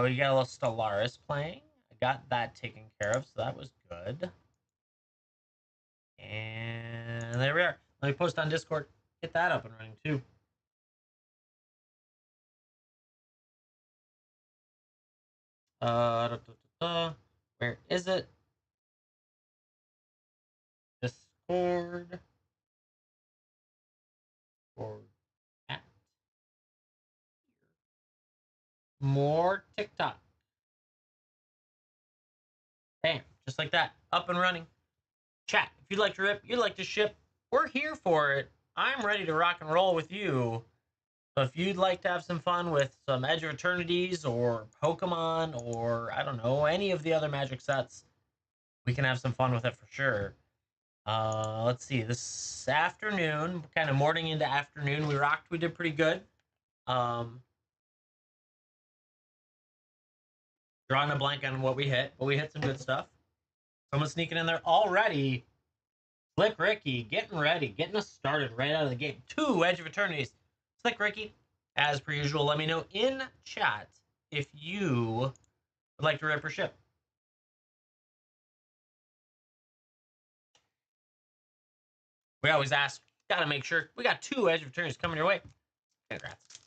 We got a little Stellaris playing. I got that taken care of, so that was good. And there we are. Let me post on Discord. Get that up and running too. Where is it? Discord. Or at more TikTok. Bam, just like that, up and running. Chat, if you'd like to rip, you'd like to ship, we're here for it. I'm ready to rock and roll with you. So if you'd like to have some fun with some Edge of Eternities or Pokemon or, I don't know, any of the other Magic sets, we can have some fun with it for sure. Let's see, this afternoon, kind of morning into afternoon, we rocked, we did pretty good. Drawing a blank on what we hit, but we hit some good stuff. Someone sneaking in there already. Slick Ricky, getting ready, getting us started right out of the game. 2 Edge of Eternities. Slick Ricky, as per usual, let me know in chat if you would like to rip or ship. We always ask, gotta make sure. We got 2 Edge of Eternities coming your way. Congrats.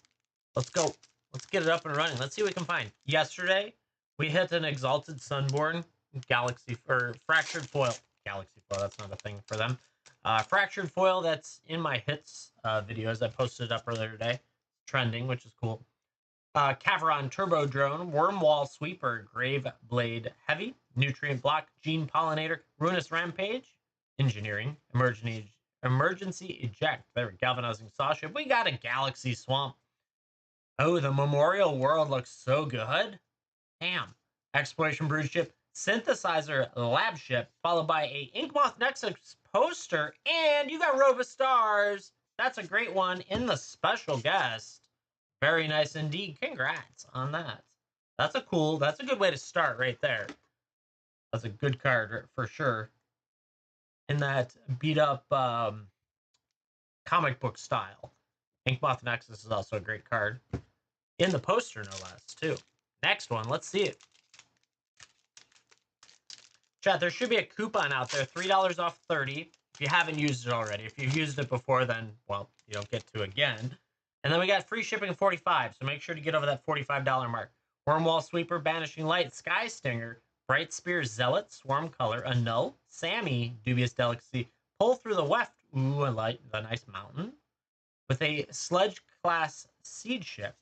Let's go. Let's get it up and running. Let's see what we can find. Yesterday, we hit an Exalted Sunborn Galaxy, or Fractured Foil. Galaxy Foil, that's not a thing for them. Fractured Foil, that's in my hits videos. I posted it up earlier today. Trending, which is cool. Caveron Turbo Drone, Wormwall Sweeper, Grave Blade Heavy, Nutrient Block, Gene Pollinator, Ruinous Rampage, Engineering, Emergency Eject. There, Galvanizing Saw Ship. We got a Galaxy Swamp. Oh, the Memorial World looks so good. Damn. Exploration Brood Ship, Synthesizer Lab Ship, followed by a Inkmoth Nexus poster, and you got Rova Stars. That's a great one in the special guest. Very nice indeed. Congrats on that. That's a good way to start right there. That's a good card for sure. In that beat up comic book style. Inkmoth Nexus is also a great card. In the poster, no less, too. Next one, let's see it. Chat, there should be a coupon out there, $3 off 30. If you haven't used it already. If you've used it before, then, well, you don't get to again. And then we got free shipping of 45, so make sure to get over that $45 mark. Wormwall Sweeper, Banishing Light, Sky Stinger, Bright Spear, Zealot, Swarm Color, Annul, Sammy, Dubious Delicacy, Pull Through the Weft, ooh, I like the nice mountain, with a Sledge Class Seed Ship,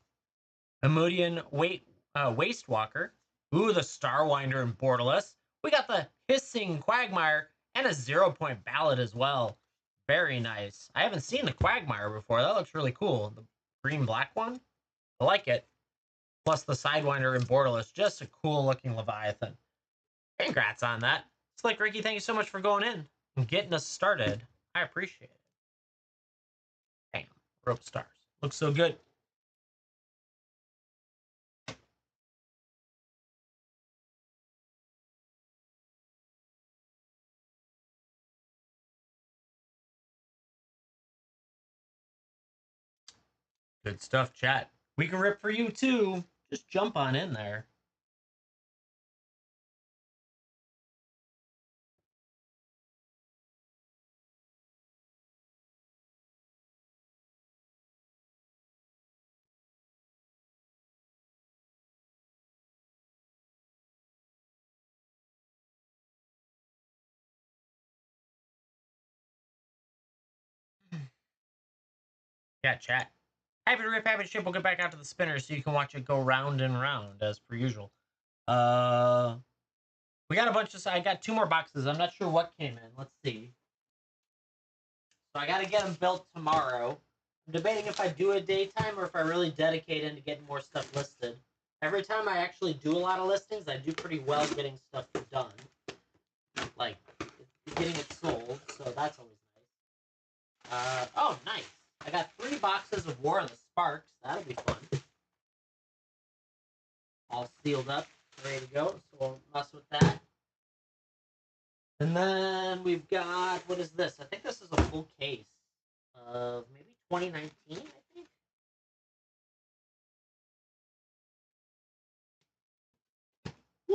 Emudian Waste Walker, ooh, the Starwinder and Borderless. We got the Hissing Quagmire and a 0-point ballad as well. Very nice. I haven't seen the Quagmire before. That looks really cool. The green-black one? I like it. Plus the Sidewinder and Borderless. Just a cool-looking Leviathan. Congrats on that. Slick Ricky, thank you so much for going in and getting us started. I appreciate it. Damn. Rope Stars. Looks so good. Good stuff, chat. We can rip for you, too. Just jump on in there. Yeah, chat. Happy to rip, happy to ship. We'll get back out to the spinner so you can watch it go round and round as per usual. We got a bunch of. I got 2 more boxes. I'm not sure what came in. Let's see. So I got to get them built tomorrow. I'm debating if I do a daytime or if I really dedicate into getting more stuff listed. Every time I actually do a lot of listings, I do pretty well getting stuff done. Like getting it sold, so that's always nice. Oh, nice. I got 3 boxes of War of the Sparks. That'll be fun. All sealed up, ready to go, so we'll mess with that. And then we've got, what is this? I think this is a full case of maybe 2019, I think.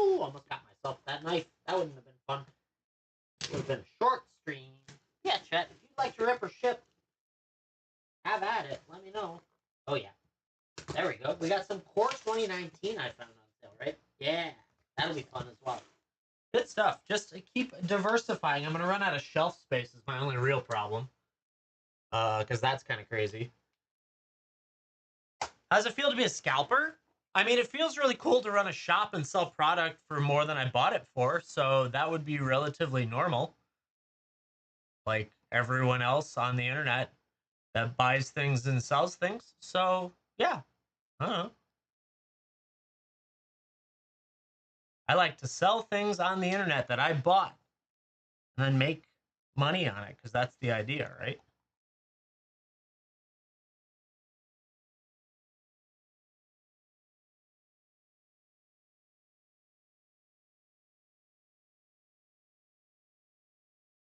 Ooh, almost got myself that knife. That wouldn't have been fun. It would have been a short stream. Yeah, chat. If you'd like to rip or ship, have at it. Let me know. Oh, yeah. There we go. We got some Core 2019 I found on sale, right? Yeah. That'll be fun as well. Good stuff. Just keep diversifying. I'm going to run out of shelf space is my only real problem. Because that's kind of crazy. How does it feel to be a scalper? I mean, it feels really cool to run a shop and sell product for more than I bought it for, so that would be relatively normal. Like everyone else on the internet that buys things and sells things. So, yeah, I don't know. I like to sell things on the internet that I bought and then make money on it because that's the idea, right?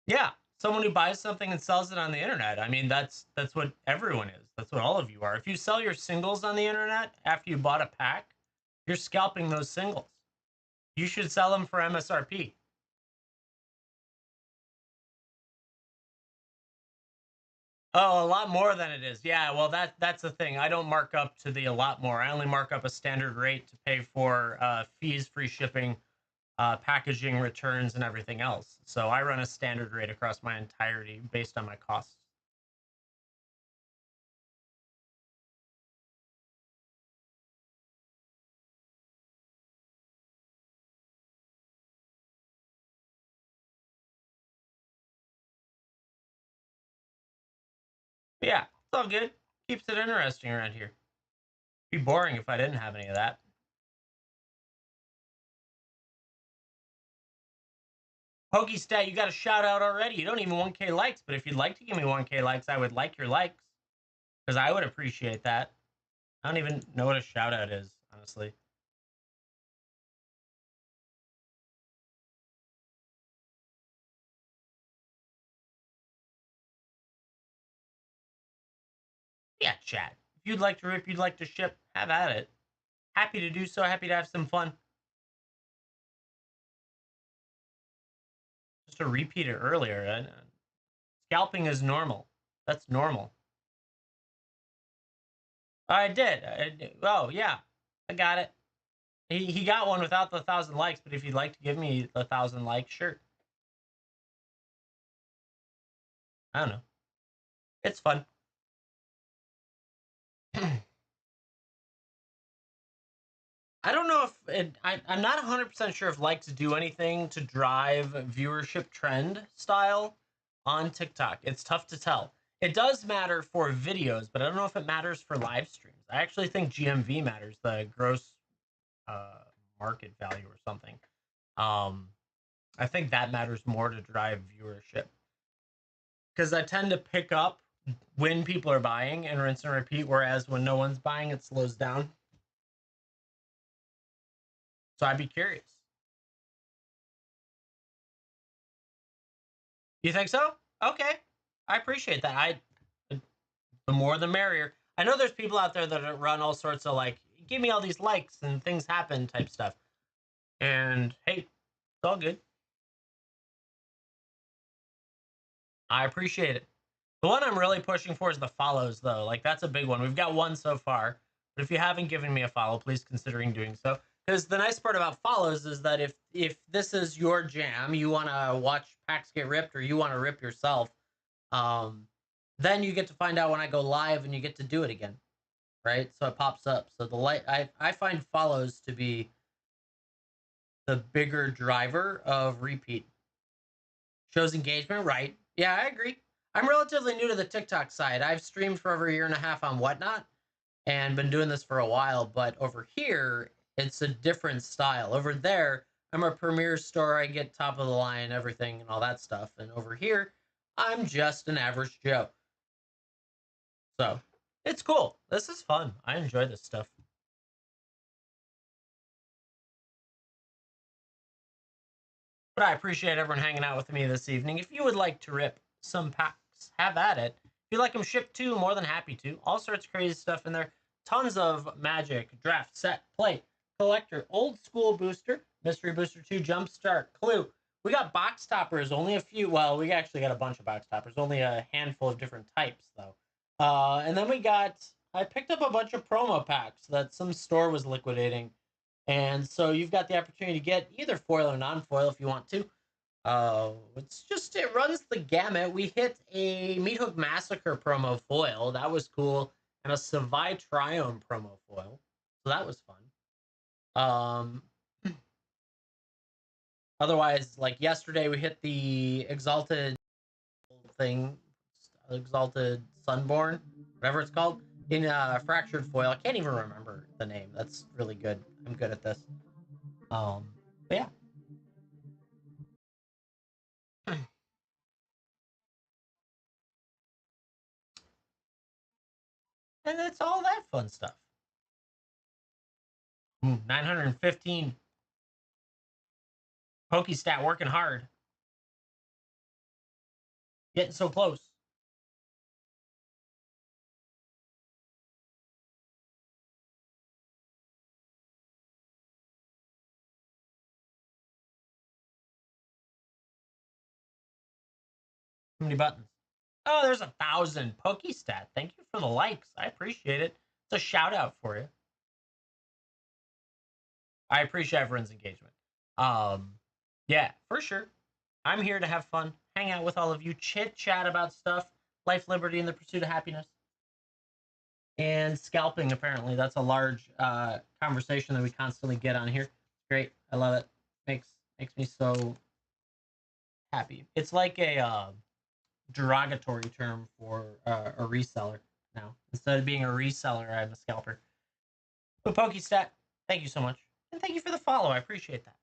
Yeah, someone who buys something and sells it on the internet. I mean, that's what everyone is. That's what all of you are. If you sell your singles on the internet after you bought a pack, you're scalping those singles. You should sell them for MSRP. Oh, a lot more than it is. Yeah, well, that's the thing. I don't mark up to the a lot more. I only mark up a standard rate to pay for fees, free shipping, packaging, returns, and everything else. So I run a standard rate across my entirety based on my costs. But yeah, it's all good. Keeps it interesting around here. Be boring if I didn't have any of that. Pokestat, you got a shout out already. You don't even 1K likes, but if you'd like to give me 1K likes, I would like your likes because I would appreciate that. I don't even know what a shout out is, honestly. Yeah, chat. If you'd like to rip, you'd like to ship, have at it. Happy to do so. Happy to have some fun. Just to repeat it earlier, scalping is normal. That's normal. I did. Oh, yeah. I got it. He got one without the 1,000 likes, but if you'd like to give me the 1,000 likes, sure. I don't know. It's fun. I don't know if I'm not 100% sure if likes do anything to drive viewership trend style on TikTok. It's tough to tell. It does matter for videos, but I don't know if it matters for live streams. I actually think GMV matters, the gross uh, market value or something. Um, I think that matters more to drive viewership because I tend to pick up when people are buying and rinse and repeat, whereas when no one's buying, it slows down. So I'd be curious. You think so? Okay. I appreciate that. The more the merrier. I know there's people out there that run all sorts of like, give me all these likes and things happen type stuff. And hey, it's all good. I appreciate it. The one I'm really pushing for is the follows though. Like that's a big one. We've got one so far, but if you haven't given me a follow, please considering doing so. Because the nice part about follows is that if this is your jam, you want to watch packs get ripped or you want to rip yourself, um, then you get to find out when I go live and you get to do it again, right? So it pops up. So the light I find follows to be the bigger driver of repeat. Shows engagement, right? Yeah, I agree. I'm relatively new to the TikTok side. I've streamed for over a year and a half on Whatnot and been doing this for a while, but over here it's a different style. Over there, I'm a premier store. I get top of the line, everything and all that stuff. And over here, I'm just an average Joe. So it's cool. This is fun. I enjoy this stuff. But I appreciate everyone hanging out with me this evening. If you would like to rip some packs, have at it. If you like them shipped too, more than happy to. All sorts of crazy stuff in there. Tons of magic, draft, set, play, collector, old school booster, mystery booster 2, jumpstart, clue. We got box toppers, only a few. Well, we actually got a bunch of box toppers, only a handful of different types though. And then I picked up a bunch of promo packs that some store was liquidating. And so you've got the opportunity to get either foil or non-foil if you want to. It runs the gamut. We hit a Meat Hook Massacre promo foil. That was cool. And a Savai Triome promo foil. So that was fun. Otherwise, like yesterday, we hit the Exalted thing, Exalted Sunborn, whatever it's called, in Fractured Foil. I can't even remember the name. That's really good. I'm good at this. But yeah. And it's all that fun stuff. 915. Pokestat working hard. Getting so close. How many buttons? Oh, there's 1,000. Pokestat. Thank you for the likes. I appreciate it. It's a shout out for you. I appreciate everyone's engagement. Yeah, for sure. I'm here to have fun, hang out with all of you, chit chat about stuff, life, liberty, and the pursuit of happiness. And scalping, apparently, that's a large conversation that we constantly get on here. Great, I love it. Makes me so happy. It's like a derogatory term for a reseller now. Instead of being a reseller, I'm a scalper. But Pokestat, thank you so much, and thank you for the follow. I appreciate that.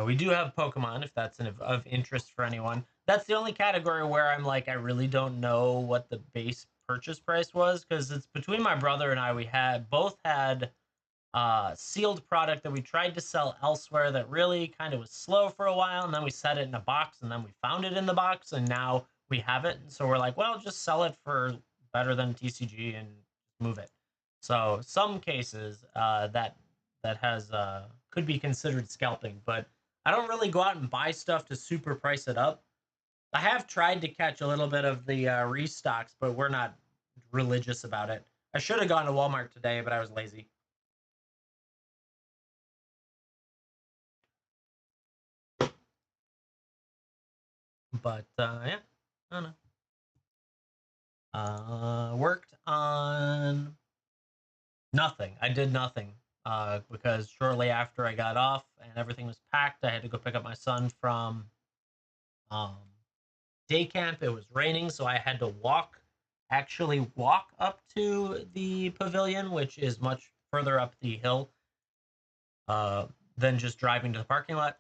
We do have Pokemon, if that's of interest for anyone. That's the only category where I'm like, I really don't know what the base purchase price was, because it's between my brother and I. We both had sealed product that we tried to sell elsewhere that really kind of was slow for a while, and then we set it in a box, and then we found it in the box, and now we have it. So we're like, well, just sell it for better than TCG and move it. So some cases that has could be considered scalping, but I don't really go out and buy stuff to super price it up. I have tried to catch a little bit of the restocks, but we're not religious about it. I should have gone to Walmart today, but I was lazy. But yeah, I don't know. Worked on nothing. I did nothing because shortly after I got off and everything was packed, I had to go pick up my son from um, day camp. It was raining, so I had to actually walk up to the pavilion, which is much further up the hill than just driving to the parking lot.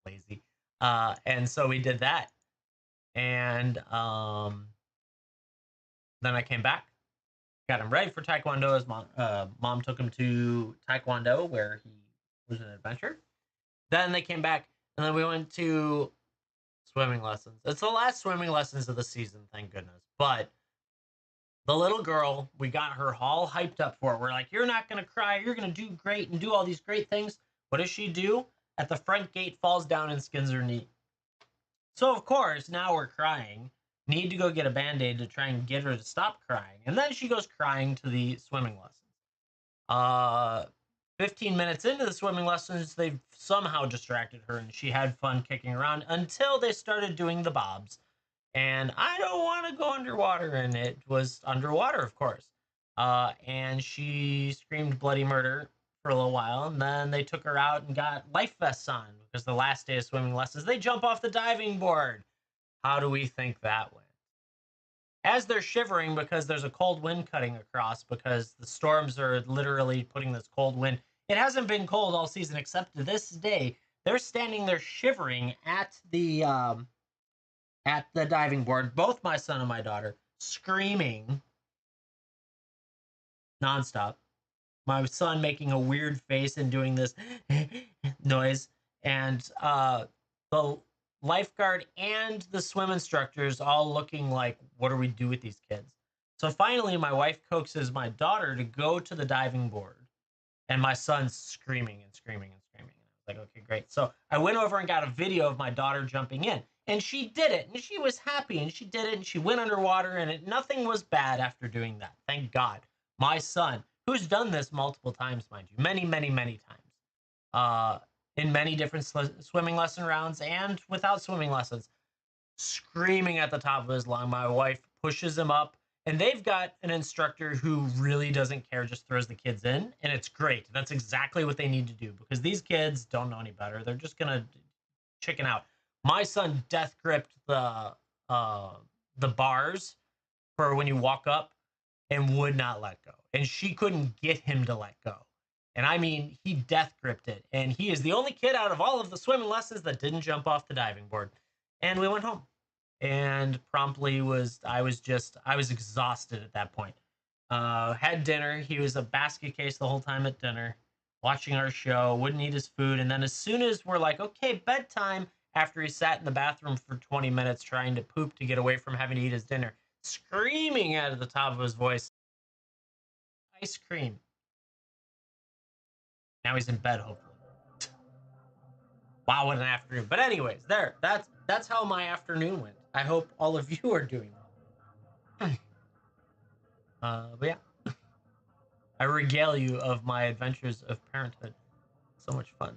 Lazy. And so we did that. And then I came back, got him ready for Taekwondo. His mom took him to Taekwondo, where he was an adventure. Then they came back, and then we went to swimming lessons. It's the last swimming lessons of the season, thank goodness. But the little girl, we got her all hyped up for it. We're like, you're not going to cry. You're going to do great and do all these great things. What does she do? At the front gate, falls down and skins her knee. So, of course, now we're crying. Need to go get a Band-Aid to try and get her to stop crying. And then she goes crying to the swimming lessons. 15 minutes into the swimming lessons, they've somehow distracted her, and she had fun kicking around until they started doing the bobs. And I don't want to go underwater, and it was underwater, of course. And she screamed bloody murder for a little while, and then they took her out and got life vests on because the last day of swimming lessons, they jump off the diving board. How do we think that went? As they're shivering because there's a cold wind cutting across because the storms are literally putting this cold wind. It hasn't been cold all season except this day. They're standing there shivering at the diving board, both my son and my daughter, screaming nonstop. My son making a weird face and doing this noise, and the lifeguard and the swim instructors all looking like, what do we do with these kids? So finally, my wife coaxes my daughter to go to the diving board, and my son's screaming and screaming and screaming. And I was like, okay, great. So I went over and got a video of my daughter jumping in, and she did it, and she was happy, and she did it, and she went underwater, and nothing was bad after doing that. Thank God. My son, who's done this multiple times, mind you, many, many, many times, in many different swimming lesson rounds and without swimming lessons, screaming at the top of his lung. My wife pushes him up, and they've got an instructor who really doesn't care, just throws the kids in, and it's great. That's exactly what they need to do because these kids don't know any better. They're just gonna chicken out. My son death gripped the bars for when you walk up and would not let go, and she couldn't get him to let go. And I mean, he death gripped it, and he is the only kid out of all of the swimming lessons that didn't jump off the diving board. And we went home and promptly I was exhausted at that point. Had dinner. He was a basket case the whole time at dinner, watching our show, wouldn't eat his food. And then as soon as we're like, okay, bedtime, after he sat in the bathroom for 20 minutes trying to poop to get away from having to eat his dinner, screaming out of the top of his voice, ice cream. Now he's in bed, hopefully. Wow, what an afternoon. But anyways, that's how my afternoon went. I hope all of you are doing well. But yeah, I regale you of my adventures of parenthood. So much fun.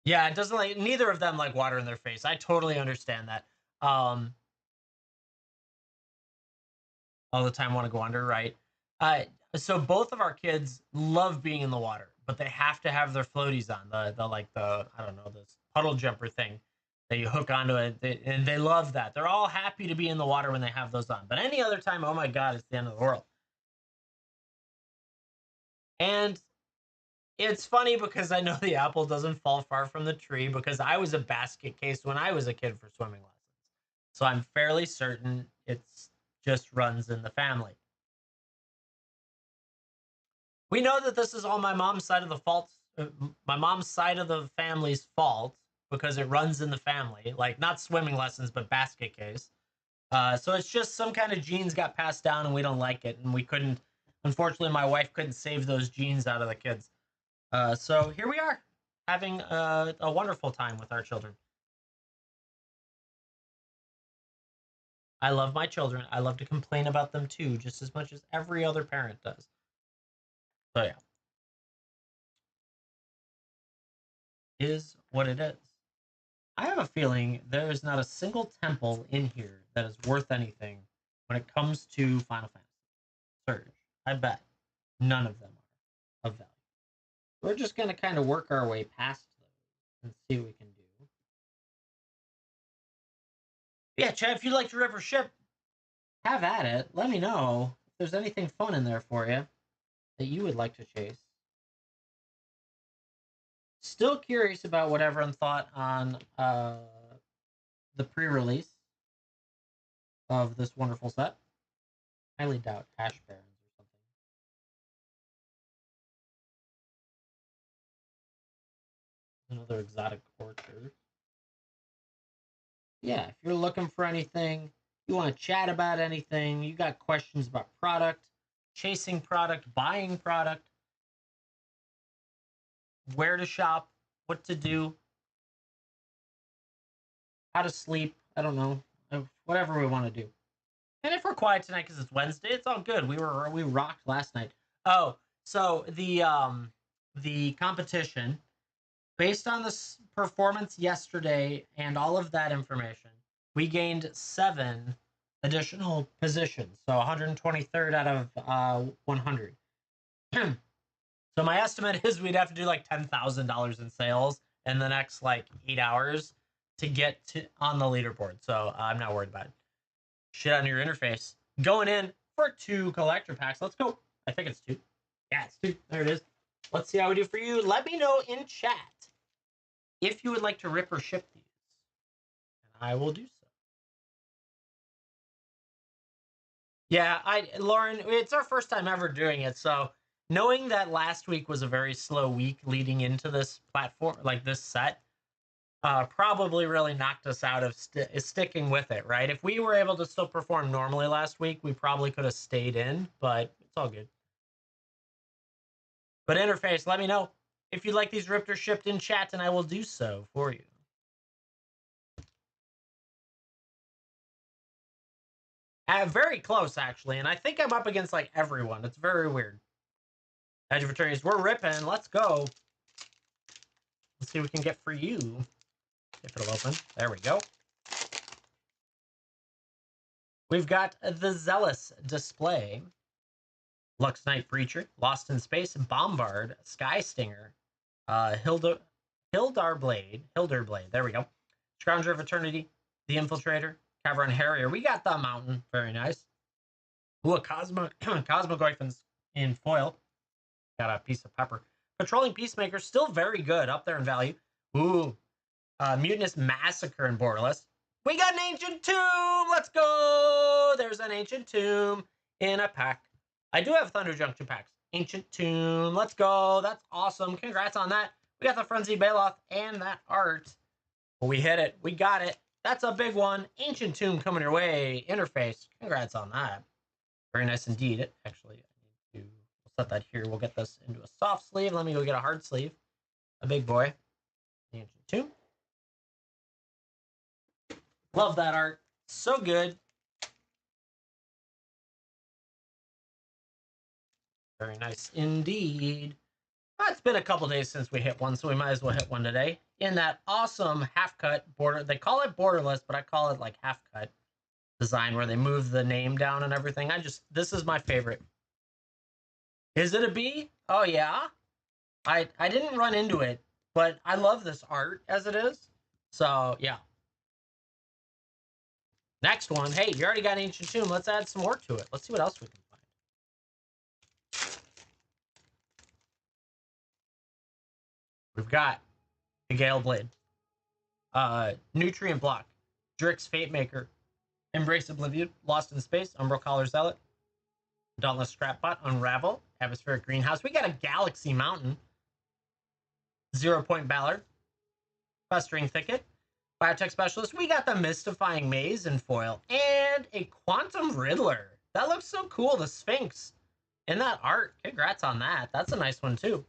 Yeah, it doesn't like neither of them like water in their face. I totally understand that. Um, all the time want to go under, right? Uh, so both of our kids love being in the water, but they have to have their floaties on the like the I don't know this puddle jumper thing that you hook onto it, and they love that. They're all happy to be in the water when they have those on. But any other time, oh my god, it's the end of the world. And it's funny because I know the apple doesn't fall far from the tree because I was a basket case when I was a kid for swimming lessons. So I'm fairly certain it's just runs in the family. We know that this is all my mom's side of the fault, my mom's side of the family's fault because it runs in the family, like not swimming lessons, but basket case. So it's just some kind of genes got passed down and we don't like it. And we couldn't, unfortunately, my wife couldn't save those genes out of the kids. So here we are having a wonderful time with our children. I love my children. I love to complain about them too, just as much as every other parent does. So yeah, is what it is. I have a feeling there is not a single temple in here that is worth anything when it comes to Final Fantasy. Surge. I bet none of them are of value. We're just going to kind of work our way past those and see what we can do. Yeah, Chad, if you'd like to rip or ship, have at it. Let me know if there's anything fun in there for you that you would like to chase. Still curious about what everyone thought on the pre-release of this wonderful set. Highly doubt Ash Barons or something. Another exotic orchard. Yeah, if you're looking for anything, you want to chat about anything, you got questions about product, chasing product, buying product, where to shop, what to do, how to sleep, I don't know, whatever we want to do. And if we're quiet tonight because it's Wednesday, it's all good. We rocked last night. Oh, so the competition based on this performance yesterday and all of that information, we gained 7 additional positions. So 123rd out of 100. So my estimate is we'd have to do like $10,000 in sales in the next like 8 hours to get to on the leaderboard. So I'm not worried about it. Shit on your interface. Going in for 2 collector packs. Let's go. I think it's 2. Yeah, it's 2. There it is. Let's see how we do for you. Let me know in chat if you would like to rip or ship these, and I will do so. Yeah, Lauren, it's our first time ever doing it, so knowing that last week was a very slow week leading into this platform, like this set, probably really knocked us out of sticking with it, right? If we were able to still perform normally last week, we probably could have stayed in, but it's all good. But Interface, let me know if you'd like these ripped or shipped in chat, and I will do so for you. Very close, actually, and I think I'm up against like everyone. It's very weird. Edge of Attorneys, we're ripping. Let's go. Let's see what we can get for you. If it'll open. There we go. We've got the Zealous Display, Lux Knight Breacher, Lost in Space, Bombard, Sky Stinger, Hildur Blade, there we go. Scrounger of Eternity, the Infiltrator, Cavern Harrier. We got the Mountain, very nice. Ooh, a Cosmogoyphins in foil. Got a piece of pepper. Patrolling Peacemaker, still very good, up there in value. Ooh, Mutinous Massacre in borderless. We got an Ancient Tomb! Let's go! There's an Ancient Tomb in a pack. I do have Thunder Junction packs. Ancient Tomb, let's go. That's awesome. Congrats on that. We got the Frenzy Bailoff and that art. Well, we hit it. We got it. That's a big one. Ancient Tomb coming your way. Interface. Congrats on that. Very nice indeed. Actually, I need to we'll set that here. We'll get this into a soft sleeve. Let me go get a hard sleeve. A big boy. Ancient Tomb. Love that art. So good. Very nice indeed. It's been a couple days since we hit one, so we might as well hit one today. In that awesome half-cut border. They call it borderless, but I call it like half-cut design where they move the name down and everything. This is my favorite. Is it a B? Oh, yeah. I didn't run into it, but I love this art as it is. So, yeah. Next one. Hey, you already got Ancient Tomb. Let's add some more to it. Let's see what else we can find. We've got the Gale Blade, Nutrient Block, Drix Fate Maker, Embrace Oblivion, Lost in Space, Umbral Collar Zealot, Dauntless Scrapbot, Unravel, Atmospheric Greenhouse. We got a Galaxy Mountain, 0 Point Ballard, Festering Thicket, Biotech Specialist. We got the Mystifying Maze in foil, and a Quantum Riddler. That looks so cool, the Sphinx. In that art, congrats on that. That's a nice one, too.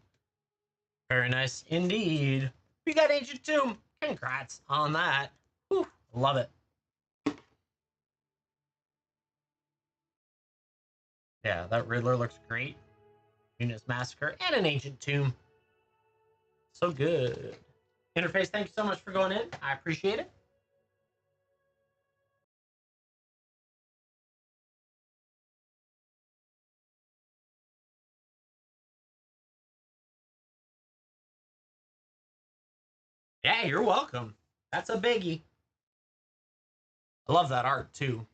Very nice indeed. We got Ancient Tomb. Congrats on that. Whew, love it. Yeah, that Riddler looks great. Mutinous Massacre and an Ancient Tomb. So good. Interface, thank you so much for going in. I appreciate it. Yeah, you're welcome. That's a biggie. I love that art too.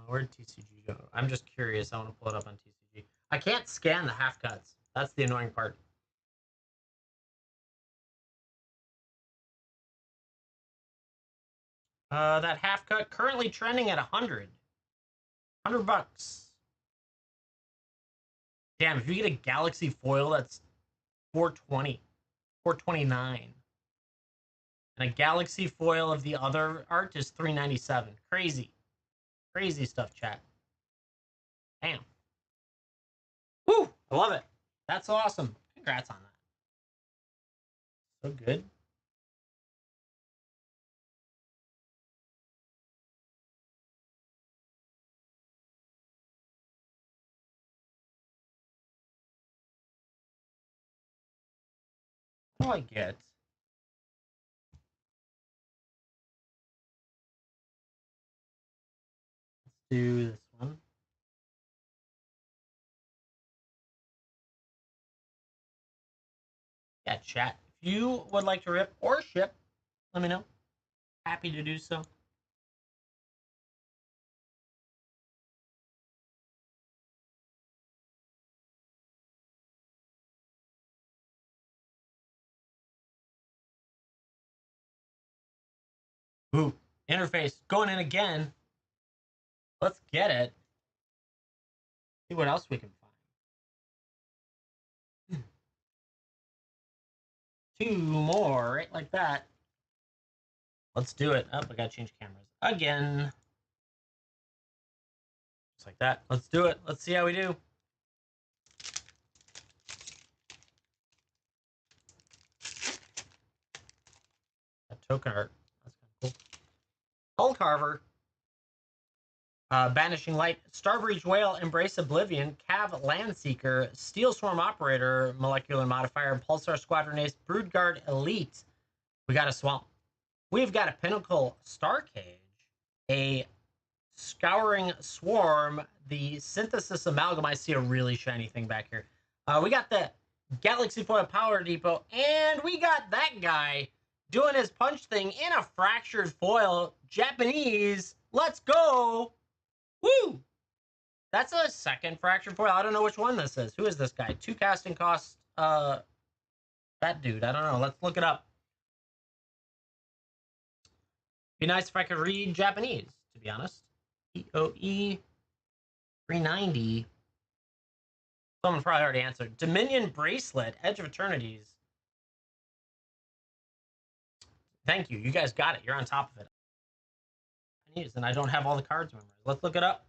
Where'd TCG go? I'm just curious. I want to pull it up on TCG. I can't scan the half cuts. That's the annoying part. That half cut currently trending at 100. $100. Damn, if you get a Galaxy foil, that's 420, 429. And a Galaxy foil of the other art is 397. Crazy. Crazy stuff, chat. Damn. Woo! I love it. That's awesome. Congrats on that. So good. What do I get? Let's do this one. Yeah, chat. If you would like to rip or ship, let me know. Happy to do so. Ooh, interface going in again. Let's get it. See what else we can find. 2 more, right like that. Let's do it. Oh, I gotta change cameras again. Just like that. Let's do it. Let's see how we do. That token art. That's kind of cool. Skull Carver. Banishing Light, Starbreach Whale, Embrace Oblivion, Cav Landseeker, Steel Swarm Operator, Molecular Modifier, Pulsar Squadron Ace, Broodguard Elite. We got a Swamp. We've got a Pinnacle Starcage, a Scouring Swarm, the Synthesis Amalgam. I see a really shiny thing back here. We got the Galaxy Foil Power Depot, and we got that guy doing his punch thing in a Fractured Foil Japanese. Let's go! Woo! That's a second Fractured Foil. I don't know which one this is. Who is this guy? 2 casting costs. That dude. I don't know. Let's look it up. Be nice if I could read Japanese, to be honest. EOE 390. Someone probably already answered. Dominion Bracelet, Edge of Eternities. Thank you. You guys got it. You're on top of it. And I don't have all the cards memorized. Let's look it up.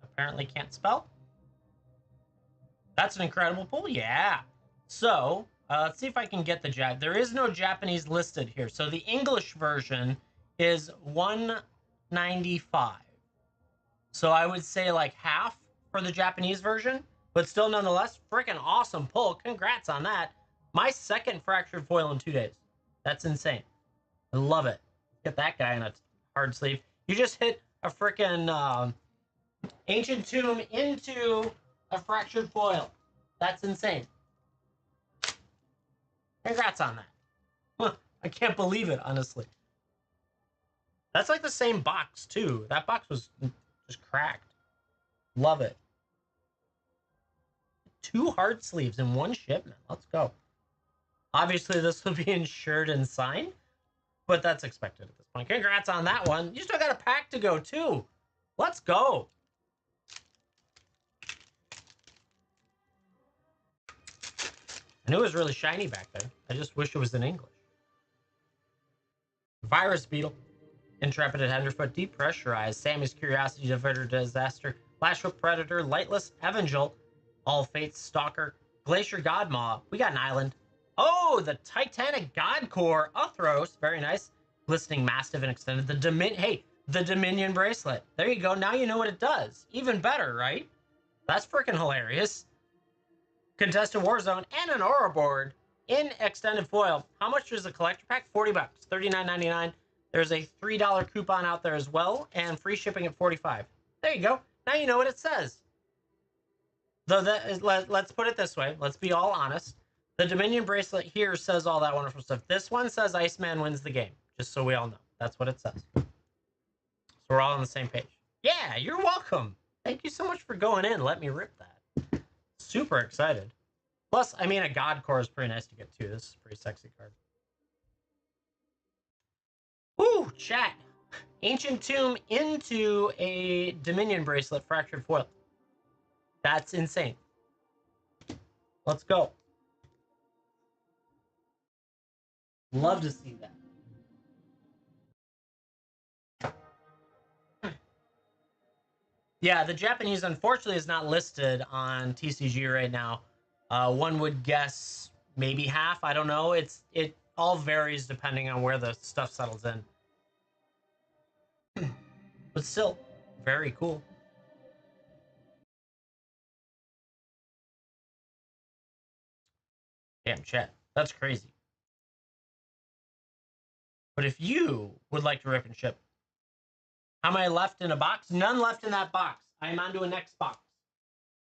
Apparently can't spell. That's an incredible pull. Yeah. So let's see if I can get the Jap. There is no Japanese listed here. So the English version is 195. So I would say like half for the Japanese version, but still nonetheless, freaking awesome pull. Congrats on that. My second Fractured Foil in 2 days. That's insane. I love it. Get that guy in a hard sleeve. You just hit a freaking Ancient Tomb into a Fractured Foil. That's insane. Congrats on that. I can't believe it, honestly. That's like the same box, too. That box was just cracked. Love it. 2 hard sleeves in 1 shipment. Let's go. Obviously, this will be insured and signed, but that's expected at this point. Congrats on that one. You still got a pack to go, too. Let's go. I knew it was really shiny back there. I just wish it was in English. Virus Beetle. Intrepid Tenderfoot. Depressurized. Sammy's Curiosity. Diverter Disaster. Flashfoot Predator. Lightless. Evangel. All Fates. Stalker. Glacier Godmaw. We got an island. Oh, the Titanic God Core. Uthros. Very nice. Glistening Mastiff and Extended. The Dominion Bracelet. There you go. Now you know what it does. Even better, right? That's freaking hilarious. Contested Warzone and an Aura board in extended foil. How much is a collector pack? 40 bucks, $39.99. There's a $3 coupon out there as well, and free shipping at 45. There you go. Now you know what it says. Though let's put it this way. Let's be all honest. The Dominion bracelet here says all that wonderful stuff. This one says Iceman wins the game, just so we all know. That's what it says. So we're all on the same page. Yeah, you're welcome. Thank you so much for going in. Let me rip that. Super excited. Plus, I mean, a God Core is pretty nice to get too. This is a pretty sexy card. Ooh, chat. Ancient Tomb into a Dominion bracelet, Fractured Foil. That's insane. Let's go. Love to see that. Yeah, the Japanese, unfortunately, is not listed on TCG right now. One would guess maybe half. I don't know. It all varies depending on where the stuff settles in. But still, very cool. Damn, chat. That's crazy. But if you would like to rip and ship, how many left in a box? None left in that box. I am on to a next box.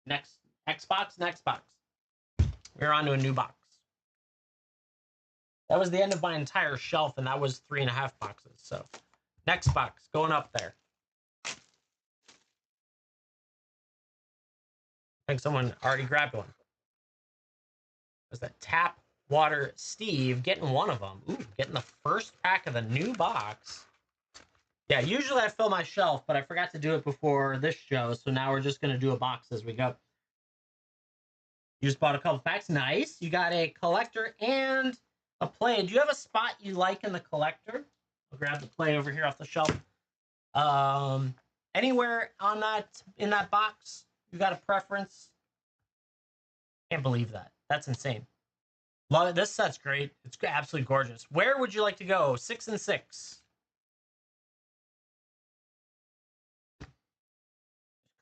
Next box. We're on to a new box. That was the end of my entire shelf, and that was 3.5 boxes. So, next box, going up there. I think someone already grabbed one. Was that Tap Water Steve getting one of them? Ooh, getting the first pack of the new box. Yeah, usually I fill my shelf, but I forgot to do it before this show, so now we're just going to do a box as we go. You just bought a couple packs. Nice. You got a collector and a play. Do you have a spot you like in the collector? I'll grab the play over here off the shelf. Anywhere on that in that box, you got a preference? Can't believe that. That's insane. Love it. This set's great. It's absolutely gorgeous. Where would you like to go? 6 and 6.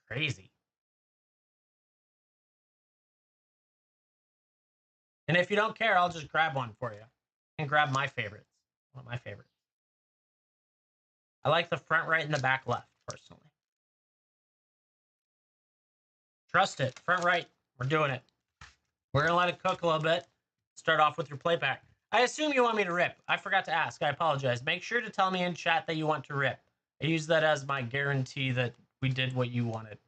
Crazy. And if you don't care, I'll just grab one for you. And grab my favorites. One of my favorites. I like the front right and the back left, personally. Trust it. Front right. We're doing it. We're going to let it cook a little bit. Start off with your play pack. I assume you want me to rip. I forgot to ask. I apologize. Make sure to tell me in chat that you want to rip. I use that as my guarantee that we did what you wanted.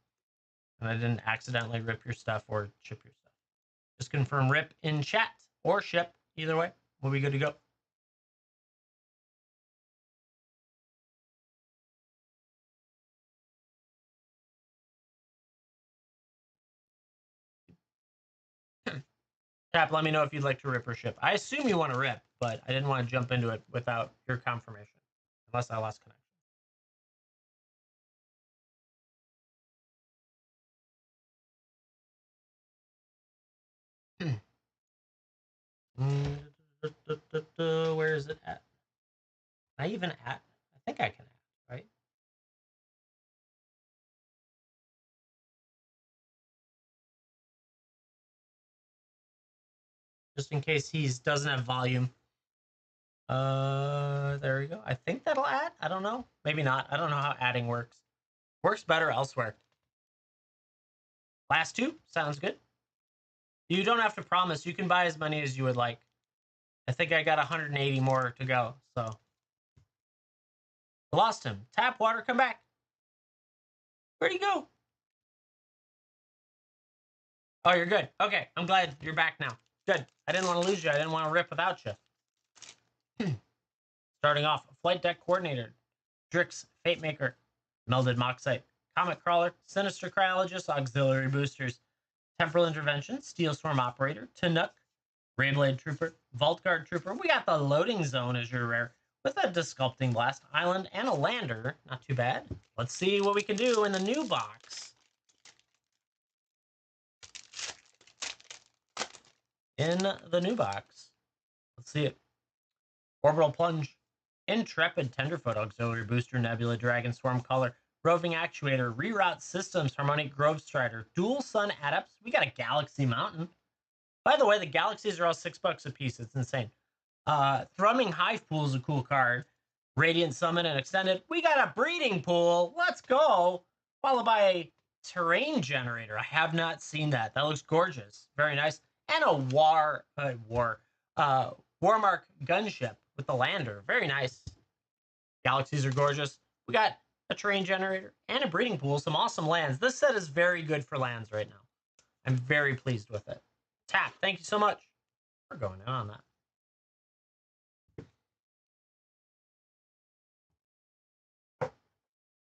And I didn't accidentally rip your stuff or ship your stuff. Just confirm rip in chat or ship. Either way, we'll be good to go. Tap, let me know if you'd like to rip or ship. I assume you want to rip, but I didn't want to jump into it without your confirmation. Unless I lost connection. Where is it at? Can I even at? I think I can at, right? Just in case he doesn't have volume. There we go. I think that'll add. I don't know. Maybe not. I don't know how adding works. Works better elsewhere. Last two. Sounds good. You don't have to promise. You can buy as many as you would like. I think I got 180 more to go, so. I lost him. Tap, water, come back. Where'd he go? Oh, you're good. Okay, I'm glad you're back now. Good. I didn't want to lose you. I didn't want to rip without you. Starting off, Flight Deck Coordinator, Drix, Fate Maker, Melded Moxite, Comet Crawler, Sinister Cryologist, Auxiliary Boosters, Temporal Intervention, Steel Storm Operator, Tanook, Rayblade Trooper, Vault Guard Trooper. We got the Loading Zone as your rare with a Disculpting Blast Island and a Lander. Not too bad. Let's see what we can do in the new box. In the new box. Let's see it. Orbital Plunge, Intrepid Tenderfoot, Auxiliary Booster, Nebula, Dragon Swarm Color, Roving Actuator, Reroute Systems, Harmonic Grove Strider, Dual Sun Adepts. We got a Galaxy Mountain. By the way, the Galaxies are all $6 a piece. It's insane. Thrumming Hive Pool is a cool card. Radiant Summon and Extended. We got a Breeding Pool. Let's go. Followed by a Terrain Generator. I have not seen that. That looks gorgeous. Very nice. And a Warmark Gunship with the Lander. Very nice. Galaxies are gorgeous. We got a Terrain Generator and a Breeding Pool. Some awesome lands. This set is very good for lands right now. I'm very pleased with it. Tap, thank you so much for going in on that.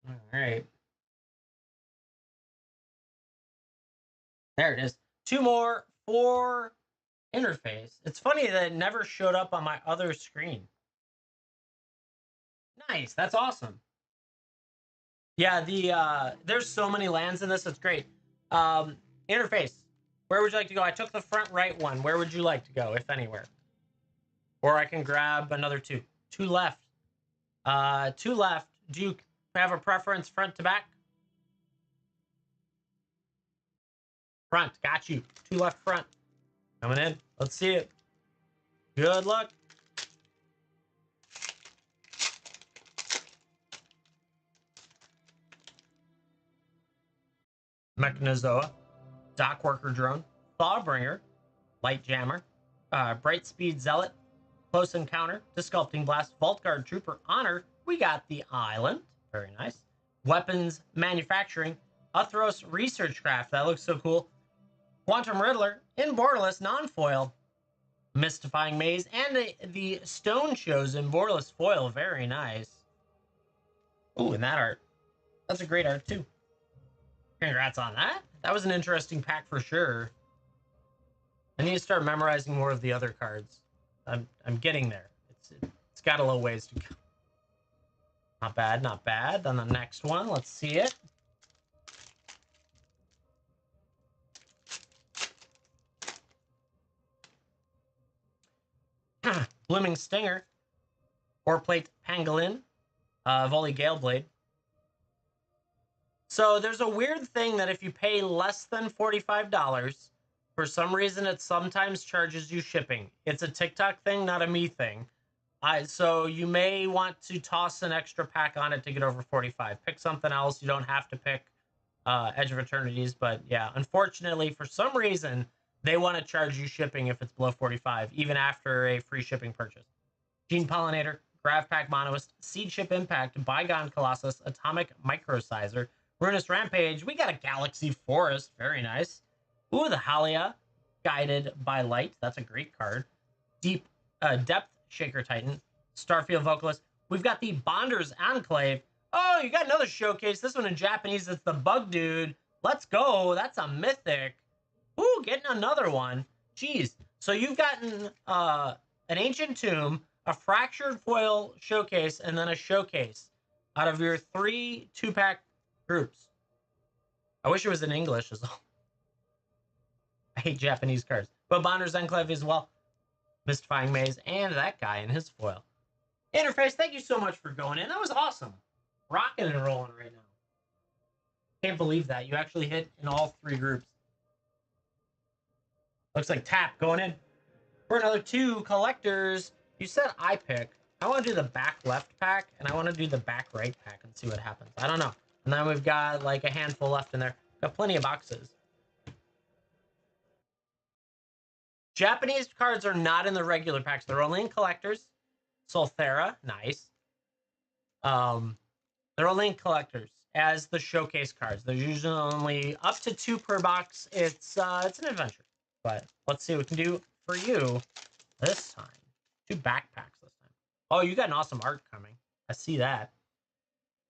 All right. There it is. Two more for interface. It's funny that it never showed up on my other screen. Nice. That's awesome. Yeah, there's so many lands in this. It's great. Interface. Where would you like to go? I took the front right one. Where would you like to go, if anywhere? Or I can grab another two. Two left. Two left. Do you have a preference front to back? Front. Got you. Two left front. Coming in. Let's see it. Good luck. Mechanozoa. Dockworker Drone. Thawbringer. Light Jammer. Bright Speed Zealot. Close Encounter. Disculpting Blast. Vault Guard Trooper. Honor. We got the Island. Very nice. Weapons Manufacturing. Uthros Research Craft. That looks so cool. Quantum Riddler. In Borderless Non-Foil. Mystifying Maze. And the Stone Shows in Borderless Foil. Very nice. Ooh, and that art. That's a great art, too. Congrats on that. That was an interesting pack for sure. I need to start memorizing more of the other cards. I'm getting there. It's got a little ways to go. Not bad, not bad. Then the next one, let's see it. Blooming Stinger. Plate Pangolin. Volley Galeblade. So there's a weird thing that if you pay less than $45, for some reason it sometimes charges you shipping. It's a TikTok thing, not a me thing. So you may want to toss an extra pack on it to get over 45. Pick something else. You don't have to pick Edge of Eternities, but yeah, unfortunately, for some reason, they want to charge you shipping if it's below 45, even after a free shipping purchase. Gene Pollinator, Grav Pack Monoist, Seed Ship Impact, Bygone Colossus, Atomic Microsizer, Ruinous Rampage. We got a Galaxy Forest. Very nice. Ooh, the Halia, Guided by Light. That's a great card. Depth Shaker Titan, Starfield Vocalist. We've got the Bonders Enclave. Oh, you got another showcase. This one in Japanese. It's the Bug Dude. Let's go. That's a mythic. Ooh, getting another one. Jeez. So you've gotten an Ancient Tomb, a Fractured Foil showcase, and then a showcase out of your 3 2-pack groups. I wish it was in English as well. I hate Japanese cards. But Bonder's Enclave as well. Mystifying Maze, and that guy in his foil. Interface, thank you so much for going in. That was awesome. Rocking and rolling right now. Can't believe that. You actually hit in all 3 groups. Looks like Tap going in for another 2 collectors. You said I pick. I want to do the back left pack, and I want to do the back right pack and see what happens. I don't know. And then we've got like a handful left in there. Got plenty of boxes. Japanese cards are not in the regular packs. They're only in collectors. Solthera, nice. They're only in collectors as the showcase cards. There's usually only up to 2 per box. It's an adventure. But let's see what we can do for you this time. 2 backpacks this time. Oh, you got an awesome art coming. I see that.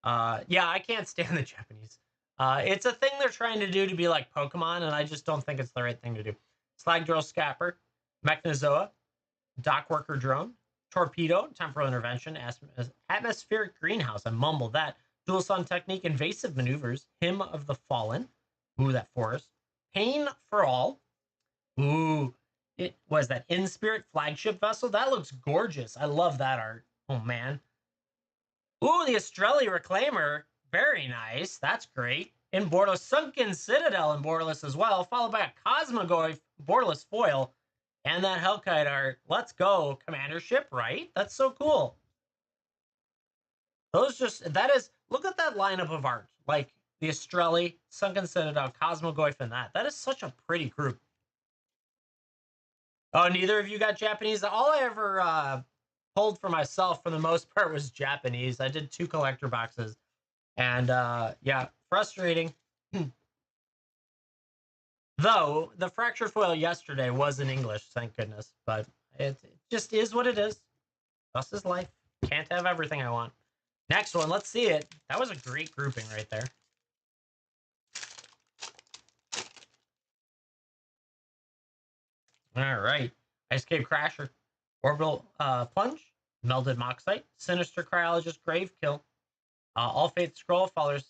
Yeah, I can't stand the Japanese. It's a thing they're trying to do to be like Pokemon, and I just don't think it's the right thing to do. Slag Drill Scapper, Mechnozoa, Dock Worker Drone, Torpedo, Temporal Intervention, Atmospheric Greenhouse, I mumbled that. Dual Sun Technique, Invasive Maneuvers, Hymn of the Fallen. Ooh, that forest. Pain for All. Ooh, it was that In Spirit Flagship Vessel. That looks gorgeous. I love that art. Oh, man. Ooh, the Estrelli Reclaimer. Very nice. That's great. In Borderless, Sunken Citadel in Borderless as well, followed by a Cosmogoy Borderless Foil. And that Hellkite art. Let's go. Commander Ship, right? That's so cool. Those just, that is, look at that lineup of art. Like the Estrelli, Sunken Citadel, Cosmogoyf, and that. That is such a pretty group. Oh, neither of you got Japanese? All I ever pulled for myself for the most part was Japanese. I did 2 collector boxes. And yeah, frustrating. Though the fractured foil yesterday was in English, thank goodness. But it just is what it is. Thus is life. Can't have everything I want. Next one, let's see it. That was a great grouping right there. All right. Ice Cave Crasher, Orbital Plunge, Melded Moxite, Sinister Cryologist Gravekill, All Faith Scroll, Followers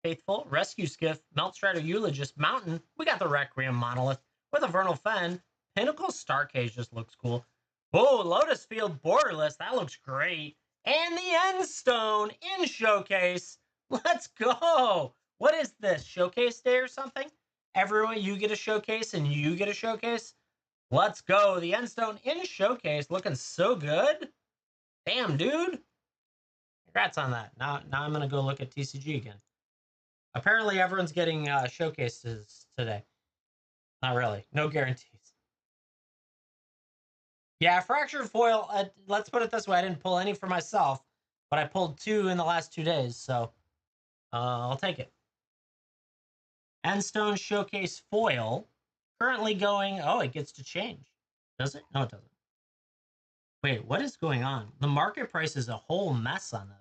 Faithful, Rescue Skiff, Melt Strider Eulogist, Mountain. We got the Requiem Monolith with a Vernal Fen. Pinnacle Starcase just looks cool. Whoa, Lotus Field Borderless. That looks great. And the End Stone in Showcase. Let's go. What is this? Showcase Day or something? Everyone, you get a showcase and you get a showcase. Let's go. The End Stone in Showcase. Looking so good. Damn, dude. Congrats on that. Now I'm going to go look at TCG again. Apparently, everyone's getting showcases today. Not really. No guarantees. Yeah, Fractured Foil, let's put it this way. I didn't pull any for myself, but I pulled 2 in the last 2 days, so I'll take it. Endstone Showcase Foil, currently going... Oh, it gets to change. Does it? No, it doesn't. Wait, what is going on? The market price is a whole mess on this.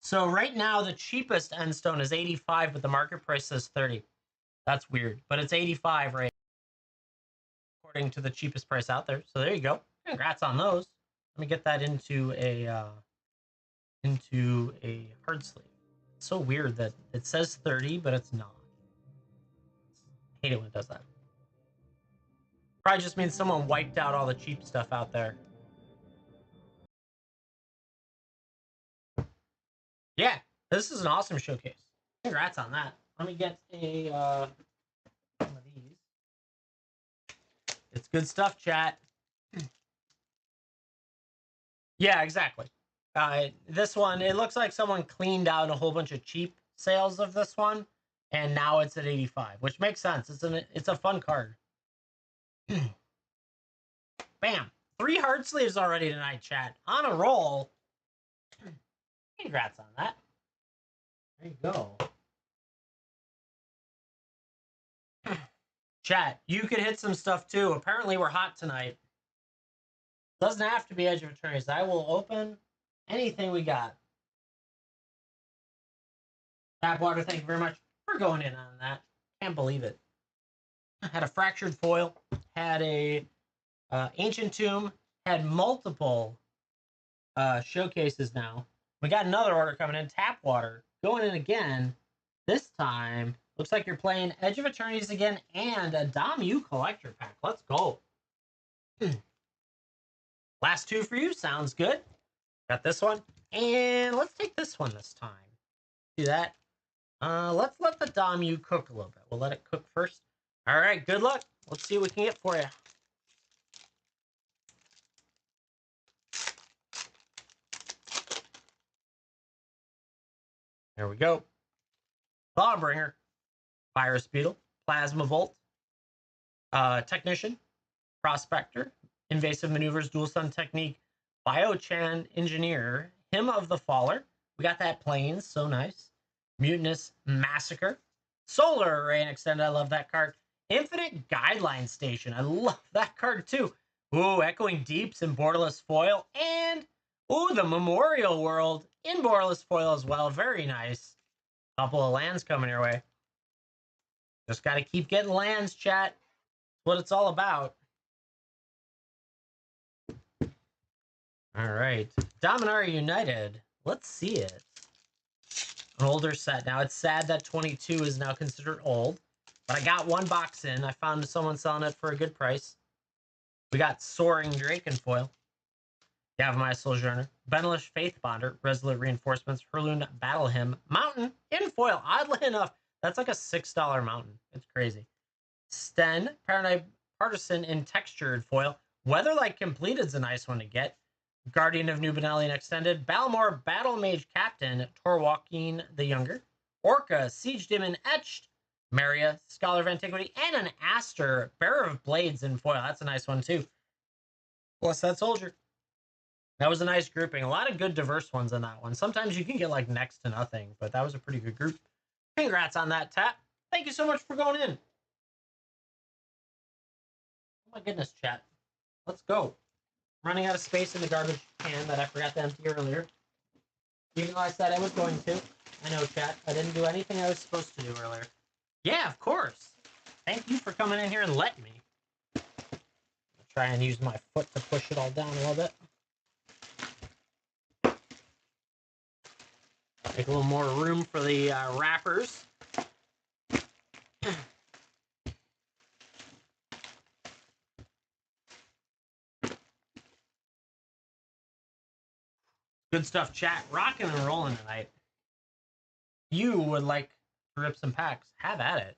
So right now the cheapest end stone is 85, but the market price says 30. That's weird, but it's 85 right according to the cheapest price out there. So there you go. Congrats on those. Let me get that into a hard sleeve. It's so weird that it says 30, but it's not. I hate it when it does that. Probably just means someone wiped out all the cheap stuff out there. Yeah, this is an awesome showcase. Congrats on that. Let me get a one of these. It's good stuff, chat. Yeah, exactly. This one, it looks like someone cleaned out a whole bunch of cheap sales of this one, and now it's at 85, which makes sense. It's a fun card. Bam! 3 hard sleeves already tonight, chat. On a roll. Congrats on that. There you go. Chat, you could hit some stuff too. Apparently, we're hot tonight. Doesn't have to be Edge of Attorneys. I will open anything we got. Tapwater, thank you very much for going in on that. Can't believe it. Had a fractured foil. Had a ancient tomb. Had multiple showcases now. We got another order coming in. Tapwater going in again. This time, looks like you're playing Edge of Eternities again and a Damu collector pack. Let's go. Last 2 for you. Sounds good. Got this one. And let's take this one this time. Do that. Let's let the Damu cook a little bit. We'll let it cook first. All right, good luck. Let's see what we can get for you. There we go. Thawbringer, Virus Beetle, Plasma Bolt, Technician, Prospector, Invasive Maneuvers, Dual Sun Technique, Biochan Engineer, Hymn of the Faller. We got that Plains, so nice. Mutinous Massacre, Solar Array and Extended. I love that card. Infinite Guideline Station. I love that card too. Ooh, Echoing Deeps in Borderless Foil. And, ooh, the Memorial World in Borderless Foil as well. Very nice. Couple of lands coming your way. Just got to keep getting lands, chat. That's what it's all about. All right. Dominaria United. Let's see it. An older set. Now, it's sad that 22 is now considered old. But I got 1 box in. I found someone selling it for a good price. We got Soaring Drake in foil. Gavamai Sojourner. Benelish Faith Bonder. Resolute Reinforcements. Hurloon Battle Hymn. Mountain in foil. Oddly enough, that's like a $6 mountain. It's crazy. Sten. Paranoid Partisan in textured foil. Weatherlight Completed is a nice one to get. Guardian of New Benellian Extended. Balmor Battle Mage Captain. Torwalking the Younger. Orca Siege Demon Etched. Maria, Scholar of Antiquity, and an Aster, Bearer of Blades in foil. That's a nice one, too. Plus that Soldier. That was a nice grouping. A lot of good, diverse ones in that one. Sometimes you can get, like, next to nothing, but that was a pretty good group. Congrats on that, Tap. Thank you so much for going in. Oh, my goodness, chat. Let's go. Running out of space in the garbage can that I forgot to empty earlier. Even though I said I was going to. I know, chat. I didn't do anything I was supposed to do earlier. Yeah, of course. Thank you for coming in here and letting me. I'll try and use my foot to push it all down a little bit. Make a little more room for the wrappers. Good stuff, chat. Rocking and rolling tonight. You would like to rip some packs. Have at it.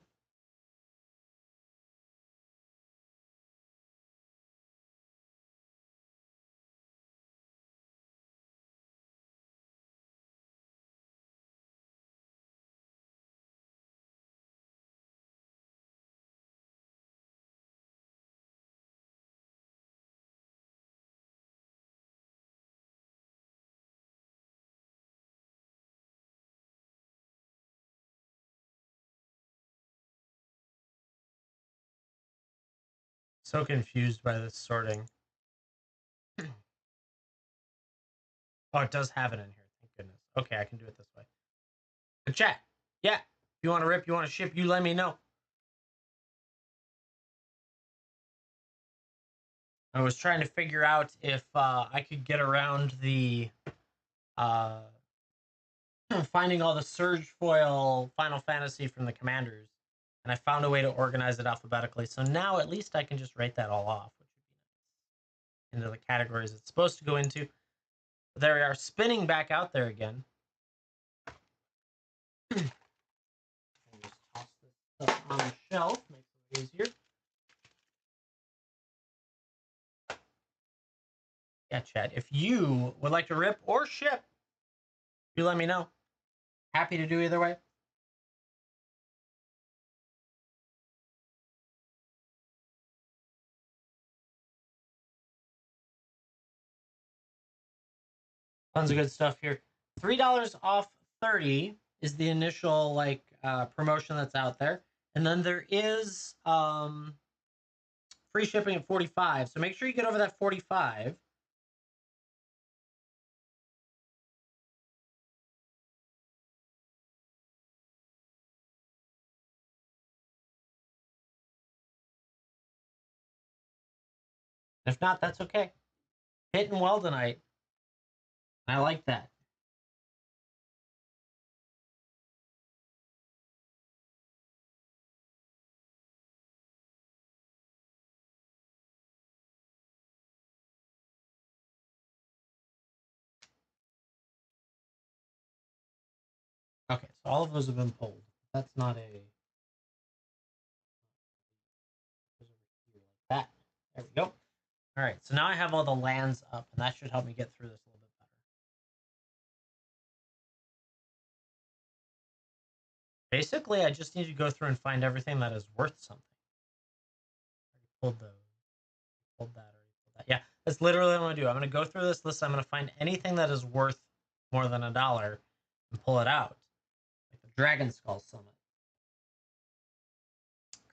So confused by this sorting. Oh, it does have it in here. Thank goodness. Okay, I can do it this way. But chat, yeah. If you want to rip, you want to ship, you let me know. I was trying to figure out if I could get around the uh, finding all the Surge Foil Final Fantasy from the commanders, and I found a way to organize it alphabetically. So now at least I can just write that all off, which would be nice, into the categories it's supposed to go into. But there we are, spinning back out there again. Just toss this stuff on the shelf, makes it easier. Yeah, chat. If you would like to rip or ship, you let me know. Happy to do either way. Tons of good stuff here. $3 off 30 is the initial promotion that's out there. And then there is free shipping at 45. So make sure you get over that 45. If not, that's okay. Hitting well tonight. I like that. Okay, so all of those have been pulled. That's not a like that. There we go. All right, so now I have all the lands up, and that should help me get through this a little bit better. Basically, I just need to go through and find everything that is worth something. I already pulled those. Pulled that. Already pulled that. Yeah, that's literally what I'm gonna do. I'm gonna go through this list. I'm gonna find anything that is worth more than $1 and pull it out, like the Dragon Skull Summit.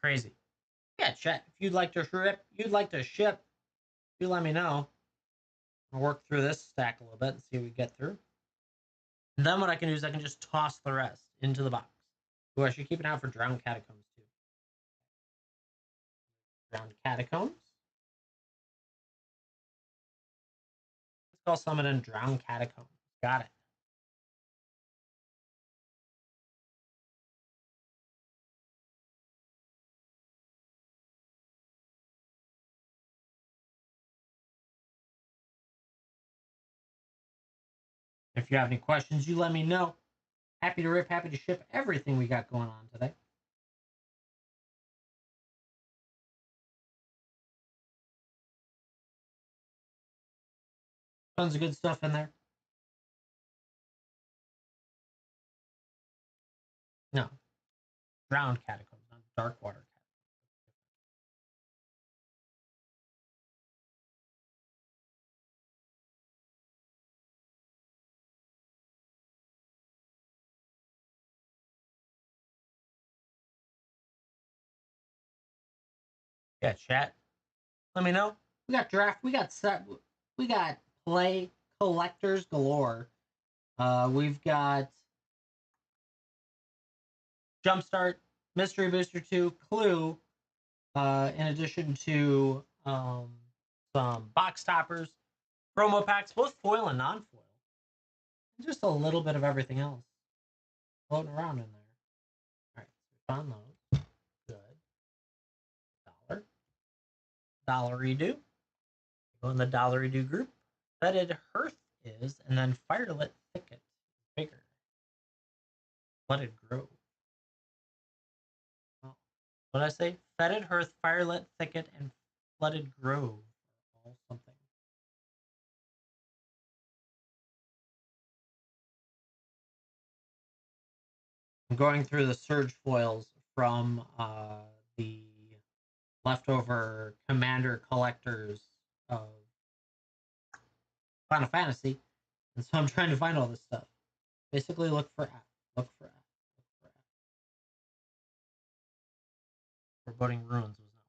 Crazy. Yeah, chat. If you'd like to ship, you let me know. I'll work through this stack a little bit and see what we get through. And then what I can do is I can just toss the rest into the box. Oh, I should keep an eye out for Drowned Catacombs too. Drowned Catacombs. Let's call Summit and Drowned Catacombs. Got it. If you have any questions, you let me know. Happy to rip, happy to ship everything we got going on today. Tons of good stuff in there. No. Drowned Catacombs, not Dark Water Catacombs. Yeah, chat. Let me know. We got draft. We got set. We got play collectors galore. We've got Jumpstart, Mystery Booster 2, Clue, in addition to some box toppers, promo packs, both foil and non-foil, and just a little bit of everything else floating around in there. All right, so we found those. Good. Dollary-do. Go in the Dollary-do group. Fetid Hearth is, and then Firelit Thicket bigger. Flooded Grove. Oh, what did I say? Fetid Hearth, Firelit Thicket, and Flooded Grove. All something. I'm going through the Surge foils from the leftover Commander collectors of Final Fantasy, and so I'm trying to find all this stuff. Basically, look for Foreboding Ruins was not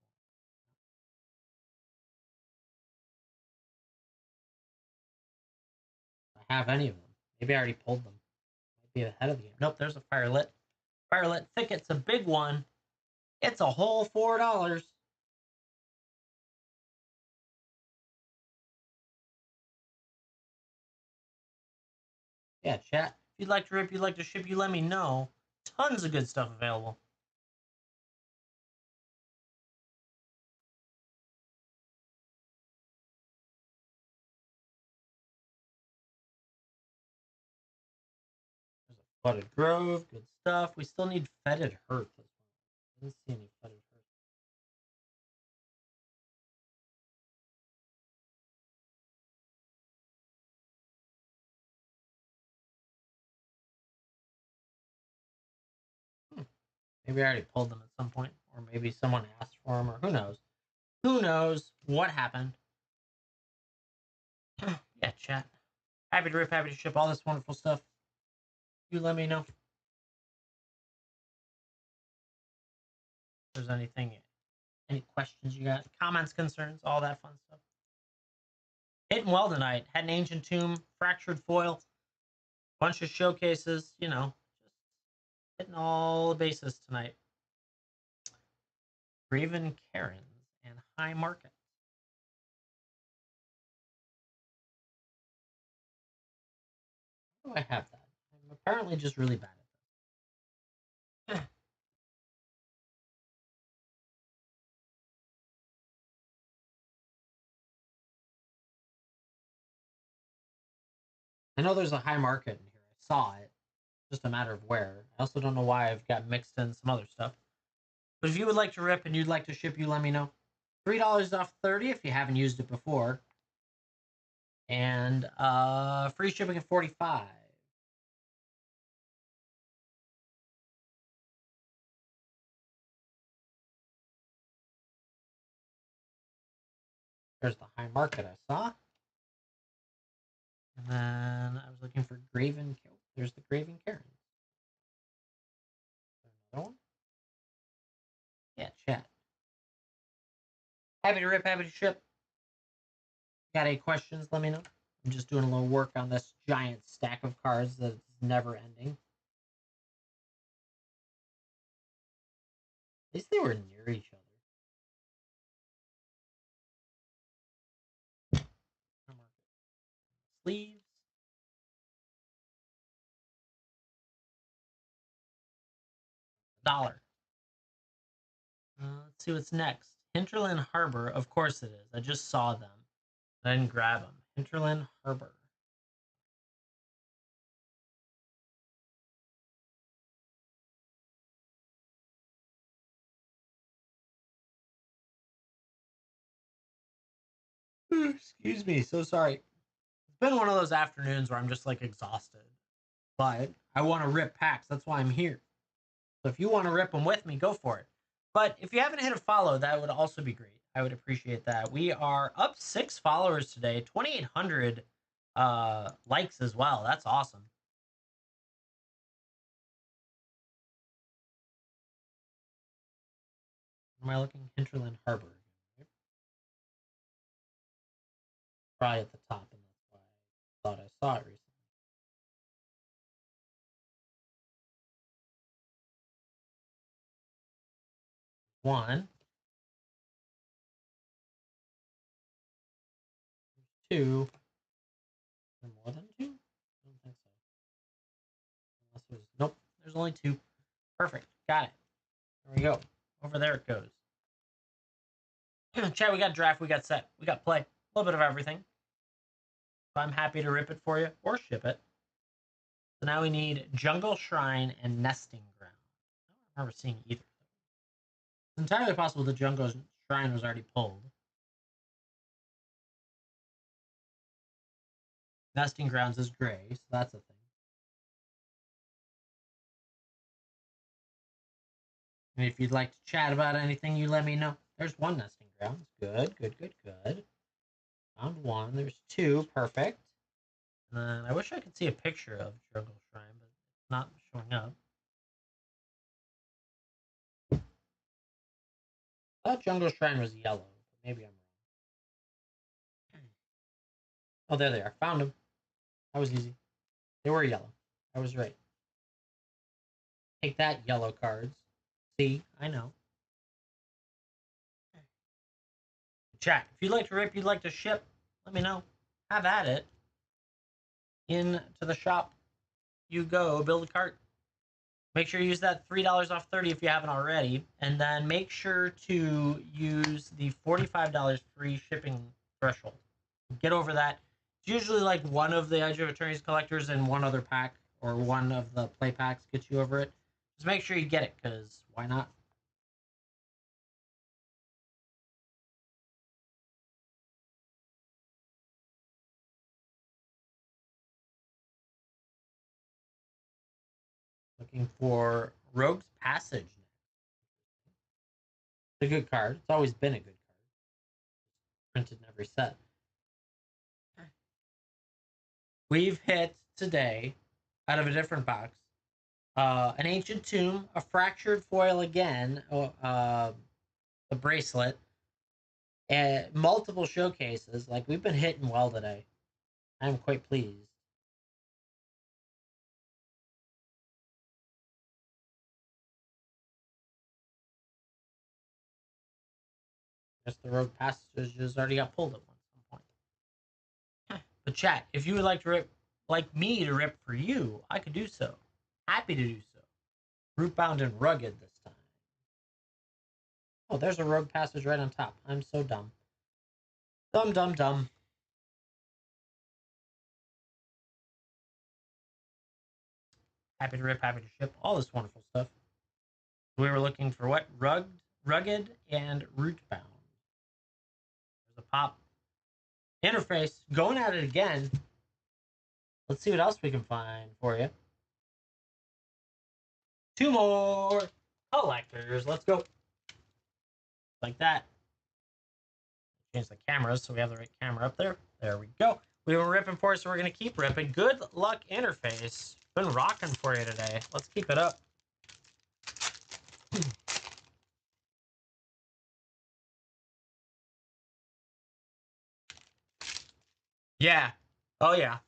one. I have any of them. Maybe I already pulled them. Be ahead of the game. Nope, there's a firelit. Firelit thicket's a big one. It's a whole $4. Yeah, chat. If you'd like to rip, you'd like to ship, you let me know. Tons of good stuff available. There's a flooded grove, good stuff. We still need fetid hearth as well. I didn't see any fetid hearth. Maybe I already pulled them at some point, or maybe someone asked for them, or who knows? Who knows what happened? Yeah, chat. Happy to rip, happy to ship all this wonderful stuff. You let me know if there's anything, any questions you got, comments, concerns, all that fun stuff. Hitting well tonight. Had an ancient tomb, fractured foil, bunch of showcases. You know, just hitting all the bases tonight. Graven Karens and High Market. How do I have that? I'm apparently just really bad at this. I know there's a High Market in here. I saw it. Just a matter of where. I also don't know why I've got mixed in some other stuff. But if you would like to rip and you'd like to ship, you let me know. $3 off 30 if you haven't used it before. And free shipping at 45. There's the High Market I saw. And then I was looking for Graven. There's the Graven Karens. Another one? Yeah, chat. Happy to rip, happy to ship. Got any questions? Let me know. I'm just doing a little work on this giant stack of cards that's never ending. At least they were near each other. Sleeves. $1. Let's see what's next. Hinterland Harbor. Of course it is. I just saw them. I didn't grab them. Hinterland Harbor. Excuse me. So sorry. It's been one of those afternoons where I'm just like exhausted. But I want to rip packs. That's why I'm here. So if you want to rip them with me, go for it. But if you haven't hit a follow, that would also be great. I would appreciate that. We are up 6 followers today, 2,800 likes as well. That's awesome. Am I looking? Hinterland Harbor. Probably at the top, and that's why I thought I saw it recently. One, two, more than two? I don't think so. Unless there's nope. There's only 2. Perfect. Got it. There we go. Over there it goes. Chat, we got draft, we got set, we got play. A little bit of everything. So I'm happy to rip it for you or ship it. So now we need Jungle Shrine and Nesting Ground. I don't remember seeing either. It's entirely possible the Jungle Shrine was already pulled. Nesting Grounds is gray, so that's a thing. And if you'd like to chat about anything, you let me know. There's 1 Nesting Grounds. Good, good, good, good. Found 1. There's 2. Perfect. And then I wish I could see a picture of Jungle Shrine, but it's not showing up. I thought Jungle Shrine was yellow, but maybe I'm wrong. Oh, there they are. Found them. That was easy. They were yellow. I was right. Take that, yellow cards. See, I know. Chat. If you'd like to rip, you'd like to ship, let me know. Have at it. Into the shop you go. Build a cart. Make sure you use that $3 off 30 if you haven't already. And then make sure to use the $45 free shipping threshold. Get over that. It's usually like one of the Edge of Attorneys collectors and one other pack or one of the play packs gets you over it. Just make sure you get it, because why not? Looking for Rogue's Passage. It's a good card. It's always been a good card. Printed in every set. We've hit today, out of a different box, an Ancient Tomb, a Fractured Foil again, the bracelet, and multiple showcases. Like, we've been hitting well today. I'm quite pleased. Guess the Rogue Passages already got pulled at some point. But chat, if you would like to rip, like me to rip for you, I could do so. Happy to do so. Rootbound and Rugged this time. Oh, there's a Rogue Passage right on top. I'm so dumb. Dumb. Happy to rip, happy to ship, all this wonderful stuff. We were looking for what? Rugged and Rootbound. There's a pop interface. Going at it again. Let's see what else we can find for you. Two more collectors. Let's go. Like that. Change the cameras so we have the right camera up there. There we go. We were ripping for it, so we're going to keep ripping. Good luck, interface. Been rocking for you today. Let's keep it up. Yeah. Oh, yeah.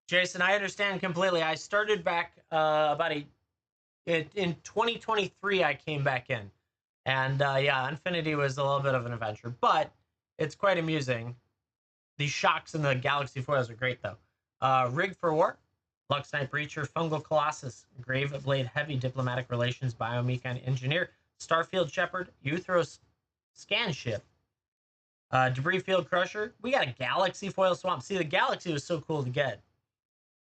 Jason, I understand completely. I started back in 2023, I came back in. And yeah, Infinity was a little bit of an adventure, but it's quite amusing. The shocks and the Galaxy foils are great, though. Rig for War, Lux Knight Breacher, Fungal Colossus, Grave Blade Heavy, Diplomatic Relations, Biomechan Engineer, Starfield Shepherd, Euthros Scan Ship, Debris Field Crusher. We got a Galaxy foil Swamp. See, the Galaxy was so cool to get.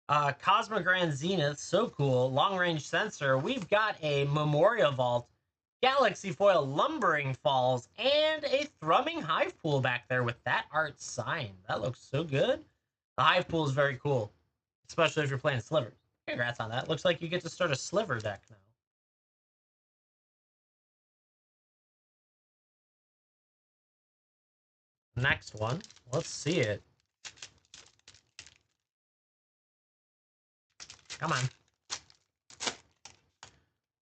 Cosmogrand Zenith, so cool. Long Range Sensor. We've got a Memorial Vault, Galaxy Foil Lumbering Falls, and a Thrumming Hive Pool back there with that art sign. That looks so good. The Hive Pool is very cool, especially if you're playing Slivers. Congrats on that. Looks like you get to start a Sliver deck now. Next one. Let's see it. Come on.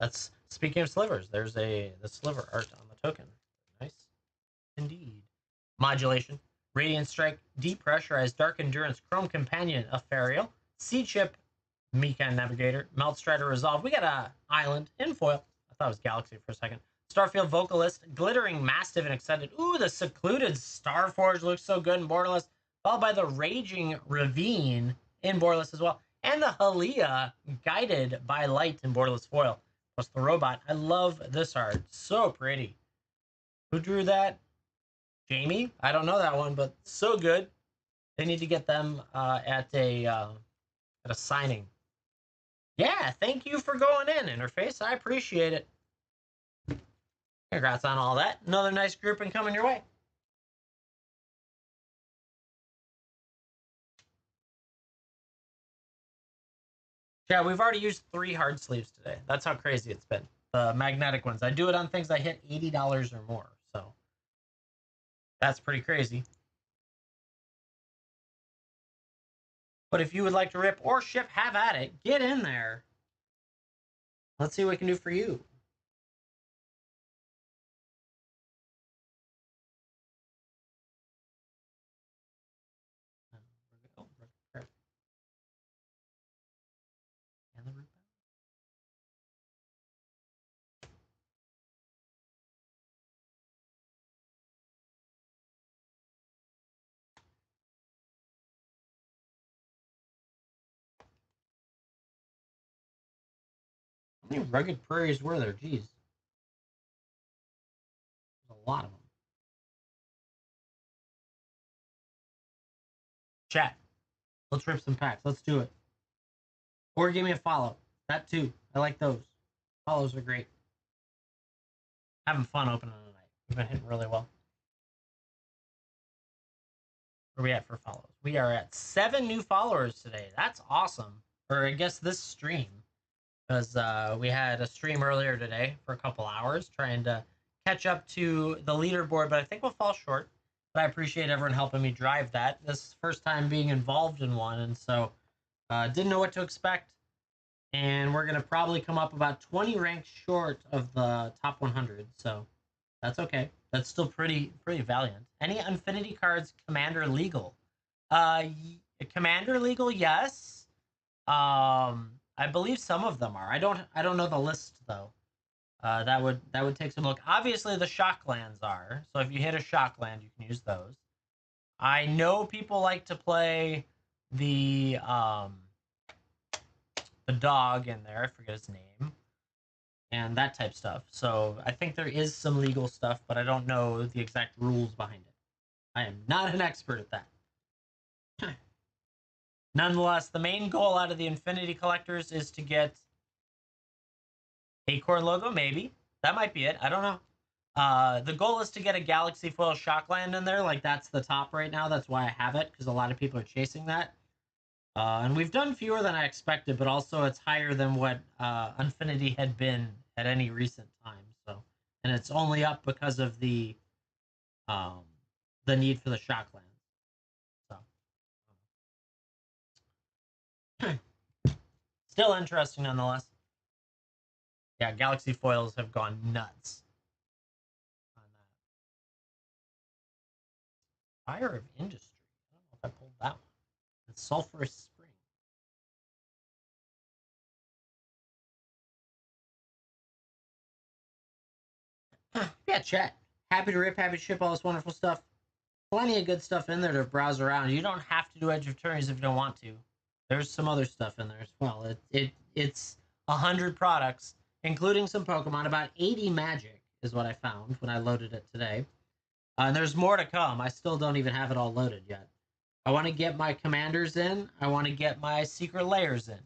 That's speaking of slivers. There's the sliver art on the token. Nice, indeed. Modulation, Radiant Strike, Depressurized, Dark Endurance, Chrome Companion, Ethereal, Sea Chip, Mechan Navigator, Melt Strider Resolve. We got a Island in foil. I thought it was Galaxy for a second. Starfield Vocalist, Glittering Mastiff and Extended. Ooh, the Secluded Starforge looks so good in Borderless. Followed by the Raging Ravine in Borderless as well. And the Halia, Guided by Light in Borderless foil. Plus the robot. I love this art. So pretty. Who drew that? Jamie? I don't know that one, but so good. They need to get them at a signing. Yeah, thank you for going in, Interface. I appreciate it. Congrats on all that. Another nice grouping coming your way. Yeah, we've already used 3 hard sleeves today. That's how crazy it's been. The magnetic ones. I do it on things I hit $80 or more. So that's pretty crazy. But if you would like to rip or ship, have at it. Get in there. Let's see what we can do for you. How many rugged prairies were there? Jeez. There's a lot of them. Chat. Let's rip some packs. Let's do it. Or give me a follow. That too. I like those. Follows are great. Having fun opening tonight. We've been hitting really well. Where are we at for follows? We are at 7 new followers today. That's awesome. Or I guess this stream. Because we had a stream earlier today for a couple hours trying to catch up to the leaderboard, but I think we'll fall short. But I appreciate everyone helping me drive that. This is the first time being involved in one, and so didn't know what to expect. And we're going to probably come up about 20 ranks short of the top 100, so that's okay. That's still pretty valiant. Any Infinity cards Commander legal? Commander legal, yes. I believe some of them are. I don't know the list though. That would take some look. Obviously, the shock lands are. So if you hit a shock land, you can use those. I know people like to play the dog in there. I forget his name. And that type stuff. So I think there is some legal stuff, but I don't know the exact rules behind it. I am not an expert at that. Nonetheless, the main goal out of the Infinity Collectors is to get Acorn logo, maybe. That might be it. I don't know. The goal is to get a Galaxy Foil Shockland in there. Like, that's the top right now. That's why I have it, because a lot of people are chasing that. And we've done fewer than I expected, but also it's higher than what Infinity had been at any recent time. So, and it's only up because of the need for the Shockland. So, still interesting nonetheless. Yeah, Galaxy Foils have gone nuts on that. Fire of Industry. I don't know if I pulled that one. And Sulphurous Spring. Yeah, chat. Happy to rip, happy to ship all this wonderful stuff. Plenty of good stuff in there to browse around. You don't have to do Edge of Tourneys if you don't want to. There's some other stuff in there as well. It's 100 products, including some Pokemon. About 80 Magic is what I found when I loaded it today. And there's more to come. I still don't even have it all loaded yet. I want to get my Commanders in. I want to get my Secret Layers in.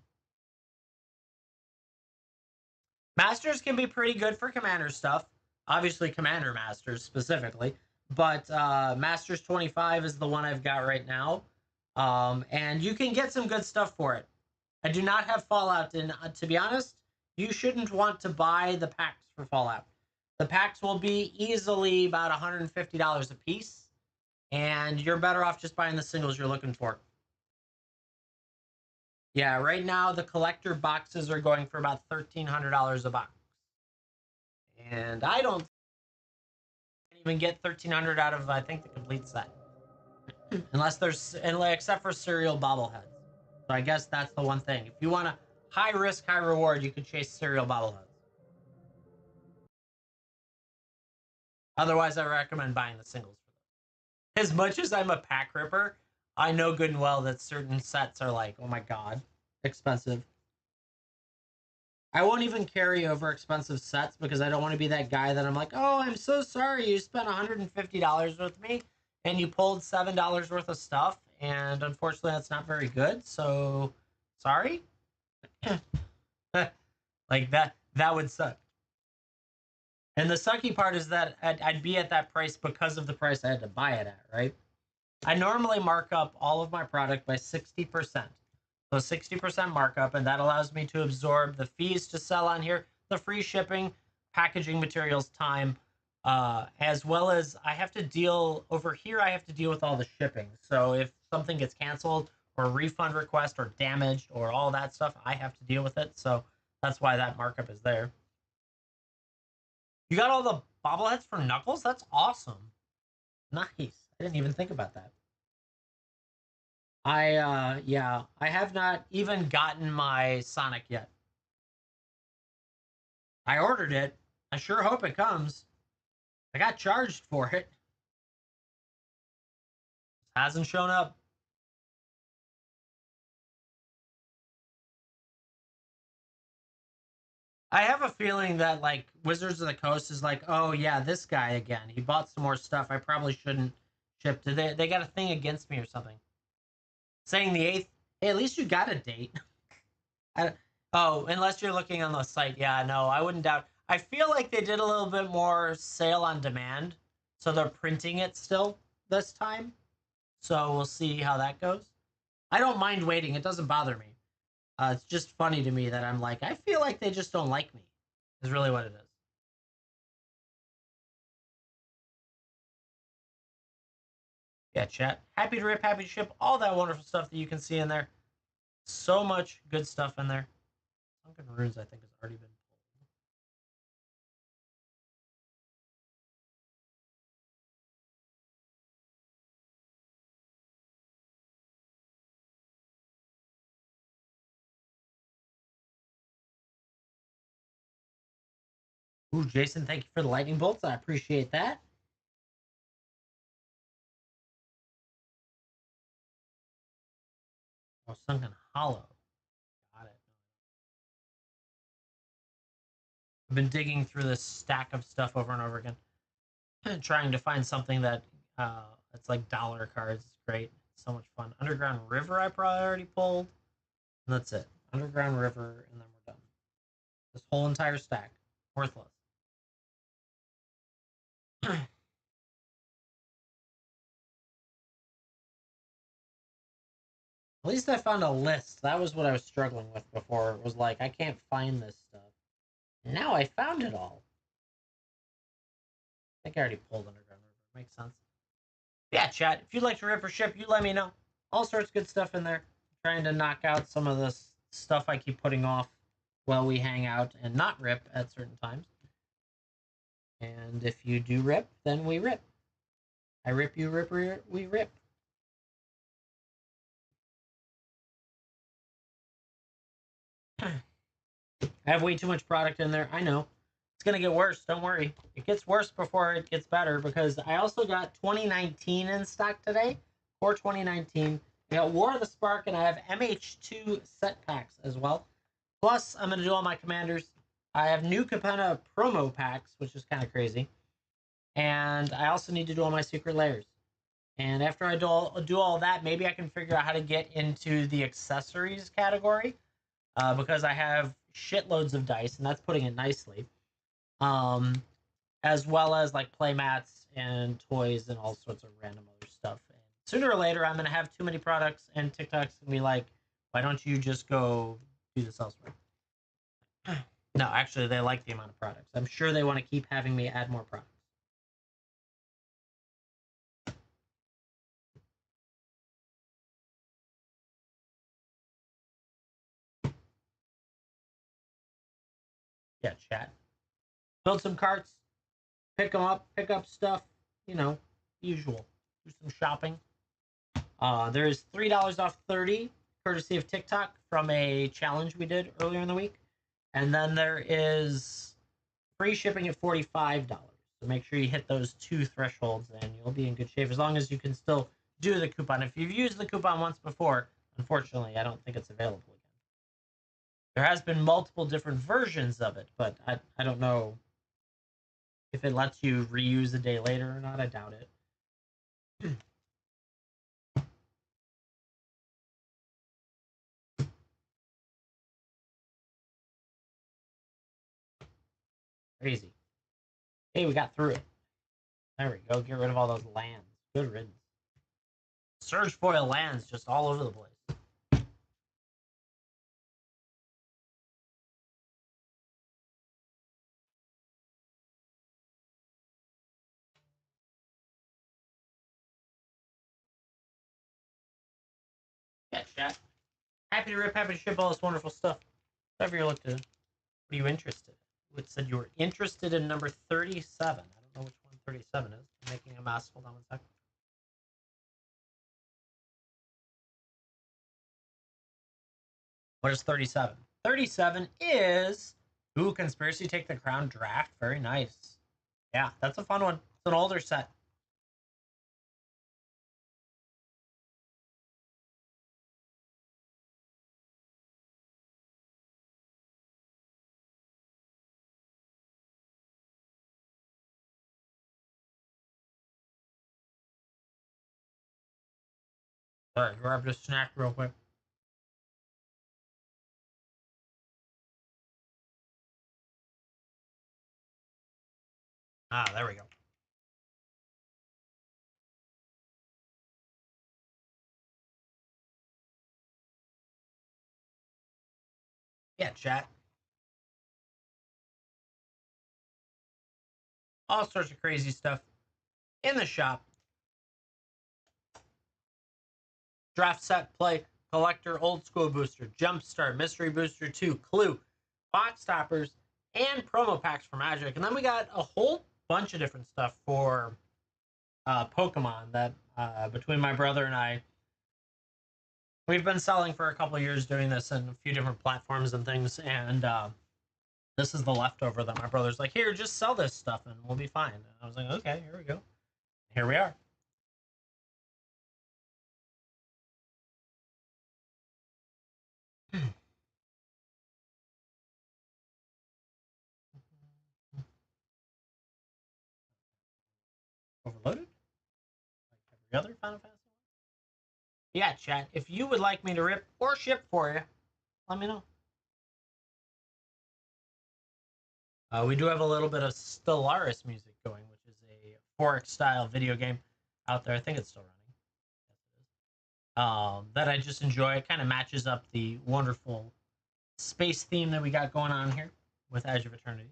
Masters can be pretty good for Commander stuff. Obviously, Commander Masters specifically. But Masters 25 is the one I've got right now. And you can get some good stuff for it. I do not have Fallout, and to be honest, you shouldn't want to buy the packs for Fallout. The packs will be easily about $150 a piece, and you're better off just buying the singles you're looking for. Yeah, right now the collector boxes are going for about $1,300 a box, and I don't even get $1,300 out of I think the complete set, unless there's except for serial bobbleheads. So I guess that's the one thing. If you want a high risk, high reward, you could chase serial bobbleheads. Otherwise, I recommend buying the singles for them. As much as I'm a pack ripper, I know good and well that certain sets are like, oh my god, expensive. I won't even carry over expensive sets because I don't want to be that guy that I'm like, oh, I'm so sorry you spent $150 with me and you pulled $7 worth of stuff, and unfortunately that's not very good, so sorry. Like that would suck. And the sucky part is that I'd be at that price because of the price I had to buy it at, right? I normally mark up all of my product by 60%. So 60% markup, and that allows me to absorb the fees to sell on here, the free shipping, packaging materials, time, as well as I have to deal over here. I have to deal with all the shipping. So if something gets canceled or a refund request or damaged or all that stuff, I have to deal with it. So that's why that markup is there. You got all the bobbleheads for Knuckles? That's awesome. Nice. I didn't even think about that. Yeah, I have not even gotten my Sonic yet. I ordered it. I sure hope it comes. I got charged for it. Hasn't shown up. I have a feeling that like Wizards of the Coast is like, oh yeah, this guy again. He bought some more stuff. I probably shouldn't ship. Did they got a thing against me or something? Saying the 8th. Hey, at least you got a date. I, oh, unless you're looking on the site. Yeah, no, I wouldn't doubt. I feel like they did a little bit more sale on demand, so they're printing it still this time. So we'll see how that goes. I don't mind waiting. It doesn't bother me. It's just funny to me that I'm like, I feel like they just don't like me. Is really what it is. Yeah, chat. Happy to rip, happy to ship, all that wonderful stuff that you can see in there. So much good stuff in there. Sunken Runes, I think, has already been pulled. Ooh, Jason, thank you for the lightning bolts. I appreciate that. Oh, Sunken Hollow. Got it. I've been digging through this stack of stuff over and over again, trying to find something that it's like dollar cards. It's great. It's so much fun. Underground River, I probably already pulled. And that's it. Underground River, and then we're done. This whole entire stack, worthless. At least I found a list. That was what I was struggling with before. It was like, I can't find this stuff. And now I found it all. I think I already pulled Underground River. Makes sense. Yeah, chat. If you'd like to rip or ship, you let me know. All sorts of good stuff in there. Trying to knock out some of this stuff I keep putting off while we hang out and not rip at certain times. And if you do rip, then we rip. I rip, you rip, we rip. I have way too much product in there. I know. It's going to get worse. Don't worry. It gets worse before it gets better because I also got 2019 in stock today. For 2019. I got War of the Spark and I have MH2 set packs as well. Plus, I'm going to do all my commanders. I have new Capenna promo packs, which is kind of crazy. And I also need to do all my secret layers. And after I do all that, maybe I can figure out how to get into the accessories category because I have shitloads of dice, and that's putting it nicely. As well as like play mats and toys and all sorts of random other stuff. And sooner or later, I'm going to have too many products, and TikTok's going to be like, why don't you just go do this elsewhere? No, actually, they like the amount of products. I'm sure they want to keep having me add more products. Yeah, chat. Build some carts, pick them up, pick up stuff, you know, usual. Do some shopping. There is $3 off 30, courtesy of TikTok, from a challenge we did earlier in the week. And then there is free shipping at $45. So make sure you hit those two thresholds and you'll be in good shape as long as you can still do the coupon. If you've used the coupon once before, unfortunately, I don't think it's available again. There has been multiple different versions of it, but I don't know if it lets you reuse a day later or not. I doubt it. Crazy. Hey, we got through it. There we go. Get rid of all those lands. Good riddance. Surge foil lands just all over the place. Yeah, chat. Happy to rip, happy to ship all this wonderful stuff. Whatever you're looking to. What are you interested in? It said you were interested in number 37. I don't know which one 37 is. I'm making a mess. Hold on one second. What is 37? 37 is Ooh, Conspiracy Take the Crown Draft. Very nice. Yeah, that's a fun one. It's an older set. Sorry, grab this snack real quick. Ah, there we go. Yeah, chat. All sorts of crazy stuff in the shop. Draft set, play, collector, old school booster, jumpstart, mystery booster 2, clue, box toppers, and promo packs for Magic. And then we got a whole bunch of different stuff for Pokemon that between my brother and I, we've been selling for a couple of years, doing this in a few different platforms and things. And this is the leftover that my brother's like, here, just sell this stuff and we'll be fine. And I was like, okay, here we go. Here we are. Overloaded? Like every other Final Fantasy? Yeah, chat. If you would like me to rip or ship for you, let me know. We do have a little bit of Stellaris music going, which is a Fork style video game out there. I think it's still running. That I just enjoy. It kind of matches up the wonderful space theme that we got going on here with Edge of Eternity.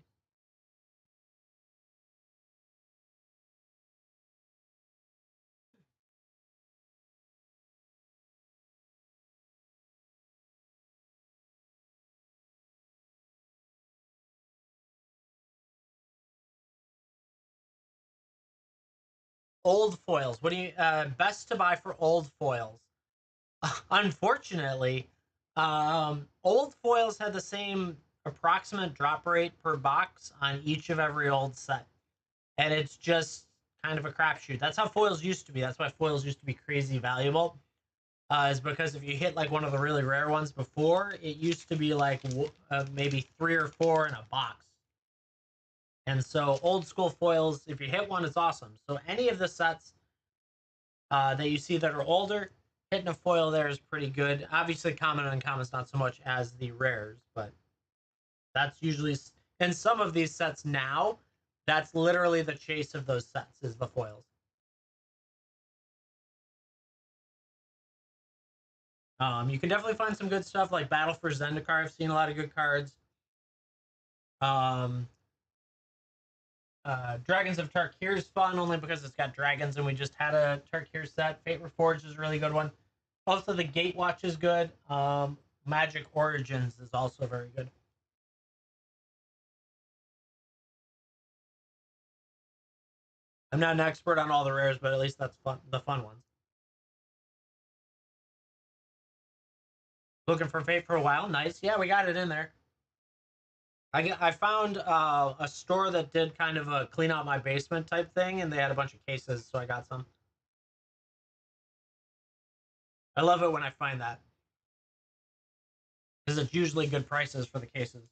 Old foils. What do you best to buy for old foils? Unfortunately, old foils had the same approximate drop rate per box on each of every old set, and it's just kind of a crapshoot. That's how foils used to be. That's why foils used to be crazy valuable. Is because if you hit like one of the really rare ones before, it used to be like maybe 3 or 4 in a box. And so old school foils, if you hit one, it's awesome. So any of the sets that you see that are older, hitting a foil there is pretty good. Obviously, common and uncommon is not so much as the rares, but that's usually in some of these sets now. That's literally the chase of those sets is the foils. You can definitely find some good stuff like Battle for Zendikar. I've seen a lot of good cards. Um, Dragons of Tarkir is fun only because it's got dragons, and we just had a Tarkir set. Fate Reforged is a really good one. Also, the Gatewatch is good. Magic Origins is also very good. I'm not an expert on all the rares, but at least that's fun. The fun ones. Looking for Fate for a while. Nice. Yeah, we got it in there. I found a store that did kind of a clean out my basement type thing, and they had a bunch of cases, so I got some. I love it when I find that because it's usually good prices for the cases.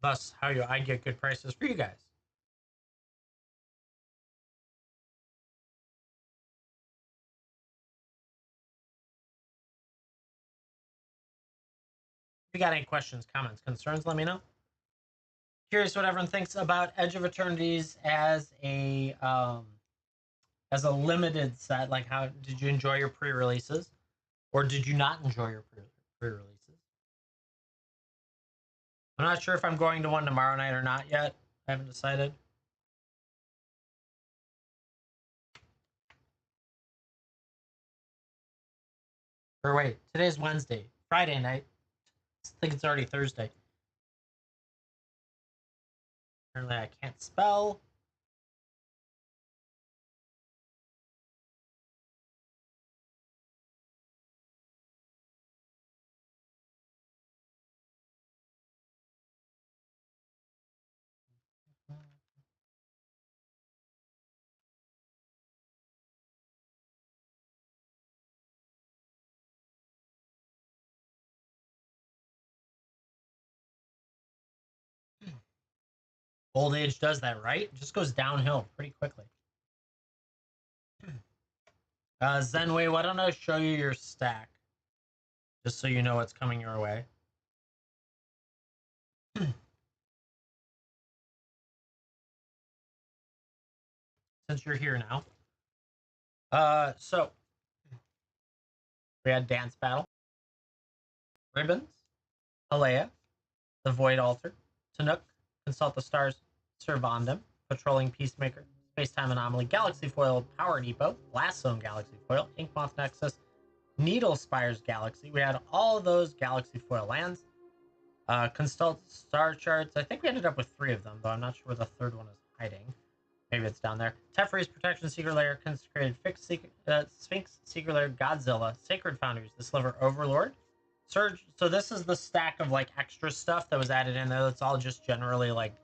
Thus, how I get good prices for you guys. If you got any questions, comments, concerns, let me know. Curious what everyone thinks about Edge of Eternities as a limited set. Like, how did you enjoy your pre-releases, or did you not enjoy your pre-releases? I'm not sure if I'm going to one tomorrow night or not yet. I haven't decided. Or wait, today's Wednesday, Friday night. I think it's already Thursday. Apparently, I can't spell. Old age does that, right? It just goes downhill pretty quickly. Zenway, why don't I show you your stack? Just so you know what's coming your way. Since you're here now. So we had Dance Battle, Ribbons, Alea, the Void Altar, Tanuk, Consult the Stars, Servandum, Patrolling Peacemaker, Space-Time Anomaly, Galaxy Foil, Power Depot, Blast Zone Galaxy Foil, Inkmoth Nexus, Needle Spires Galaxy. We had all of those Galaxy Foil lands. Consult Star Charts. I think we ended up with 3 of them, though I'm not sure where the third one is hiding. Maybe it's down there. Teferi's Protection, Secret Lair, Consecrated Fix, Sphinx, Secret Lair, Godzilla, Sacred Foundries, the Sliver Overlord, Surge. So this is the stack of like extra stuff that was added in there. That's all just generally like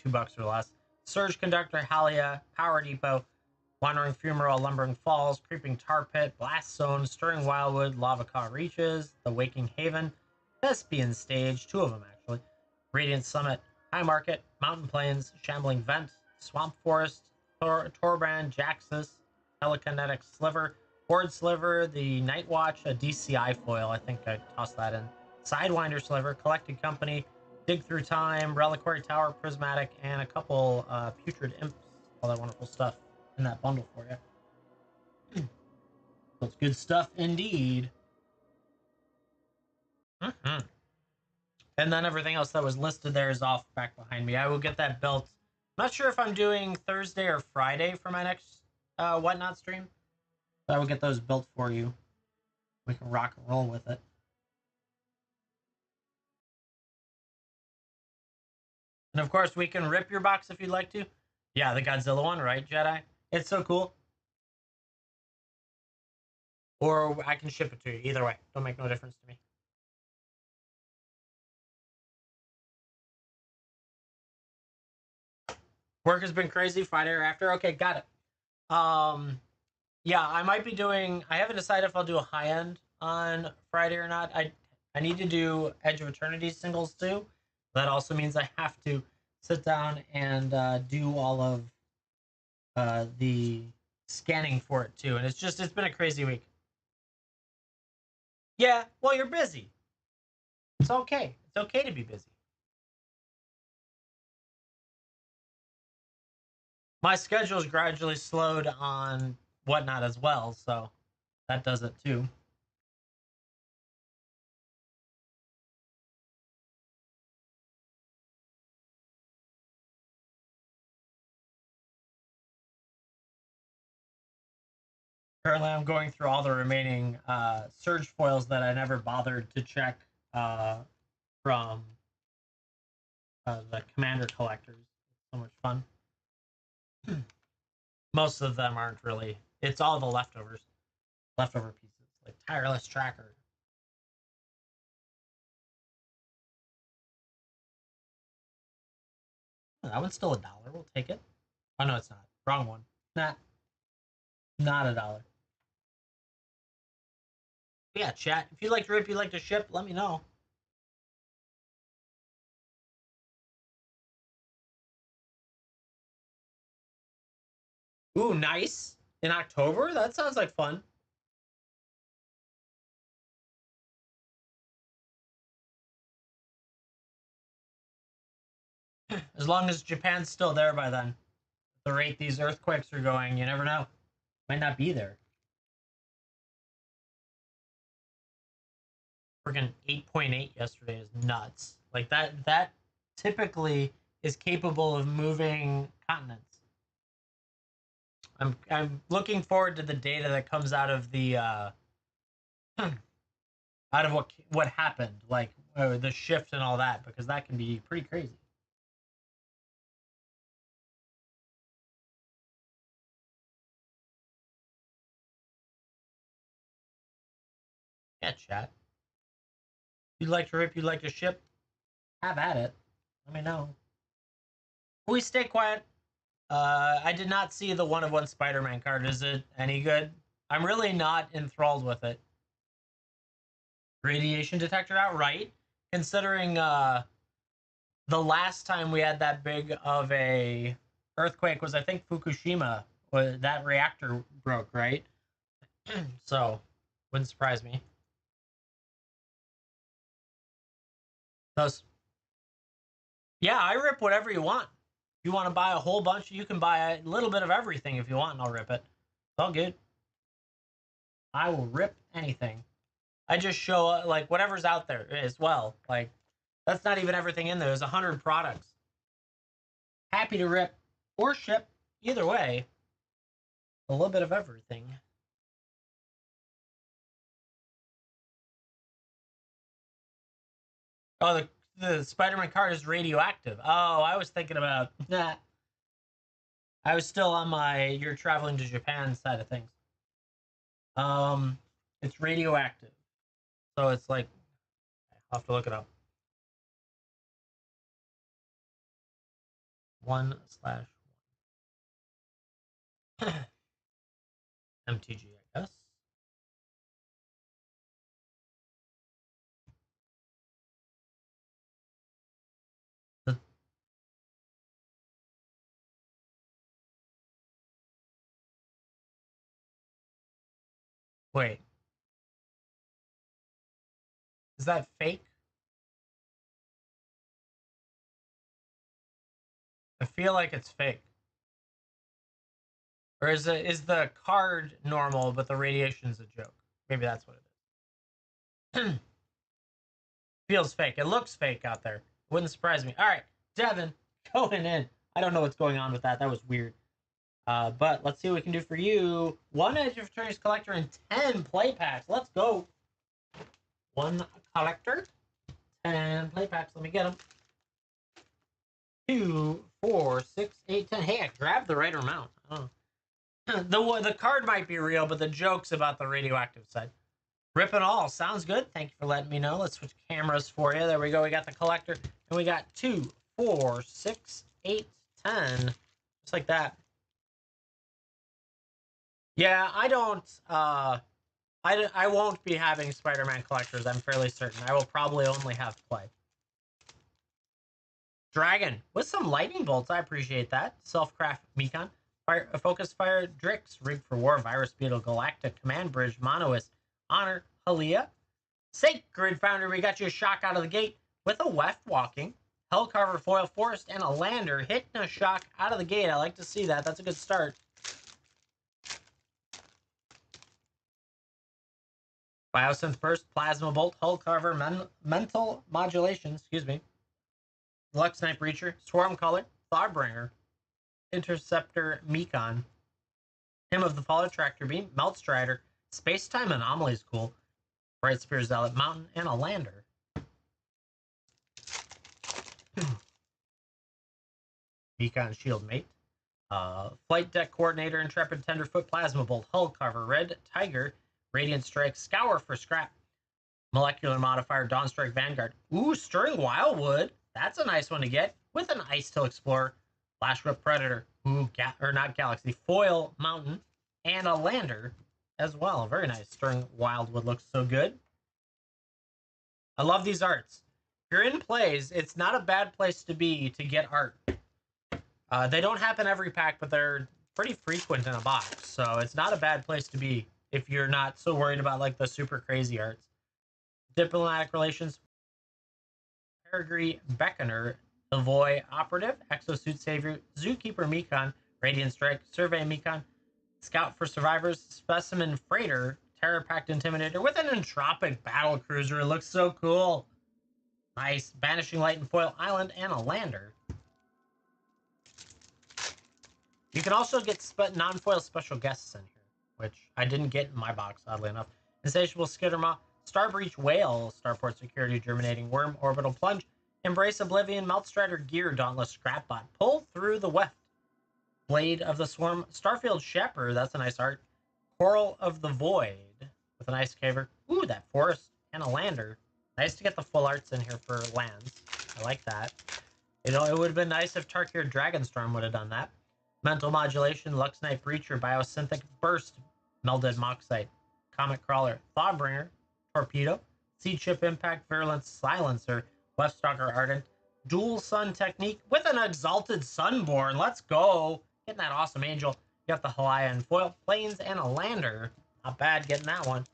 $2 or less. Surge Conductor, Halia, Power Depot, Wandering Fumarole, Lumbering Falls, Creeping Tar Pit, Blast Zone, Stirring Wildwood, Lava Caw Reaches, The Waking Haven, Thespian Stage, 2 of them actually, Radiant Summit, High Market, Mountain Plains, Shambling Vent, Swamp Forest, Torbrand, Jaxus, Telekinetic Sliver, Horde Sliver, the Night Watch, a DCI foil. I think I tossed that in. Sidewinder Sliver, Collected Company, Dig Through Time, Reliquary Tower, Prismatic, and a couple Putrid Imps. All that wonderful stuff in that bundle for you. That's good stuff indeed. And then everything else that was listed there is off back behind me. I will get that built. I'm not sure if I'm doing Thursday or Friday for my next Whatnot stream. But I will get those built for you. We can rock and roll with it. And of course, we can rip your box if you'd like to. Yeah, the Godzilla one, right, Jedi? It's so cool. Or I can ship it to you. Either way, don't make no difference to me. Work has been crazy. Friday or after. Okay, got it. Yeah, I might be doing. I haven't decided if I'll do a high end on Friday or not. I need to do Edge of Eternity singles too. That also means I have to sit down and do all of the scanning for it too. And it's been a crazy week. Yeah, well, you're busy. It's okay. It's okay to be busy. My schedule's gradually slowed on Whatnot as well, so that does it too. Currently, I'm going through all the remaining Surge foils that I never bothered to check from the Commander collectors. It's so much fun. Most of them aren't really. It's all the leftover pieces, like Tireless Tracker. Oh, that one's still $1. We'll take it. Oh no, it's not. Wrong one. Nah, not $1. Yeah, chat. If you'd like to rip, you'd like to ship, let me know. Ooh, nice. In October? That sounds like fun. As long as Japan's still there by then. The rate these earthquakes are going, you never know. Might not be there. Freaking 8.8 yesterday is nuts. Like that typically is capable of moving continents. I'm looking forward to the data that comes out of the out of what happened, like the shift and all that, because that can be pretty crazy. Yeah, chat. You'd like to rip, you'd like to ship, have at it. Let me know. We stay quiet. I did not see the one of one Spider-Man card. Is it any good? I'm really not enthralled with it. Radiation detector outright, considering the last time we had that big of a earthquake was, I think, Fukushima. That reactor broke, right? So wouldn't surprise me. Those, yeah, I rip whatever you want. If you want to buy a whole bunch, you can buy a little bit of everything if you want, and I'll rip it. It's all good. I will rip anything. I just show like whatever's out there as well. Like that's not even everything in there. There's 100 products. Happy to rip or ship. Either way, a little bit of everything. Oh, the Spider-Man card is radioactive. Oh, I was thinking about that. I was still on my you're traveling to Japan side of things. Um, it's radioactive, so it's like I'll have to look it up. 1/1 MTG, I guess. The, wait, is that fake? I feel like it's fake. Or is the card normal, but the radiation's a joke? Maybe that's what it is. Feels fake. It looks fake out there. Wouldn't surprise me. All right, Devin, going in. I don't know what's going on with that. That was weird. But let's see what we can do for you. One Edge of Attorneys collector and 10 play packs. Let's go. One collector, 10 play packs. Let me get them. 2, 4, 6, 8, 10. Hey, I grabbed the right amount. Oh. The card might be real, but the joke's about the radioactive side. Rip and all. Sounds good. Thank you for letting me know. Let's switch cameras for you. There we go. We got the collector. And we got 2, 4, 6, 8, 10. Just like that. Yeah, I don't... I won't be having Spider-Man collectors, I'm fairly certain. I will probably only have play. Dragon. With some lightning bolts, I appreciate that. Self-craft Mekon. Fire, Focus Fire Drix. Rig for War. Virus Beetle. Galactic. Command Bridge. Monoist. Honor. Halia. Sacred Founder. We got you a shock out of the gate with a Weft Walking. Hellcarver Foil Forest and a Lander. Hitting a shock out of the gate. I like to see that. That's a good start. Biosynth Burst, Plasma Bolt, Hull Carver, Mental Modulation, excuse me, Lux Knight Breacher, Swarm Color, Thawbringer, Interceptor Mekon, Hymn of the Fallen Tractor Beam, Melt Strider, Space Time Anomaly is cool, Bright Spear Zealot Mountain, and a Lander. Mekon Shield Mate, Flight Deck Coordinator, Intrepid Tenderfoot, Plasma Bolt, Hull Carver, Red Tiger, Radiant Strike, Scour for Scrap, Molecular Modifier, Dawnstrike Vanguard. Ooh, Stirring Wildwood. That's a nice one to get. With an Ice Tail Explorer, Flash Whip Predator, ooh, or not Galaxy, Foil Mountain, and a Lander as well. Very nice. Stirring Wildwood looks so good. I love these arts. If you're in plays, it's not a bad place to be to get art. They don't happen every pack, but they're pretty frequent in a box. So it's not a bad place to be if you're not so worried about like the super crazy arts. Diplomatic Relations, Peregrine Beckoner, Evoy Operative, Exosuit Savior, Zookeeper Mekon, Radiant Strike, Survey Mekon, Scout for Survivors, Specimen Freighter, Terror Pact Intimidator with an Entropic Battle Cruiser. It looks so cool. Nice. Banishing Light and Foil Island and a Lander. You can also get non-foil special guests in here, which I didn't get in my box, oddly enough. Insatiable Skittermaw, Starbreach Whale, Starport Security, Germinating Worm, Orbital Plunge, Embrace Oblivion, Meltstrider Gear, Dauntless Scrapbot, Pull Through the Weft, Blade of the Swarm, Starfield Shepherd, that's a nice art, Coral of the Void, with an Ice Caver, ooh, that Forest, and a Lander. Nice to get the full arts in here for lands. I like that. You know, it would have been nice if Tarkir Dragonstorm would have done that. Mental Modulation, Lux Knight Breacher, Biosynthetic Burst, Melded Moxite, Comet Crawler, Thawbringer, Torpedo, Seed Ship Impact, Virulence Silencer, Weftstalker Ardent, Dual Sun Technique with an Exalted Sunborn. Let's go. Getting that awesome angel. You got the Hawaiian foil, planes, and a lander. Not bad getting that one.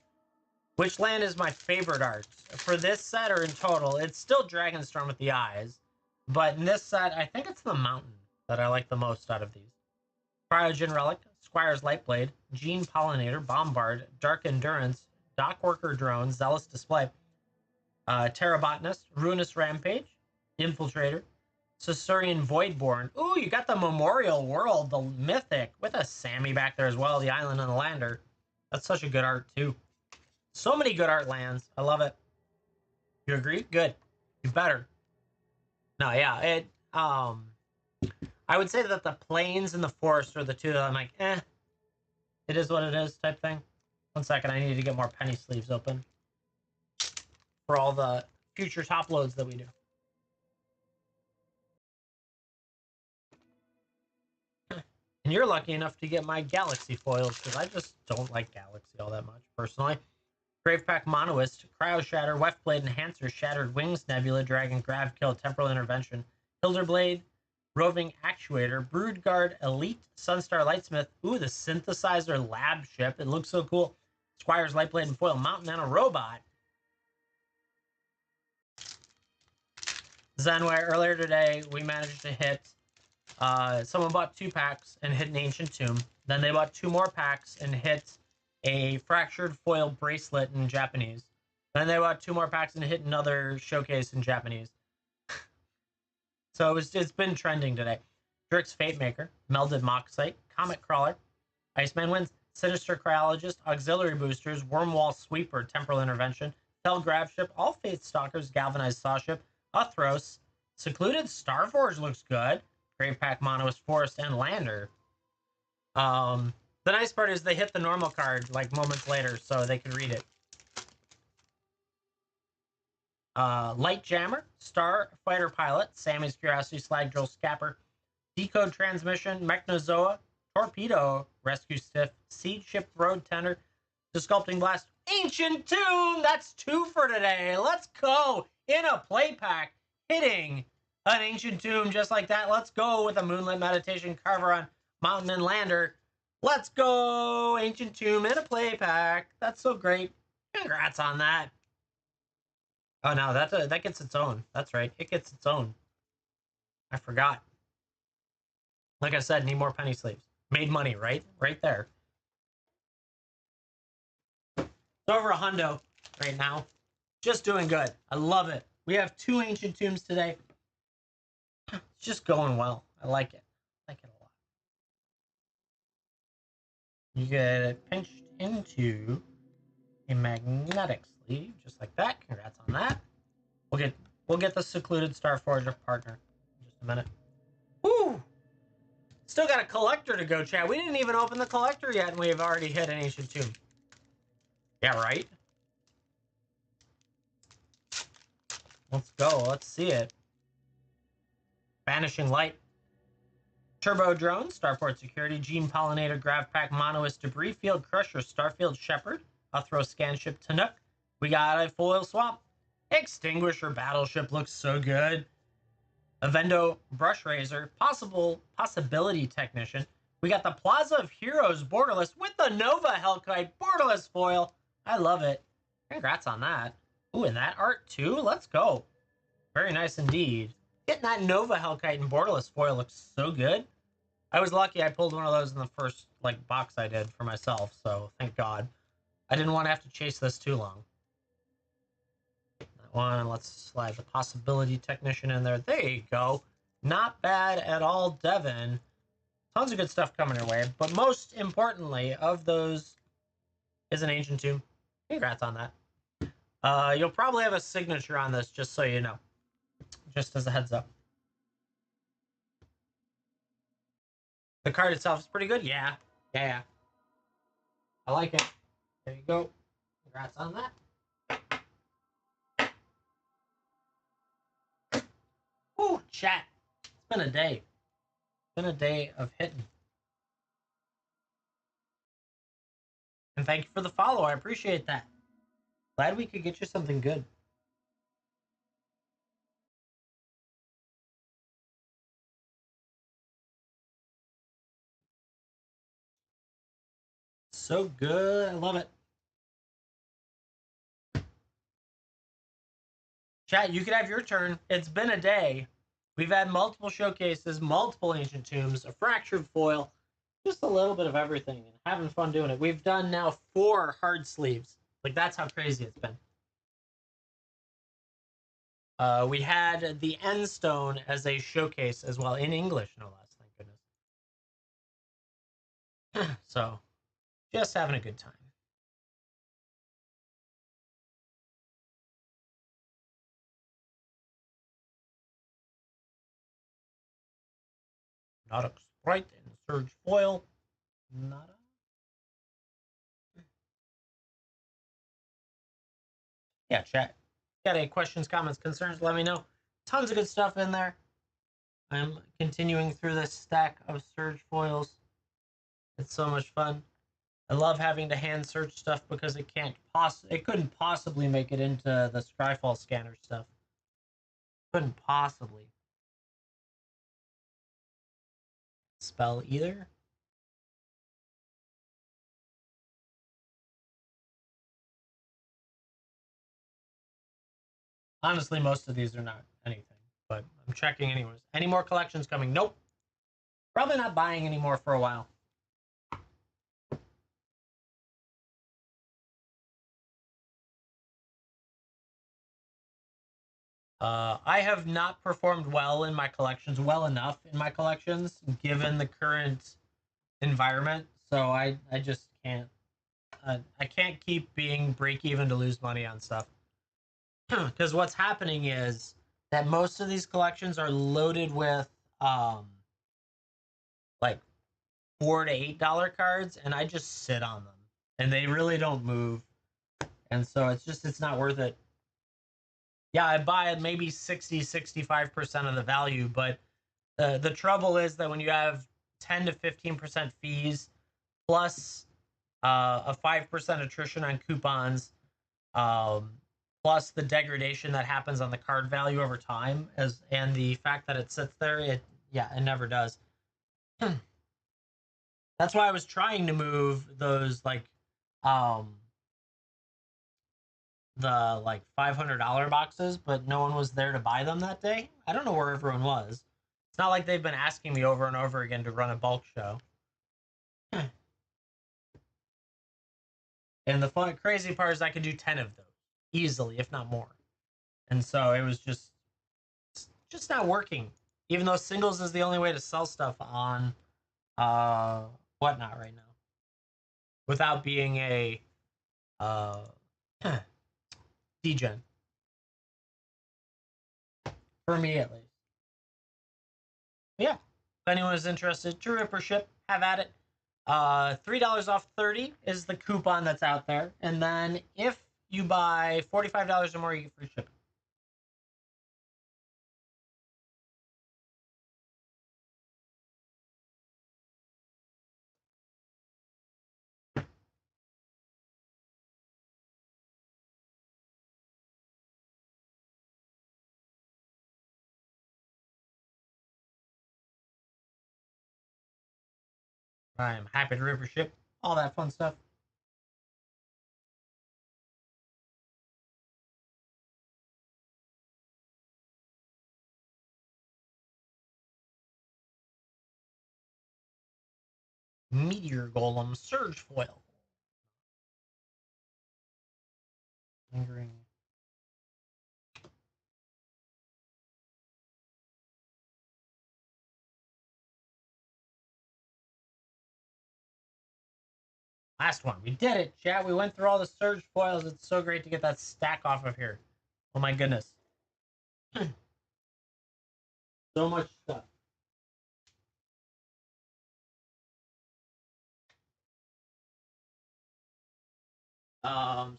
Which land is my favorite art? For this set or in total? It's still Dragonstorm with the eyes. But in this set, I think it's the mountain that I like the most out of these. Cryogen Relic, Squire's Lightblade, Gene Pollinator, Bombard, Dark Endurance, Dockworker Drone, Zealous Display, Terrabotanist, Ruinous Rampage, Infiltrator, Saurian Voidborn. Ooh, you got the Memorial World, the Mythic, with a Sammy back there as well, the Island and the Lander. That's such a good art, too. So many good art lands. I love it. You agree? Good. You better. No, yeah, I would say that the plains and the forest are the two that I'm like, it is what it is type thing. 1 second, I need to get more penny sleeves open for all the future top loads that we do. And you're lucky enough to get my Galaxy foils, because I just don't like Galaxy all that much, personally. Gravepack Monoist, Cryo Shatter, Weftblade Enhancer, Shattered Wings, Nebula, Dragon, Grav Kill, Temporal Intervention, Hilderblade, Roving Actuator, Broodguard, Elite, Sunstar Lightsmith. Ooh, the Synthesizer Lab Ship. It looks so cool. Squire's Lightblade and Foil Mountain and a Robot. Zenway, earlier today, we managed to hit... someone bought 2 packs and hit an Ancient Tomb. Then they bought 2 more packs and hit a Fractured Foil Bracelet in Japanese. Then they bought 2 more packs and hit another Showcase in Japanese. So it's been trending today. Drix Fate Maker, Melded Moxite, Comet Crawler, Iceman Winds, Sinister Cryologist, Auxiliary Boosters, Wormwall Sweeper, Temporal Intervention, Tell Grab Ship, All Faith Stalkers, Galvanized Saw Ship, Uthros, Secluded Starforge looks good. Gravepack Monoist Forest and Lander. The nice part is they hit the normal card like moments later, so they can read it. Light Jammer, Star Fighter Pilot, Sammy's Curiosity, Slag Drill Scapper, Decode Transmission, Mechnozoa, Torpedo, Rescue Stiff, Seed Ship Road Tender, the Sculpting Blast, Ancient Tomb. That's 2 for today. Let's go in a play pack, hitting an Ancient Tomb just like that. Let's go with a Moonlit Meditation, Carver on Mountain and Lander. Let's go, Ancient Tomb in a play pack. That's so great. Congrats on that. Oh no, that gets its own. That's right, it gets its own. I forgot. Like I said, need more penny sleeves. Made money, right? Right there. It's over a hundo right now. Just doing good. I love it. We have 2 Ancient Tombs today. It's just going well. I like it. I like it a lot. You get it pinched into a magnetic sleeve, just like that. Congrats on that. We'll get the Secluded Starforger partner in just a minute. Woo! Still got a collector to go, chat. We didn't even open the collector yet, and we've already hit an Ancient Tomb. Yeah, right? Let's go. Let's see it. Vanishing Light. Turbo Drone, Starport Security, Gene Pollinator, Gravpack, Monoist, Debris Field Crusher, Starfield Shepherd, Uthro Scanship, Tanook. We got a Foil Swamp. Extinguisher Battleship looks so good. Avendo Brush Razor, Possibility Technician. We got the Plaza of Heroes Borderless with the Nova Hellkite Borderless foil. I love it. Congrats on that. Ooh, and that art too? Let's go. Very nice indeed. Getting that Nova Hellkite and Borderless foil looks so good. I was lucky I pulled one of those in the first box I did for myself, so thank God. I didn't want to have to chase this too long. That one, let's slide the Possibility Technician in there. There you go. Not bad at all, Devin. Tons of good stuff coming your way, but most importantly of those is an Ancient Tomb. Congrats on that. You'll probably have a signature on this, just so you know. Just as a heads up. The card itself is pretty good. Yeah. Yeah. I like it. There you go. Congrats on that. Ooh, chat. It's been a day. It's been a day of hitting. And thank you for the follow. I appreciate that. Glad we could get you something good. so good. I love it. Chat, you could have your turn. It's been a day. We've had multiple showcases, multiple ancient tombs, a fractured foil, just a little bit of everything, and having fun doing it. We've done now 4 hard sleeves. Like, that's how crazy it's been. We had the End Stone as a showcase as well, in English, no less. Thank goodness. So, just having a good time. Not a Sprite and Surge Foil. Nada. Yeah, chat. Got any questions, comments, concerns? Let me know. Tons of good stuff in there. I'm continuing through this stack of Surge Foils. It's so much fun. I love having to hand search stuff because it couldn't possibly make it into the Scryfall scanner stuff. Couldn't possibly spell either. Honestly, most of these are not anything, but I'm checking anyways. Any more collections coming? Nope. Probably not buying anymore for a while. I have not performed well in my collections, well enough in my collections, given the current environment. So I just can't. I can't keep being break even to lose money on stuff. Because what's happening is that most of these collections are loaded with like $4 to $8 cards, and I just sit on them, and they really don't move, and so it's not worth it. Yeah, I buy it maybe 60-65% of the value, but the trouble is that when you have 10 to 15% fees plus a 5% attrition on coupons, um, plus the degradation that happens on the card value over time, and the fact that it sits there, it never does. That's why I was trying to move those um the $500 boxes, but no one was there to buy them that day. I don't know where everyone was. It's not like they've been asking me over and over again to run a bulk show. And the crazy part is I could do 10 of those easily, if not more. And so it was just not working. Even though singles is the only way to sell stuff on whatnot right now, without being a uh, degen, for me at least. Yeah. If anyone is interested to rip or ship, have at it. $3 off 30 is the coupon that's out there. And then if you buy $45 or more, you get free shipping. I am happy to rip or ship. All that fun stuff. Meteor Golem Surge Foil. Lingering. Last one. We did it, chat. We went through all the Surge Foils. It's so great to get that stack off of here. Oh my goodness. So much stuff.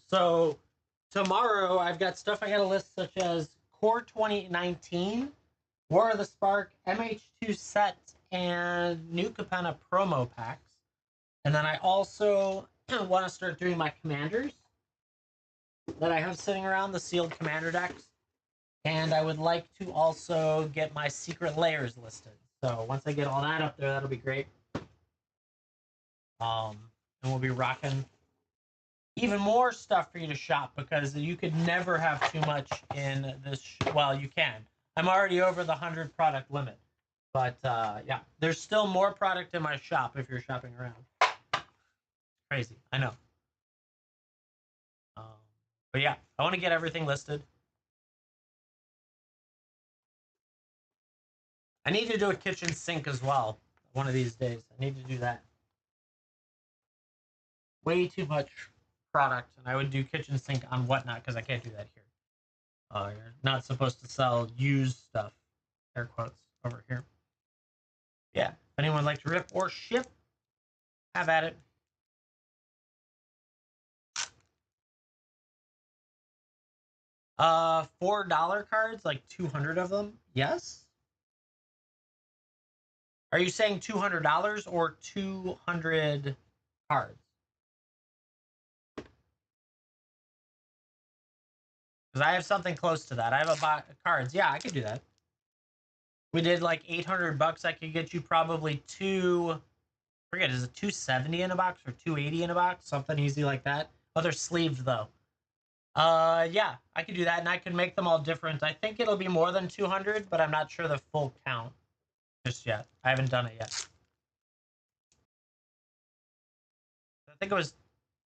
So tomorrow I've got stuff I gotta list, such as Core 2019, War of the Spark, MH2 set, and New Capenna promo packs. And then I also want to start doing my commanders that I have sitting around, the sealed commander decks. And I would like to also get my secret layers listed. So once I get all that up there, that'll be great. and we'll be rocking even more stuff for you to shop because you could never have too much in this. Well, you can. I'm already over the 100 product limit, but yeah, there's still more product in my shop if you're shopping around. Crazy, I know. Um, but yeah, I want to get everything listed. I need to do a kitchen sink as well one of these days. I need to do that. Way too much product, and I would do kitchen sink on whatnot because I can't do that here. You're not supposed to sell used stuff, air quotes, over here. Yeah, if anyone would like to rip or ship, have at it. $4 cards, like 200 of them. Yes. Are you saying $200 or 200 cards? Because I have something close to that. I have a box of cards. Yeah, I could do that. We did like 800 bucks. I could get you probably forget, is it 270 in a box or 280 in a box? Something easy like that. Oh, they're sleeved though. Yeah, I could do that, and I could make them all different. I think it'll be more than 200, but I'm not sure the full count just yet. I haven't done it yet. I think it was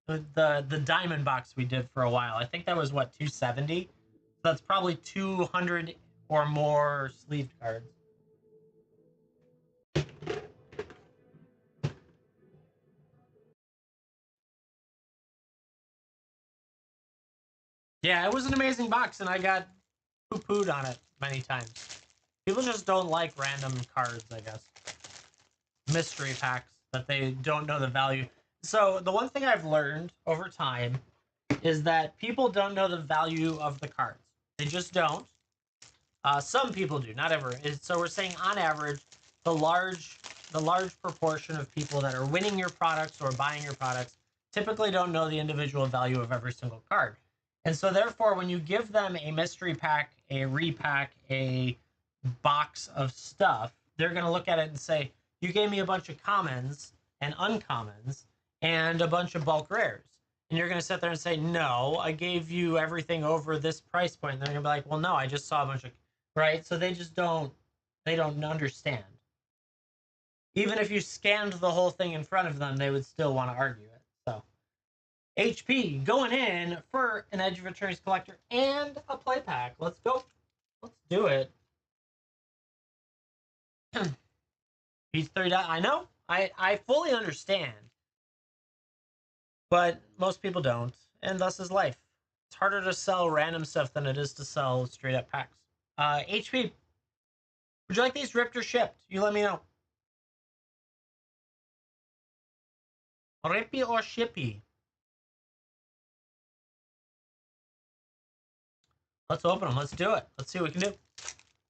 the diamond box we did for a while. I think that was what, 270. So that's probably 200 or more sleeved cards. Yeah, it was an amazing box, and I got poo-pooed on it many times. People just don't like random cards, I guess. Mystery packs that they don't know the value. So the one thing I've learned over time is that people don't know the value of the cards. They just don't. Some people do, not everyone. So we're saying on average, the large proportion of people that are winning your products or buying your products typically don't know the individual value of every single card. And so therefore, when you give them a mystery pack, a repack, a box of stuff, they're going to look at it and say, you gave me a bunch of commons and uncommons and a bunch of bulk rares. And you're going to sit there and say, no, I gave you everything over this price point. And they're going to be like, well, no, I just saw a bunch of, right? So they just don't understand. Even if you scanned the whole thing in front of them, they would still want to argue it. So HP going in for an Edge of Attorneys collector and a play pack. Let's go. Let's do it. He's $30. I know. I fully understand. But most people don't, and thus is life. It's harder to sell random stuff than it is to sell straight up packs. HP, would you like these ripped or shipped? You let me know. Rippy or shippy? Let's open them. Let's do it. Let's see what we can do.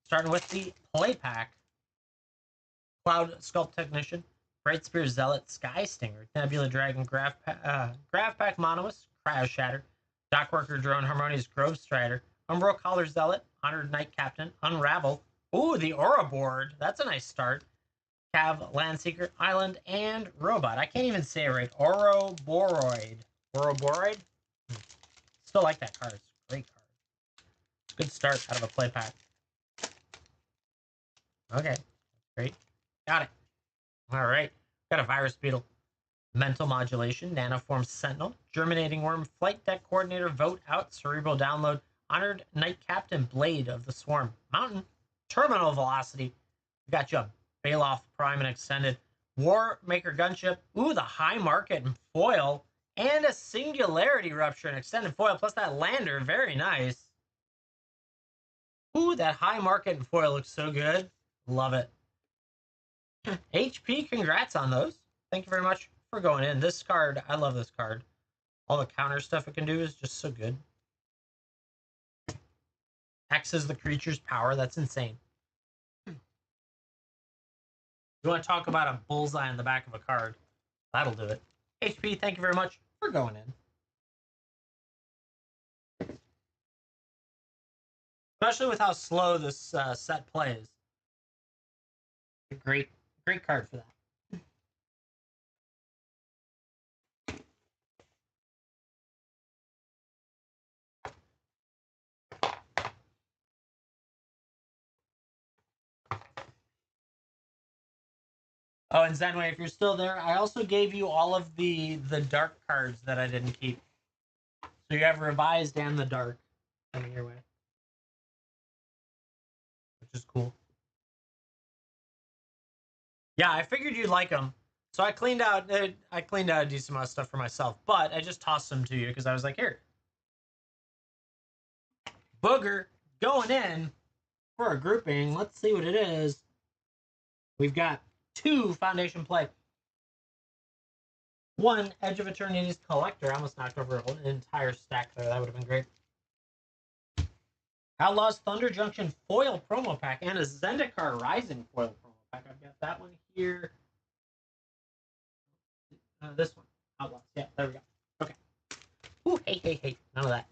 Starting with the play pack. Cloud Sculpt Technician, Bright Spear Zealot, Sky Stinger, Nebula Dragon, Graph Pack Monomus, Cryo Shatter, Dockworker Drone, Harmonious Grove Strider, Umbro Collar Zealot, Honored Knight Captain, Unravel. Ooh, the Aura board. That's a nice start. Cav, Landseeker, Island, and Robot. I can't even say it right. Ouroboros. Ouroboros? Still like that card. It's a great card. Good start out of a play pack. Okay. Great. Got it. All right. Got a Virus Beetle. Mental Modulation, Nanoform Sentinel, Germinating Worm, Flight Deck Coordinator, Vote Out, Cerebral Download, Honored Knight Captain, Blade of the Swarm, Mountain, Terminal Velocity. We got you a Bailoff Prime and Extended, War Maker Gunship, ooh, the High Market and Foil, and a Singularity Rupture and Extended Foil, plus that Lander, very nice. Ooh, that High Market and Foil looks so good. Love it. HP, congrats on those. Thank you very much for going in. This card, I love this card. All the counter stuff it can do is just so good. X is the creature's power. That's insane. You want to talk about a bullseye on the back of a card? That'll do it. HP, thank you very much for going in. Especially with how slow this set plays. Great card for that. Oh, and Zenway, if you're still there, I also gave you all of the dark cards that I didn't keep. So you have revised and the dark coming your way, which is cool. Yeah, I figured you'd like them. So I cleaned out a decent amount of stuff for myself, but I just tossed them to you because I was like, here, Booger going in for a grouping. Let's see what it is. We've got 2 Foundation Play. 1 Edge of Eternity's Collector. I almost knocked over an entire stack there. That would have been great. Outlaws Thunder Junction foil promo pack and a Zendikar Rising foil promo pack. I've got that one here. This one. Outlaws. Yeah, there we go. Okay. Ooh, hey. None of that.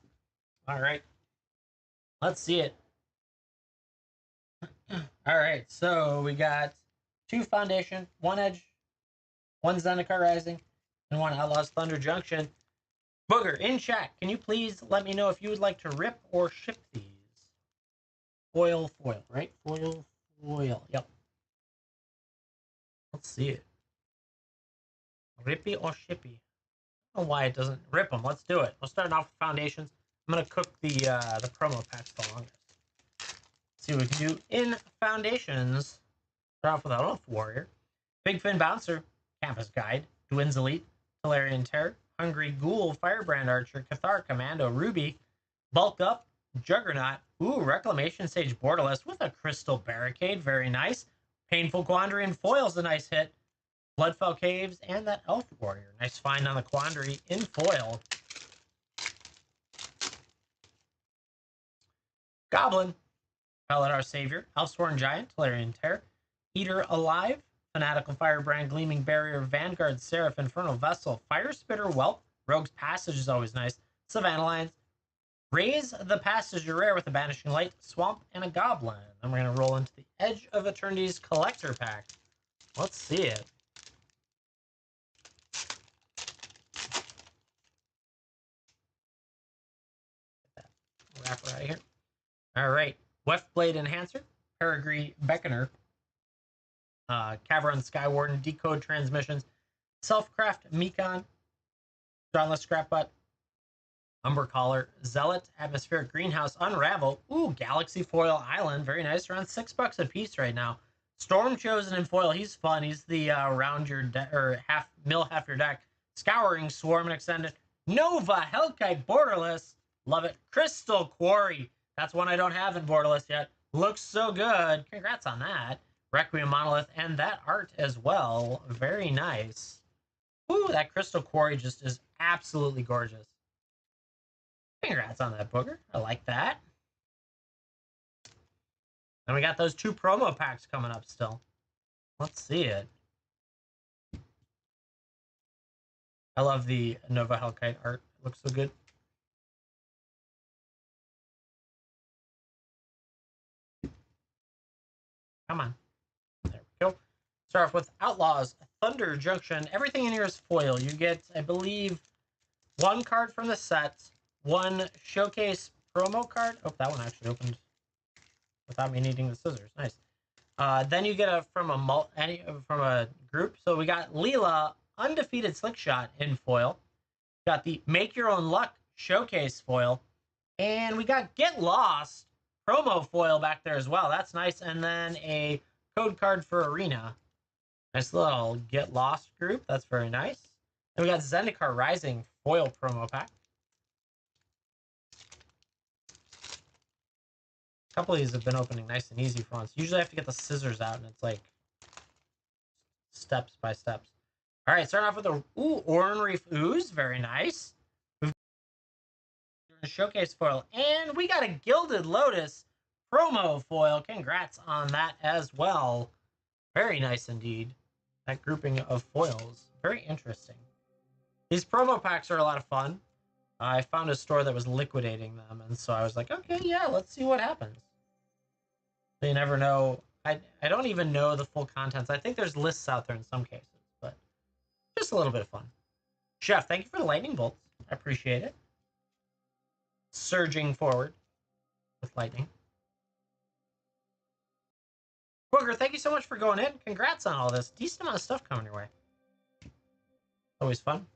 All right. Let's see it. All right. So we got 2 Foundation, 1 Edge, 1 Zendikar Rising, and 1 Outlaws Thunder Junction. Booger, in chat, can you please let me know if you would like to rip or ship these? Foil, right? Foil. Yep. Let's see it. Rippy or shippy? I don't know why it doesn't rip them. Let's do it. We're starting off with Foundations. I'm going to cook the promo packs the longest. See what we can do in Foundations. Start off with Elf Warrior, Big Fin Bouncer, Campus Guide, Dwin's Elite, Talarian Terror, Hungry Ghoul, Firebrand Archer, Cathar Commando, Ruby, Bulk Up, Juggernaut, ooh, Reclamation Sage Borderless with a Crystal Barricade, very nice. Painful Quandary and Foil's a nice hit. Bloodfell Caves and that Elf Warrior. Nice find on the Quandary in foil. Goblin, Paladar Savior, Elfsworn Giant, Talarian Terror, Eater Alive, Fanatical Firebrand, Gleaming Barrier, Vanguard Seraph, Infernal Vessel, Fire Spitter, Whelp, Rogue's Passage is always nice, Savannah Lions, Raise the Passage rare with a Banishing Light, Swamp, and a Goblin. Then we're going to roll into the Edge of Eternity's Collector Pack. Let's see it. Wrapper out of here. All right. Weftblade Enhancer, Peregrine Beckoner, Cavern Skywarden, Decode Transmissions, Selfcraft Mekon, Dauntless Scrapbutt, Umber Collar, Zealot, Atmospheric Greenhouse, Unravel, ooh, Galaxy Foil Island, very nice, around $6 a piece right now. Storm Chosen in foil, he's fun. He's the round your deck or half your deck. Scouring Swarm and Extended. Nova Hellkite Borderless, love it. Crystal Quarry, that's one I don't have in Borderless yet. Looks so good. Congrats on that. Requiem Monolith and that art as well. Very nice. Ooh, that Crystal Quarry just is absolutely gorgeous. Congrats on that, Booger. I like that. And we got those 2 promo packs coming up still. Let's see it. I love the Nova Hellkite art. It looks so good. Come on. There we go. Start off with Outlaws, Thunder Junction. Everything in here is foil. You get, I believe, 1 card from the set, 1 showcase promo card. Oh, that one actually opened without me needing the scissors. Nice. Then you get from a group. So we got Leela, Undefeated Slickshot in foil. Got the Make Your Own Luck showcase foil. And we got Get Lost promo foil back there as well. That's nice. And then a code card for Arena. Nice little Get Lost group. That's very nice. And we got Zendikar Rising foil promo pack. A couple of these have been opening nice and easy for once. Usually I have to get the scissors out, and it's like steps by steps. All right, starting off with a Oran Reef Ooze. Very nice. We've got a showcase foil, and we got a Gilded Lotus promo foil. Congrats on that as well. Very nice indeed. That grouping of foils. Very interesting. These promo packs are a lot of fun. I found a store that was liquidating them, and so I was like, okay, yeah, let's see what happens. So you never know. I don't even know the full contents. I think there's lists out there in some cases, but just a little bit of fun. Chef, thank you for the lightning bolts. I appreciate it. Surging forward with lightning. Booger, thank you so much for going in. Congrats on all this. Decent amount of stuff coming your way. Always fun.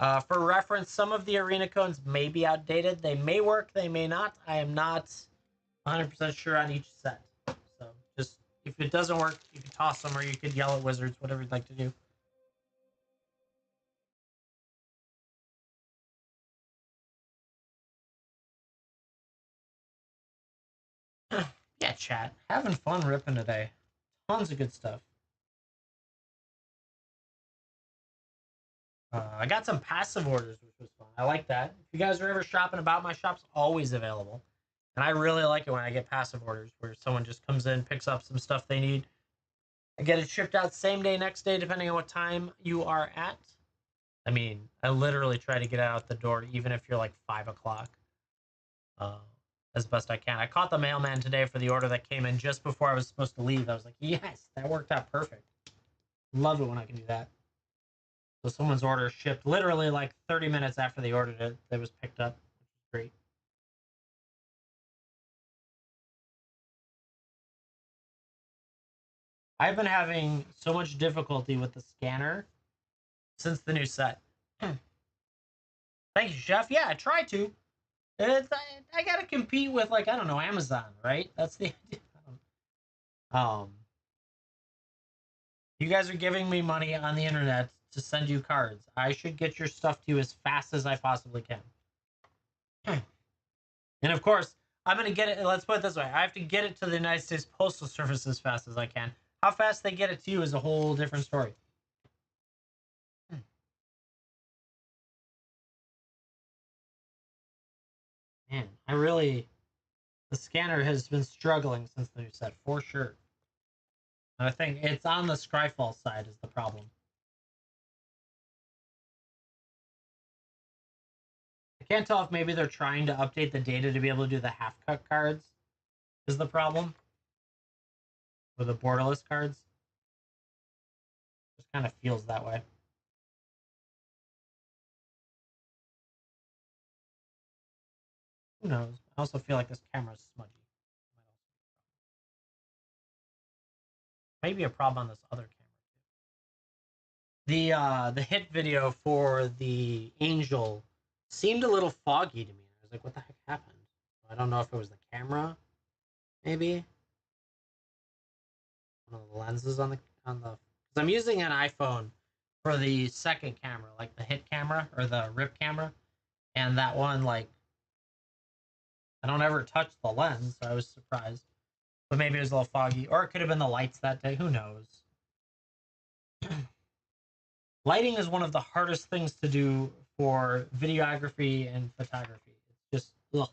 For reference, some of the arena codes may be outdated. They may work, they may not. I am not 100% sure on each set. So just, if it doesn't work, you can toss them or you could yell at wizards, whatever you'd like to do. Yeah, chat. Having fun ripping today. Tons of good stuff. I got some passive orders, which was fun. I like that. If you guys are ever shopping about, my shop's always available. And I really like it when I get passive orders where someone just comes in, picks up some stuff they need. I get it shipped out same day, next day, depending on what time you are at. I mean, I literally try to get out the door, even if you're like 5 o'clock, as best I can. I caught the mailman today for the order that came in just before I was supposed to leave. I was like, yes, that worked out perfect. Love it when I can do that. So someone's order shipped literally like 30 minutes after they ordered it. It was picked up, which is great. I've been having so much difficulty with the scanner since the new set. Thank you, Chef. Yeah, I try to. I gotta compete with, like, I don't know, Amazon, right? That's the idea. You guys are giving me money on the internet to send you cards. I should get your stuff to you as fast as I possibly can. And of course, I'm gonna get it. Let's put it this way: I have to get it to the United States Postal Service as fast as I can. How fast they get it to you is a whole different story. Man, the scanner has been struggling since the new set for sure. And I think it's on the Scryfall side is the problem. I can't tell if maybe they're trying to update the data to be able to do the half cut cards is the problem. Or the borderless cards. Just kind of feels that way. Who knows? I also feel like this camera's smudgy. Maybe a problem on this other camera. The hit video for the Angel seemed a little foggy to me. I was like, what the heck happened? I don't know if it was the camera, maybe. One of the lenses on the because I'm using an iPhone for the second camera, like the hit camera or the rip camera, and that one, like, I don't ever touch the lens, so I was surprised. But maybe it was a little foggy, or it could have been the lights that day. Who knows? Lighting is one of the hardest things to do for videography and photography. It's just ugh.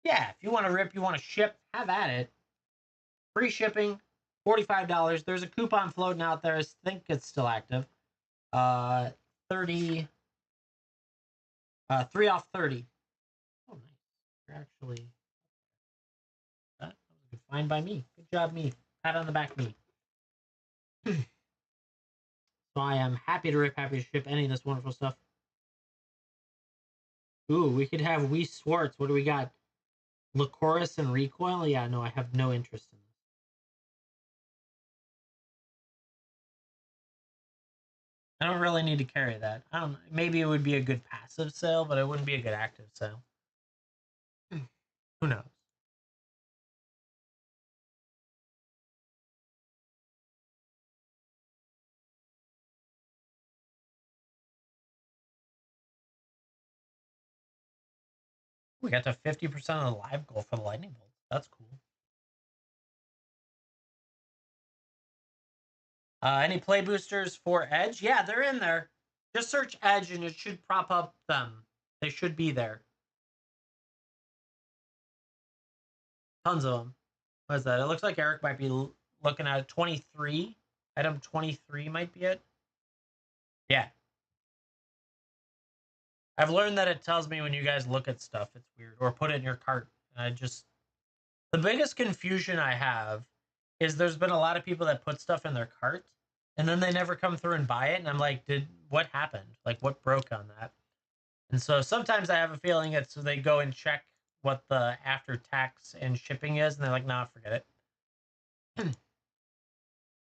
Yeah, if you want to rip, you want to ship, have at it. Free shipping, $45. There's a coupon floating out there. I think it's still active. 30, 3 off 30. Oh, nice. You're actually, that was a good find by me. Good job, me. Pat on the back, me. So I am happy to rip, happy to ship any of this wonderful stuff. Ooh, we could have Wee Swartz. What do we got? Lycoris and Recoil? Yeah, no, I have no interest in this. I don't really need to carry that. I don't. Maybe it would be a good passive sale, but it wouldn't be a good active sale. Who knows? We got to 50% of the live goal for the lightning bolt. That's cool. Any play boosters for Edge? Yeah, they're in there. Just search Edge and it should prop up them. They should be there. Tons of them. What is that? It looks like Eric might be looking at 23. Item 23 might be it. Yeah. I've learned that it tells me when you guys look at stuff, it's weird, or put it in your cart. And the biggest confusion I have is there's been a lot of people that put stuff in their cart and then they never come through and buy it. And I'm like, what happened? Like, what broke on that? And so sometimes I have a feeling it's so they go and check what the after tax and shipping is, and they're like, nah, forget it.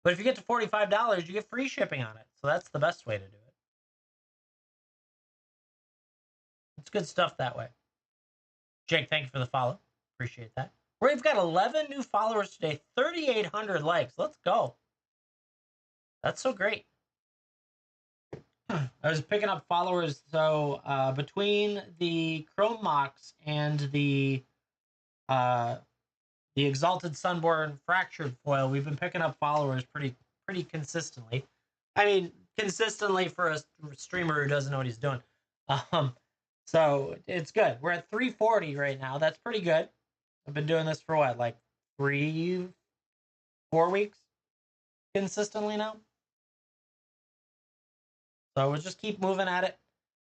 But if you get to $45, you get free shipping on it. So that's the best way to do it. It's good stuff that way. Jake, thank you for the follow. Appreciate that. We've got 11 new followers today, 3,800 likes. Let's go. That's so great. I was picking up followers. So between the Chrome Mox and the Exalted Sunborn Fractured Foil, we've been picking up followers pretty consistently. I mean, consistently for a streamer who doesn't know what he's doing. So it's good. We're at 340 right now. That's pretty good. I've been doing this for what, like 3-4 weeks consistently now. So we'll just keep moving at it.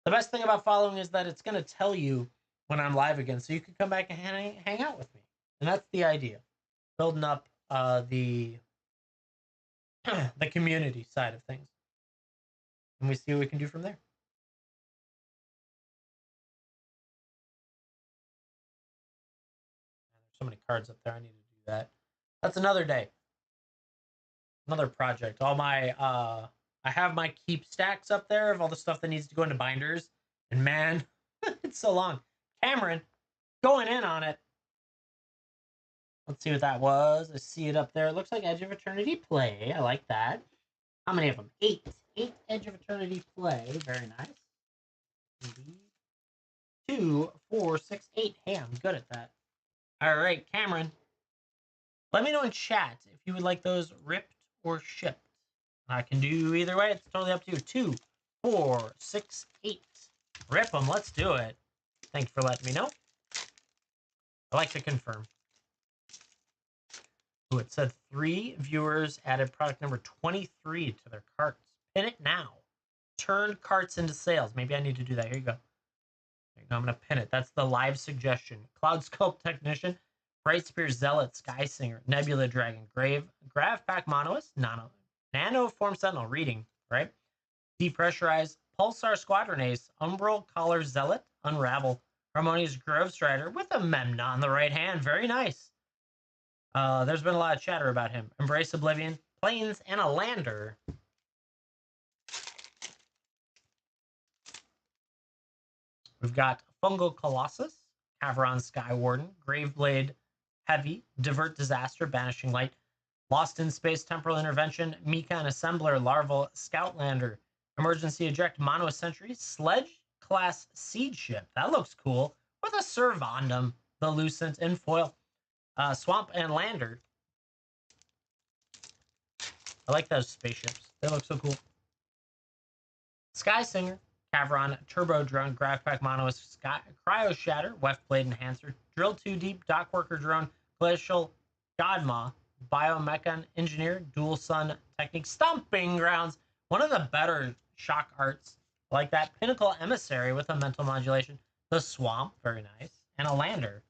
The best thing about following is that it's going to tell you when I'm live again, so you can come back and hang out with me. And that's the idea, building up the the community side of things, and we see what we can do from there. There's so many cards up there. I need to do that. That's another day, another project. All my I have my keep stacks up there of all the stuff that needs to go into binders, and man, it's so long. Cameron going in on it. Let's see what that was. I see it up there. It looks like Edge of Eternity play. I like that. How many of them? 8. 8 Edge of Eternity play. Very nice. Indeed. 2, 4, 6, 8. Hey, I'm good at that. All right, Cameron. Let me know in chat if you would like those ripped or shipped. I can do either way. It's totally up to you. 2, 4, 6, 8. Rip them. Let's do it. Thank you for letting me know. I like to confirm. Ooh, it said 3 viewers added product number 23 to their carts. Pin it now. Turn carts into sales. Maybe I need to do that. Here you go. There you go. I'm going to pin it. That's the live suggestion. Cloud Sculpt Technician, Bright Spear Zealot, Sky Singer, Nebula Dragon, Grav Pack Monoist, Nano Form Sentinel, reading, right? Depressurize, Pulsar Squadron Ace, Umbral Collar Zealot, Unravel, Harmonious Grove Strider with a Memna on the right hand. Very nice. There's been a lot of chatter about him. Embrace Oblivion, Planes, and a Lander. We've got Fungal Colossus, Caveron Skywarden, Graveblade Heavy, Divert Disaster, Banishing Light, Lost in Space Temporal Intervention, Mika and Assembler, Larval Scoutlander, Emergency Eject, Mono Sentry, Sledge Class Siege Ship. That looks cool. With a Servandum, the Lucent, and foil. Swamp and Lander. I like those spaceships. They look so cool. Sky Singer, Caveron, Turbo Drone, Grappack Monoist, Cryo Shatter, Weft Blade Enhancer, Drill 2 Deep, Dockworker Drone, Glacial Godma, Biomechan Engineer, Dual Sun Technique, Stomping Grounds. One of the better shock arts like that. Pinnacle Emissary with a mental modulation. The Swamp, very nice. And a Lander.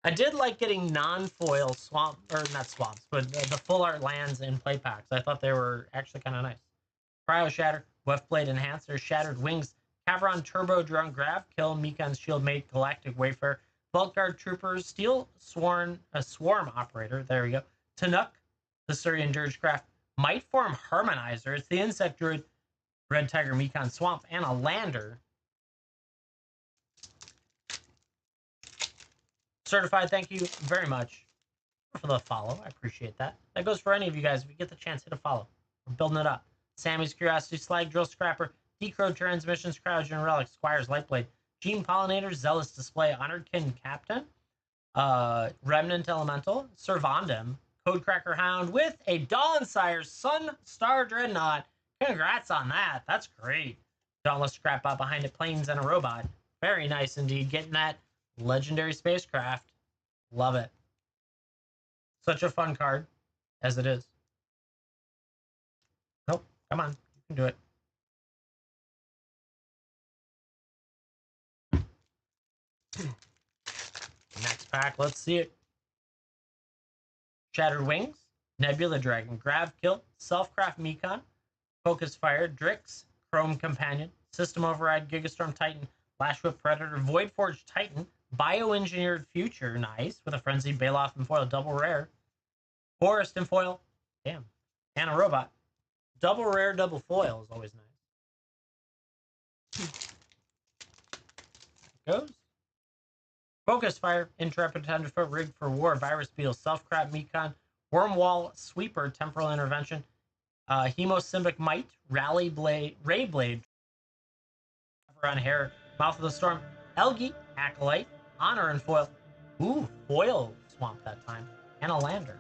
I did like getting non-foil swamp, or not swamps, but the full art lands in play packs. I thought they were actually kind of nice. Cryo Shatter, Weft Blade Enhancer, Shattered Wings, Caveron Turbo Drone Grav, Kill, Mekon's Shield Mate, Galactic Wayfarer, Bulk Guard Troopers, Steel Swarm Operator, there we go, Tanuk, the Syrian Dirgecraft, Might Form Harmonizer, it's the Insect Druid, Red Tiger Mekon Swamp, and a Lander. Certified, thank you very much for the follow. I appreciate that. That goes for any of you guys. If you get the chance, hit a follow. We're building it up. Sammy's Curiosity, Slag, Drill Scrapper, Decro Transmissions, Cryogen Relic, Squire's Lightblade, Gene Pollinator, Zealous Display, Honored Kin Captain, Remnant Elemental, Servandum, Codecracker Hound with a Dawnsire Sun Star Dreadnought. Congrats on that. That's great. Dauntless Scrapbot behind it, Planes and a Robot. Very nice indeed. Getting that legendary spacecraft. Love it. Such a fun card, as it is. Nope. Come on. You can do it. Next pack. Let's see it. Shattered Wings, Nebula Dragon, Grav Kill, Selfcraft Mekon, Focus Fire, Drix, Chrome Companion, System Override, Gigastorm Titan, Flash Whip Predator, Void Forge Titan, Bioengineered Future, nice, with a Frenzied Bailoff and foil, double rare. Forest and foil, damn, and a robot. Double rare, double foil is always nice. Goes. Focus Fire, Intrepid Tenderfoot, Rig for War, Virus Beetle, Self-Crab, Mekon, Wormwall, Sweeper, Temporal Intervention, Hemosymbic Might, Rally Blade, Ray Blade, on Hair, Mouth of the Storm, Elgie, Acolyte, Honor and Foil. Ooh, Foil Swamp that time. And a Lander.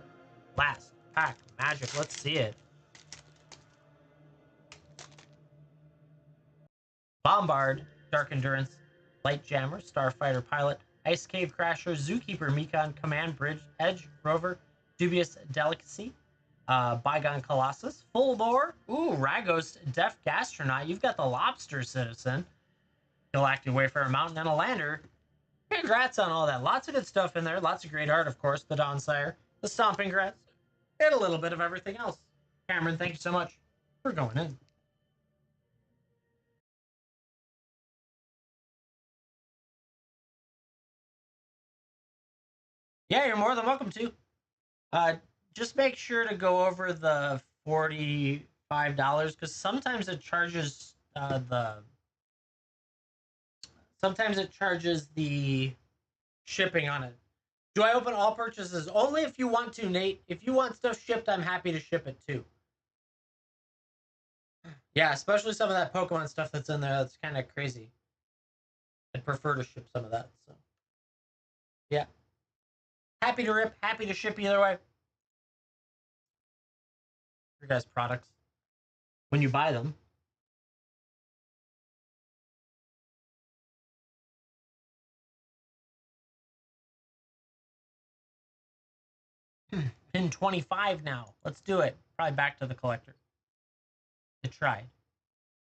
Last pack, Magic, let's see it. Bombard, Dark Endurance, Light Jammer, Starfighter Pilot, Ice Cave Crasher, Zookeeper, Mekon, Command Bridge, Edge, Rover, Dubious Delicacy, Bygone Colossus, Full Bore, ooh, Ragos, Deaf Gastronaut, you've got the Lobster Citizen, Galactic Wayfarer Mountain, and a Lander. Congrats on all that. Lots of good stuff in there. Lots of great art, of course. The Dawnsire, the Stomping Grats, and a little bit of everything else. Cameron, thank you so much for going in. Yeah, you're more than welcome to. Just make sure to go over the $45 because sometimes it charges sometimes it charges the shipping on it. Do I open all purchases? Only if you want to, Nate. If you want stuff shipped, I'm happy to ship it too. Yeah, especially some of that Pokemon stuff that's in there. That's kind of crazy. I'd prefer to ship some of that. So, yeah. Happy to rip, happy to ship either way. Your guys' products. When you buy them. Pin 25 now. Let's do it. Probably back to the collector. It tried.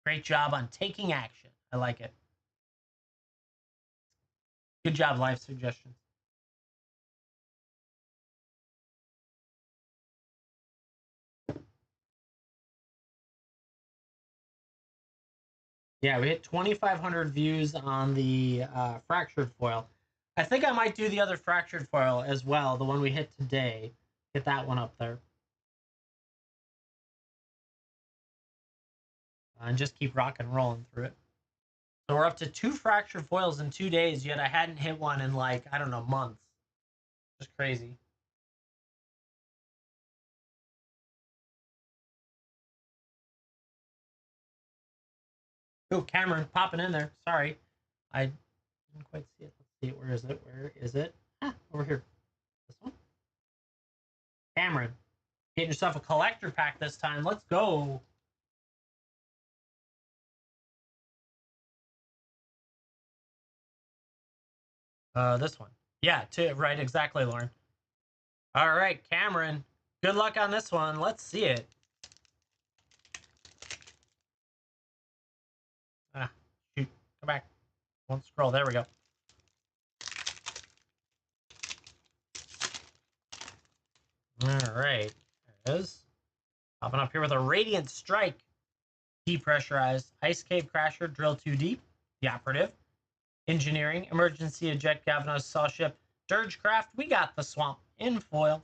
Great job on taking action. I like it. Good job, live suggestions. Yeah, we hit 2,500 views on the fractured foil. I think I might do the other fractured foil as well, the one we hit today. Get that one up there. And just keep rock and rolling through it. So we're up to 2 fractured foils in 2 days, yet I hadn't hit one in like, I don't know, months. Just crazy. Oh, Cameron popping in there. Sorry. I didn't quite see it. Let's see it. Where is it? Where is it? Ah, over here. This one? Cameron. Get yourself a collector pack this time. Let's go. This one. Yeah, right, exactly, Lauren. All right, Cameron. Good luck on this one. Let's see it. Ah, shoot. Come back. Won't scroll. There we go. All right. There it is. Popping up here with a Radiant Strike. Depressurized. Ice Cave Crasher. Drill Too Deep. The Operative. Engineering. Emergency Eject Gavnos Saw Ship. Dirgecraft. We got the Swamp in foil.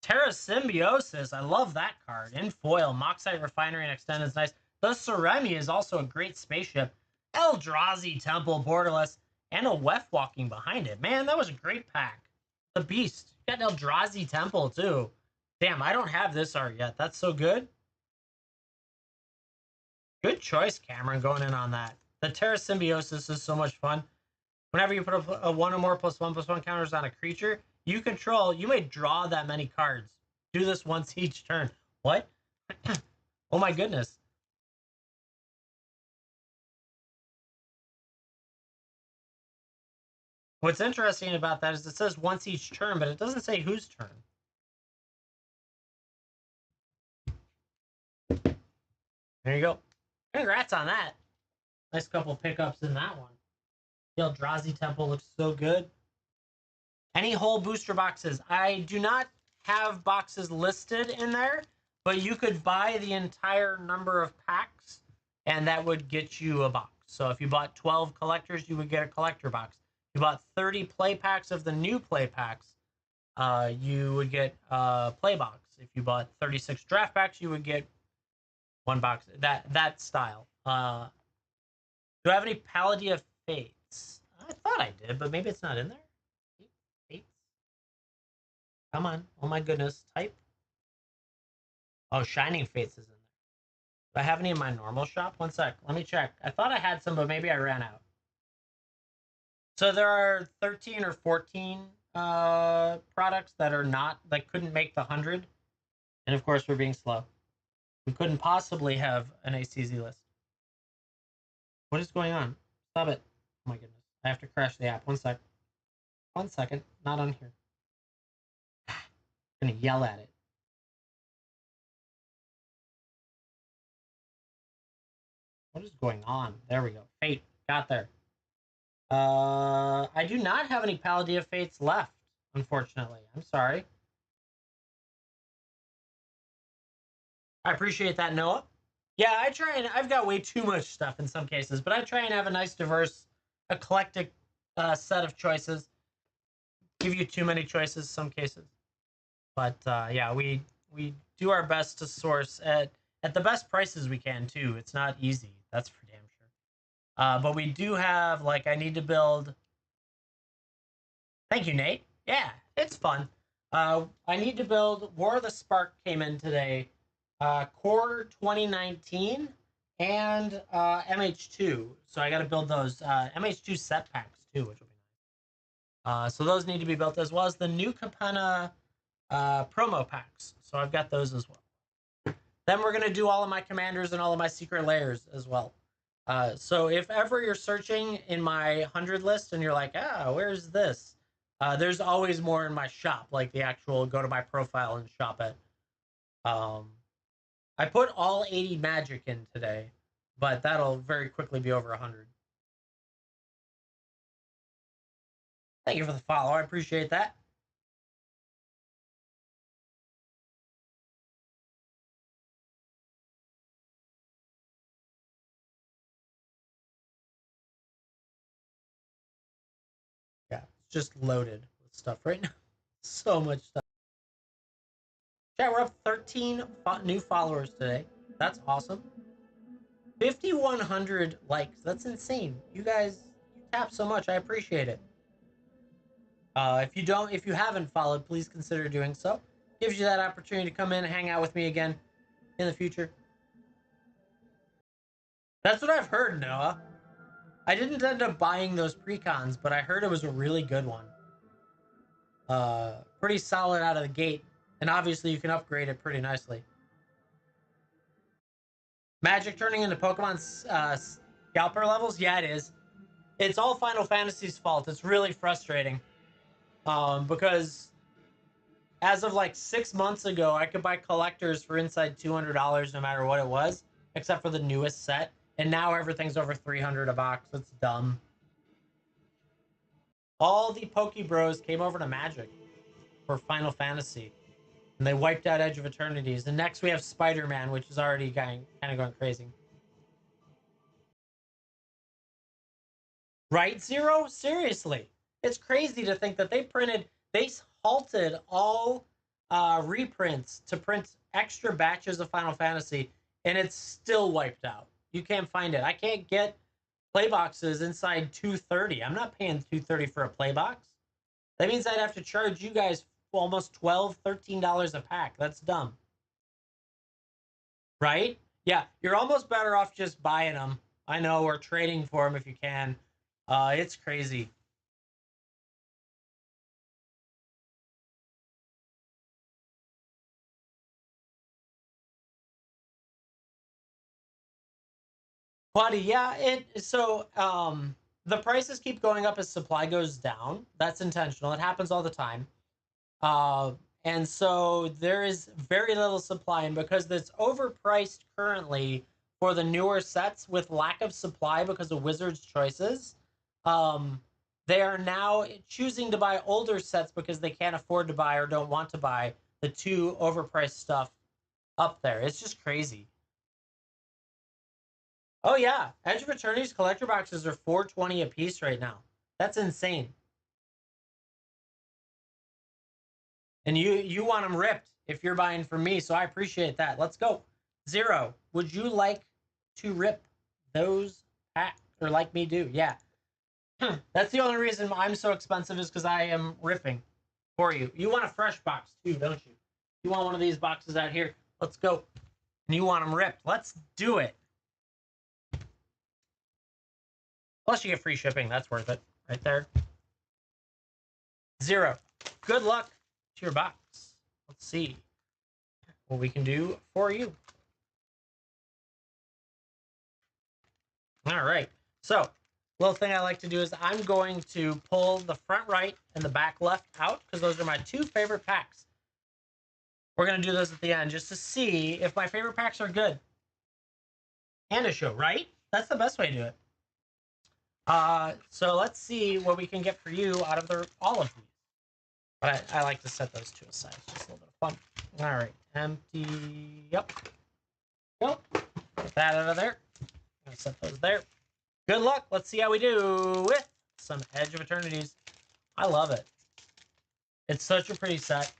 Terra Symbiosis. I love that card. In foil. Moxite Refinery and Extended is nice. The Ceremi is also a great spaceship. Eldrazi Temple Borderless. And a Wef walking behind it. Man, that was a great pack. The Beast. You got Eldrazi Temple, too. Damn, I don't have this art yet. That's so good. Good choice, Cameron, going in on that. The Terra Symbiosis is so much fun. Whenever you put a 1 or more +1/+1 counters on a creature you control, you may draw that many cards. Do this once each turn. What? Oh my goodness. What's interesting about that is it says once each turn, but it doesn't say whose turn. There you go. Congrats on that. Nice couple pickups in that one. The Eldrazi Temple looks so good. Any whole booster boxes? I do not have boxes listed in there, but you could buy the entire number of packs, and that would get you a box. So if you bought 12 collectors, you would get a collector box. If you bought 30 play packs of the new play packs, you would get a play box. If you bought 36 draft packs, you would get one box. That style. Do I have any Palladia Fates? I thought I did, but maybe it's not in there. Fates. Come on. Oh my goodness. Type. Oh, Shining Fates is in there. Do I have any in my normal shop? One sec. Let me check. I thought I had some, but maybe I ran out. So there are 13 or 14 products that are not, that couldn't make the 100. And of course, we're being slow. We couldn't possibly have an ACZ list. What is going on? Stop it. Oh my goodness. I have to crash the app. One sec. 1 second. Not on here. I'm going to yell at it. What is going on? There we go. Fate. Got there. I do not have any Palladia Fates left, unfortunately. I'm sorry. I appreciate that, Noah. Yeah, I try and I've got way too much stuff in some cases, but I try and have a nice, diverse, eclectic set of choices. Give you too many choices some cases, but yeah, we do our best to source at the best prices we can too. It's not easy, that's for damn sure. But we do have, like, I need to build. Thank you, Nate. Yeah, it's fun. I need to build. War of the Spark came in today. Core 2019 and MH2. So I got to build those MH2 set packs too, which will be nice. So those need to be built, as well as the new Capenna promo packs. So I've got those as well. Then we're going to do all of my commanders and all of my secret layers as well. So if ever you're searching in my 100 list and you're like, where's this? There's always more in my shop, like the actual go to my profile and shop it. I put all 80 magic in today, but that'll very quickly be over 100. Thank you for the follow. I appreciate that. Yeah, it's just loaded with stuff right now. So much stuff. Chat, we're up 13 new followers today. That's awesome. 5,100 likes. That's insane. You guys, you tap so much. I appreciate it. If you haven't followed, please consider doing so. Gives you that opportunity to come in and hang out with me again in the future. That's what I've heard, Noah. I didn't end up buying those precons, but I heard it was a really good one. Pretty solid out of the gate, and obviously you can upgrade it pretty nicely. Magic turning into Pokemon scalper levels? Yeah, it is. It's all Final Fantasy's fault. It's really frustrating. Because as of like 6 months ago, I could buy collectors for inside $200 no matter what it was, except for the newest set. And now everything's over 300 a box. It's dumb. All the Poke Bros came over to Magic for Final Fantasy, and they wiped out Edge of Eternities. And next we have Spider-Man, which is already kind of going crazy. Right, Zero? Seriously. It's crazy to think that they halted all reprints to print extra batches of Final Fantasy, and it's still wiped out. You can't find it. I can't get play boxes inside 230. I'm not paying 230 for a play box. That means I'd have to charge you guys almost $12, $13 a pack. That's dumb. Right? Yeah, you're almost better off just buying them. I know, or trading for them if you can. It's crazy. Buddy, yeah, the prices keep going up as supply goes down. That's intentional. It happens all the time. Uh, and so there is very little supply, and because it's overpriced currently for the newer sets with lack of supply because of Wizards' choices, um, they are now choosing to buy older sets because they can't afford to buy or don't want to buy the two overpriced stuff up there. It's just crazy. Oh yeah, Edge of Eternity's collector boxes are $4.20 a piece right now. That's insane. And you want them ripped if you're buying from me, so I appreciate that. Let's go. Zero. Would you like to rip those packs or like me do? Yeah. That's the only reason I'm so expensive is because I am ripping for you. You want a fresh box too, don't you? You want one of these boxes out here. Let's go. And you want them ripped. Let's do it. Plus you get free shipping. That's worth it right there. Zero. Good luck to your box. Let's see what we can do for you. All right. So, little thing I like to do is I'm going to pull the front right and the back left out because those are my two favorite packs. We're going to do those at the end just to see if my favorite packs are good. And a show, right? That's the best way to do it. So let's see what we can get for you out of all of these. But I like to set those two aside. It's just a little bit of fun. All right. Empty. Yep. Nope. Get that out of there. I'm going to set those there. Good luck. Let's see how we do with some Edge of Eternities. I love it. It's such a pretty set.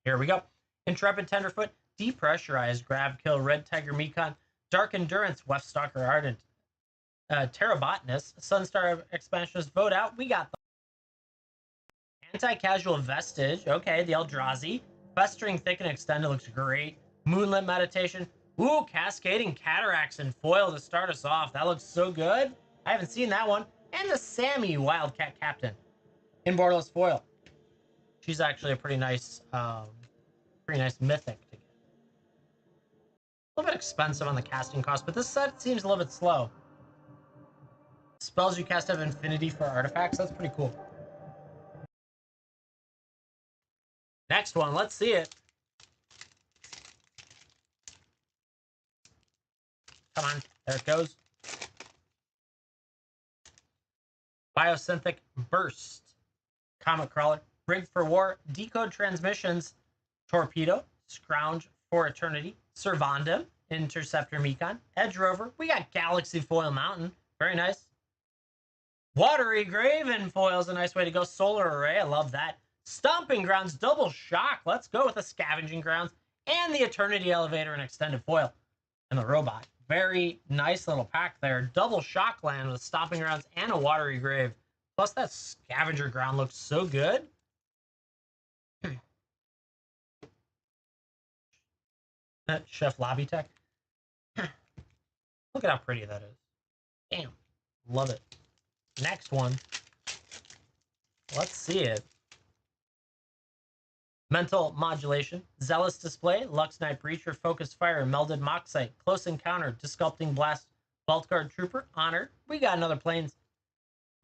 Here we go. Intrepid Tenderfoot, Depressurized, Grab Kill, Red Tiger Mekon, Dark Endurance, Weftstalker Ardent, Terrabotanist, Sunstar Expansionist, vote out. We got the Anti-Casual Vestige. Okay, the Eldrazi. Festering Thick and Extended looks great. Moonlit Meditation. Ooh, Cascading Cataracts and foil to start us off. That looks so good. I haven't seen that one. And the Sammy Wildcat Captain in borderless foil. She's actually a pretty nice mythic to get. A little bit expensive on the casting cost, but this set seems a little bit slow. Spells you cast have infinity for artifacts. That's pretty cool. Next one, let's see it. Come on, there it goes. Biosynthetic Burst, Comet Crawler, Rigged for War, Decode Transmissions, Torpedo, Scrounge for Eternity, Servandum, Interceptor Mekon, Edge Rover. We got Galaxy Foil Mountain. Very nice. Watery Graven Foil is a nice way to go. Solar Array, I love that. Stomping Grounds, Double Shock. Let's go with the Scavenging Grounds and the Eternity Elevator and Extended Foil. And the Robot. Very nice little pack there. Double Shock Land with Stomping Grounds and a Watery Grave. Plus that Scavenger Ground looks so good. That Chef Lobby Tech. Look at how pretty that is. Damn. Love it. Next one. Let's see it. Mental Modulation, Zealous Display, Lux Knight Breacher, Focus Fire, Melded Moxite, Close Encounter, Disculpting Blast, Vault Guard Trooper, Honor. We got another Plains.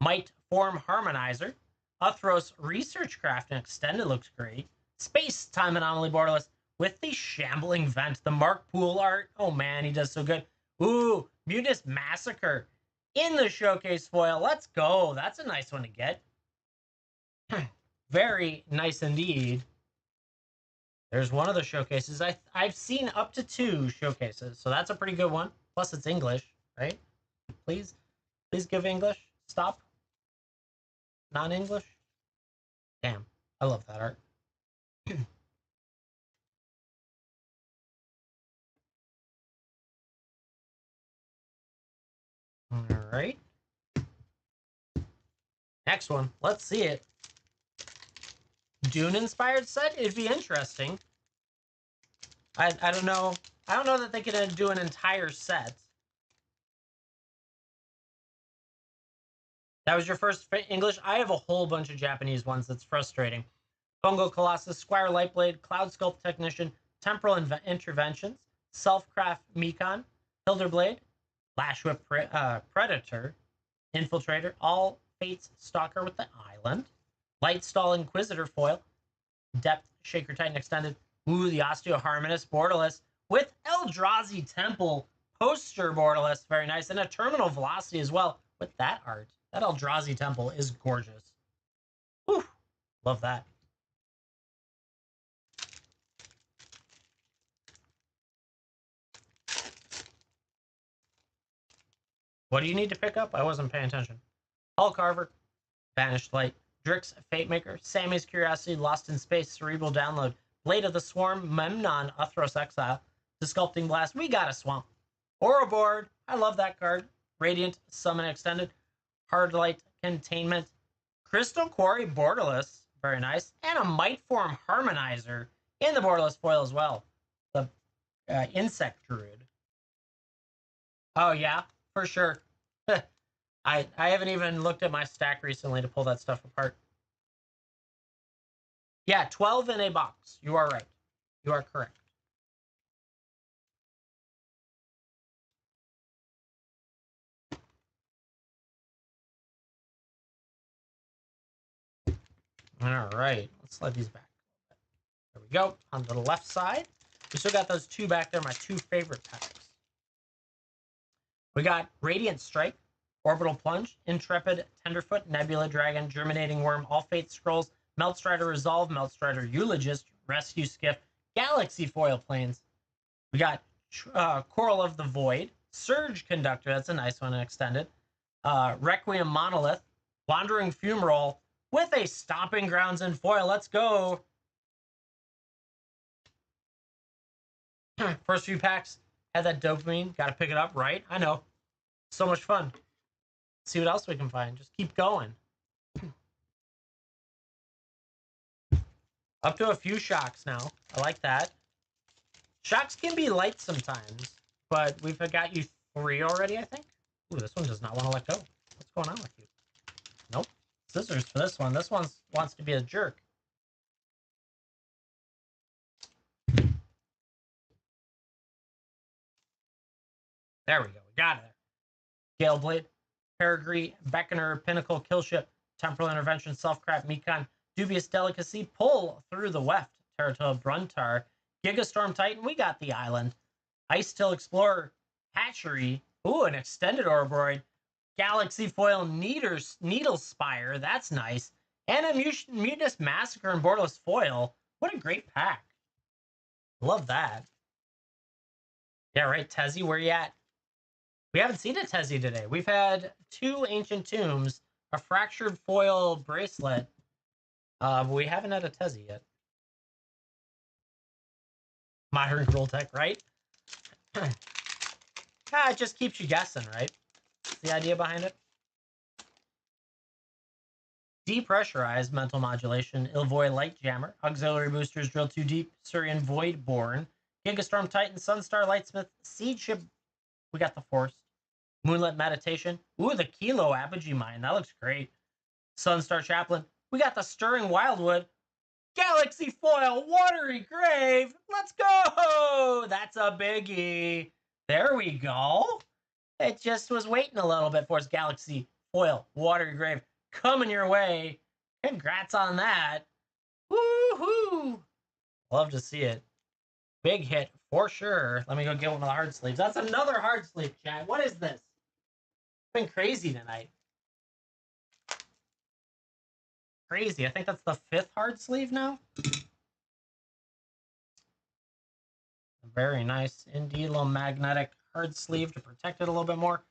Might Form Harmonizer, Uthros Research Craft and Extended looks great. Space Time Anomaly Borderless with the Shambling Vent, the Mark Poole art. Oh man, he does so good. Ooh, Mutinous Massacre in the showcase foil. Let's go. That's a nice one to get. Very nice indeed. There's one of the showcases. I've seen up to 2 showcases, so that's a pretty good one. Plus, it's English, right? Please give English. Stop. Non-English. Damn, I love that art. All right. Next one. Let's see it. Dune-inspired set. It'd be interesting. I don't know. I don't know that they could do an entire set. That was your first English? I have a whole bunch of Japanese ones. That's frustrating. Fungo Colossus, Squire Lightblade, Cloud Sculpt Technician, Temporal Interventions, Selfcraft Mekon, Hilderblade, Lash Whip Predator, Infiltrator, All Fates Stalker with the Island, Lightstall Inquisitor Foil, Depth Shaker Titan Extended, ooh, the Osteo Harmonist Borderless with Eldrazi Temple poster Borderless, very nice, and a Terminal Velocity as well with that art. That Eldrazi Temple is gorgeous. Whew, love that. What do you need to pick up? I wasn't paying attention. Hull Carver, Vanished Light, Drix, Fate Maker, Sammy's Curiosity, Lost in Space, Cerebral Download, Blade of the Swarm, Memnon, Uthros Exile, the Sculpting Blast. We got a Swamp. Ouroboros, I love that card. Radiant, Summon Extended, Hardlight, Containment, Crystal Quarry, Borderless, very nice, and a Might Form Harmonizer in the Borderless foil as well. The Insect Druid. Oh yeah, for sure. I haven't even looked at my stack recently to pull that stuff apart. Yeah, 12 in a box. You are right. You are correct. All right, let's slide these back. There we go. On the left side, we still got those two back there, my two favorite packs. We got Radiant Strike, Orbital Plunge, Intrepid, Tenderfoot, Nebula Dragon, Germinating Worm, All Fate Scrolls, Meltstrider Resolve, Meltstrider Eulogist, Rescue Skiff, Galaxy Foil Planes. We got Coral of the Void, Surge Conductor, that's a nice one, extended. Requiem Monolith, Wandering Fumarole, with a Stomping Grounds in foil. Let's go. First few packs had that dopamine. Got to pick it up, right? I know. So much fun. Let's see what else we can find. Just keep going. Up to a few shocks now. I like that. Shocks can be light sometimes, but we've got you 3 already, I think. Ooh, this one does not want to let go. What's going on with you? Nope. Scissors for this one. This one wants to be a jerk. There we go. We got it. Galeblade, Peregrine, Beckoner, Pinnacle, Killship, Temporal Intervention, Self-Crap, Mekon, Dubious Delicacy, Pull Through the Weft, Terratil, Bruntar, Gigastorm Titan. We got the island. Ice Till Explorer, Hatchery. Ooh, an extended Ouroboros. Galaxy Foil, Needle Spire. That's nice. And a Mutinous Massacre and Borderless Foil. What a great pack. Love that. Yeah, right, Tezzy, where you at? We haven't seen a Tezzy today. We've had 2 Ancient Tombs, a Fractured Foil Bracelet, but we haven't had a Tezzy yet. Modern Cruel Tech, right? It just keeps you guessing, right? That's the idea behind it. Depressurized Mental Modulation, Ilvoy Light Jammer, Auxiliary Boosters, Drill Too Deep, Surian Voidborn, Gigastorm Titan, Sunstar Lightsmith, Seed Ship. We got the Force. Moonlit Meditation. Ooh, the Kilo Apogee Mine. That looks great. Sunstar Chaplain. We got the Stirring Wildwood. Galaxy Foil Watery Grave. Let's go. That's a biggie. There we go. It just was waiting a little bit for us. Galaxy Foil Watery Grave coming your way. Congrats on that. Woohoo. Love to see it. Big hit for sure. Let me go get one of the hard sleeves. That's another hard sleeve, chat. What is this? It's been crazy tonight. Crazy. I think that's the 5th hard sleeve now. Very nice. Indeed, a little magnetic hard sleeve to protect it a little bit more.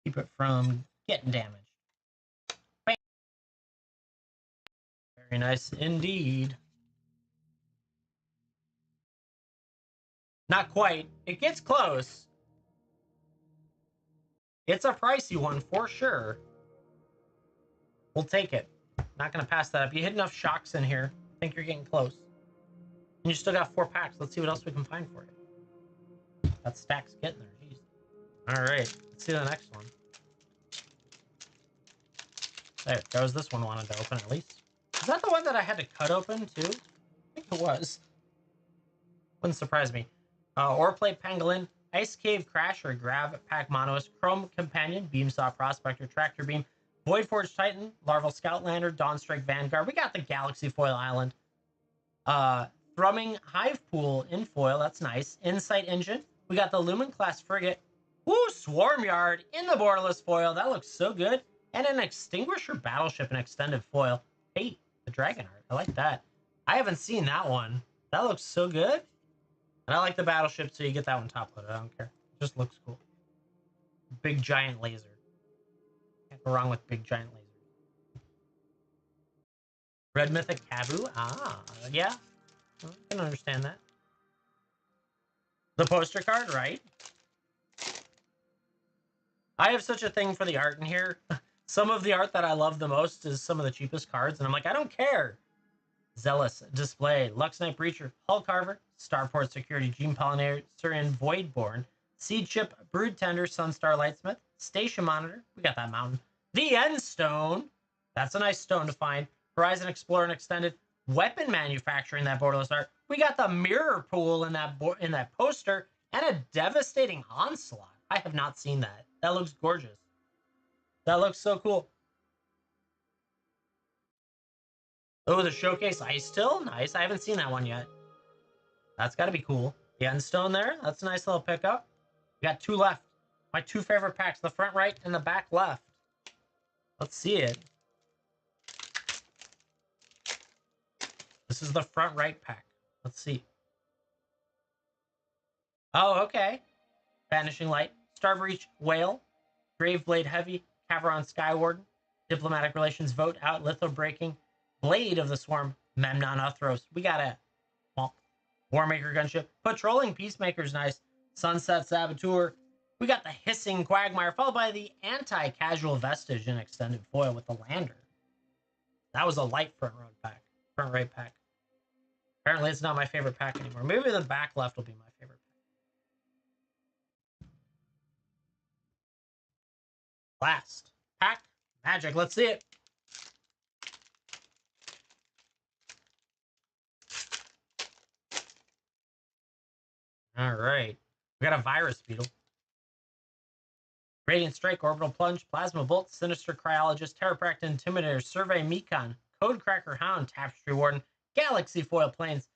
Keep it from getting damaged. Bam. Very nice indeed. Not quite. It gets close. It's a pricey one for sure. We'll take it. Not going to pass that up. You hit enough shocks in here. I think you're getting close. And you still got 4 packs. Let's see what else we can find for you. That stack's getting there. Jeez. All right. Let's see the next one. There goes. This one wanted to open at least. Is that the one that I had to cut open too? I think it was. Wouldn't surprise me. Oreplate Pangolin, Ice Cave Crasher, Grav, Pack Monoist, Chrome Companion, Beamsaw Prospector, Tractor Beam, Voidforge Titan, Larval Scoutlander, Dawnstrike Vanguard. We got the Galaxy Foil Island. Thrumming Hive Pool in foil. That's nice. Insight Engine. We got the Lumen Class Frigate. Woo, Swarmyard in the Borderless foil. That looks so good. And an Extinguisher Battleship in extended foil. Hey, the Dragon Art. I like that. I haven't seen that one. That looks so good. And I like the Battleship, so you get that one top loaded. I don't care. It just looks cool. big giant laser. Can't go wrong with big giant laser. Red Mythic Taboo? Ah, yeah. I can understand that. The poster card, right? I have such a thing for the art in here. Some of the art that I love the most is some of the cheapest cards, and I'm like, I don't care. Zealous Display, Lux Knight Breacher, Hull Carver, Starport Security, Gene Pollinator, Surian Voidborn, Seed Chip, Brood Tender, Sunstar Lightsmith, Station Monitor, we got that mountain. The End Stone, that's a nice stone to find. Horizon Explorer and Extended, Weapon Manufacturing, that borderless art. We got the Mirror Pool in that poster, and a Devastating Onslaught. I have not seen that. That looks gorgeous. That looks so cool. Oh, the Showcase Ice Still? Nice. I haven't seen that one yet. That's got to be cool. The Endstone there. That's a nice little pickup. We got two left. My two favorite packs. The front right and the back left. Let's see it. This is the front right pack. Let's see. Oh, okay. Vanishing Light. Starbreach Whale. Graveblade Heavy. Caveron Skywarden. Diplomatic Relations Vote Out. Litho Breaking. Blade of the Swarm. Memnon Uthros. We got a Warmaker Gunship. Patrolling Peacemaker's nice. Sunset Saboteur. We got the Hissing Quagmire, followed by the Anti-Casual Vestige in extended foil with the Lander. That was a light front right pack. Apparently it's not my favorite pack anymore. Maybe the back left will be my favorite pack. Last pack. Magic. Let's see it. All right. We got a Virus Beetle. Radiant Strike, Orbital Plunge, Plasma Bolt, Sinister Cryologist, Terrapracta Intimidator, Survey Mecon, Codecracker Hound, Tapestry Warden, Galaxy Foil Planes,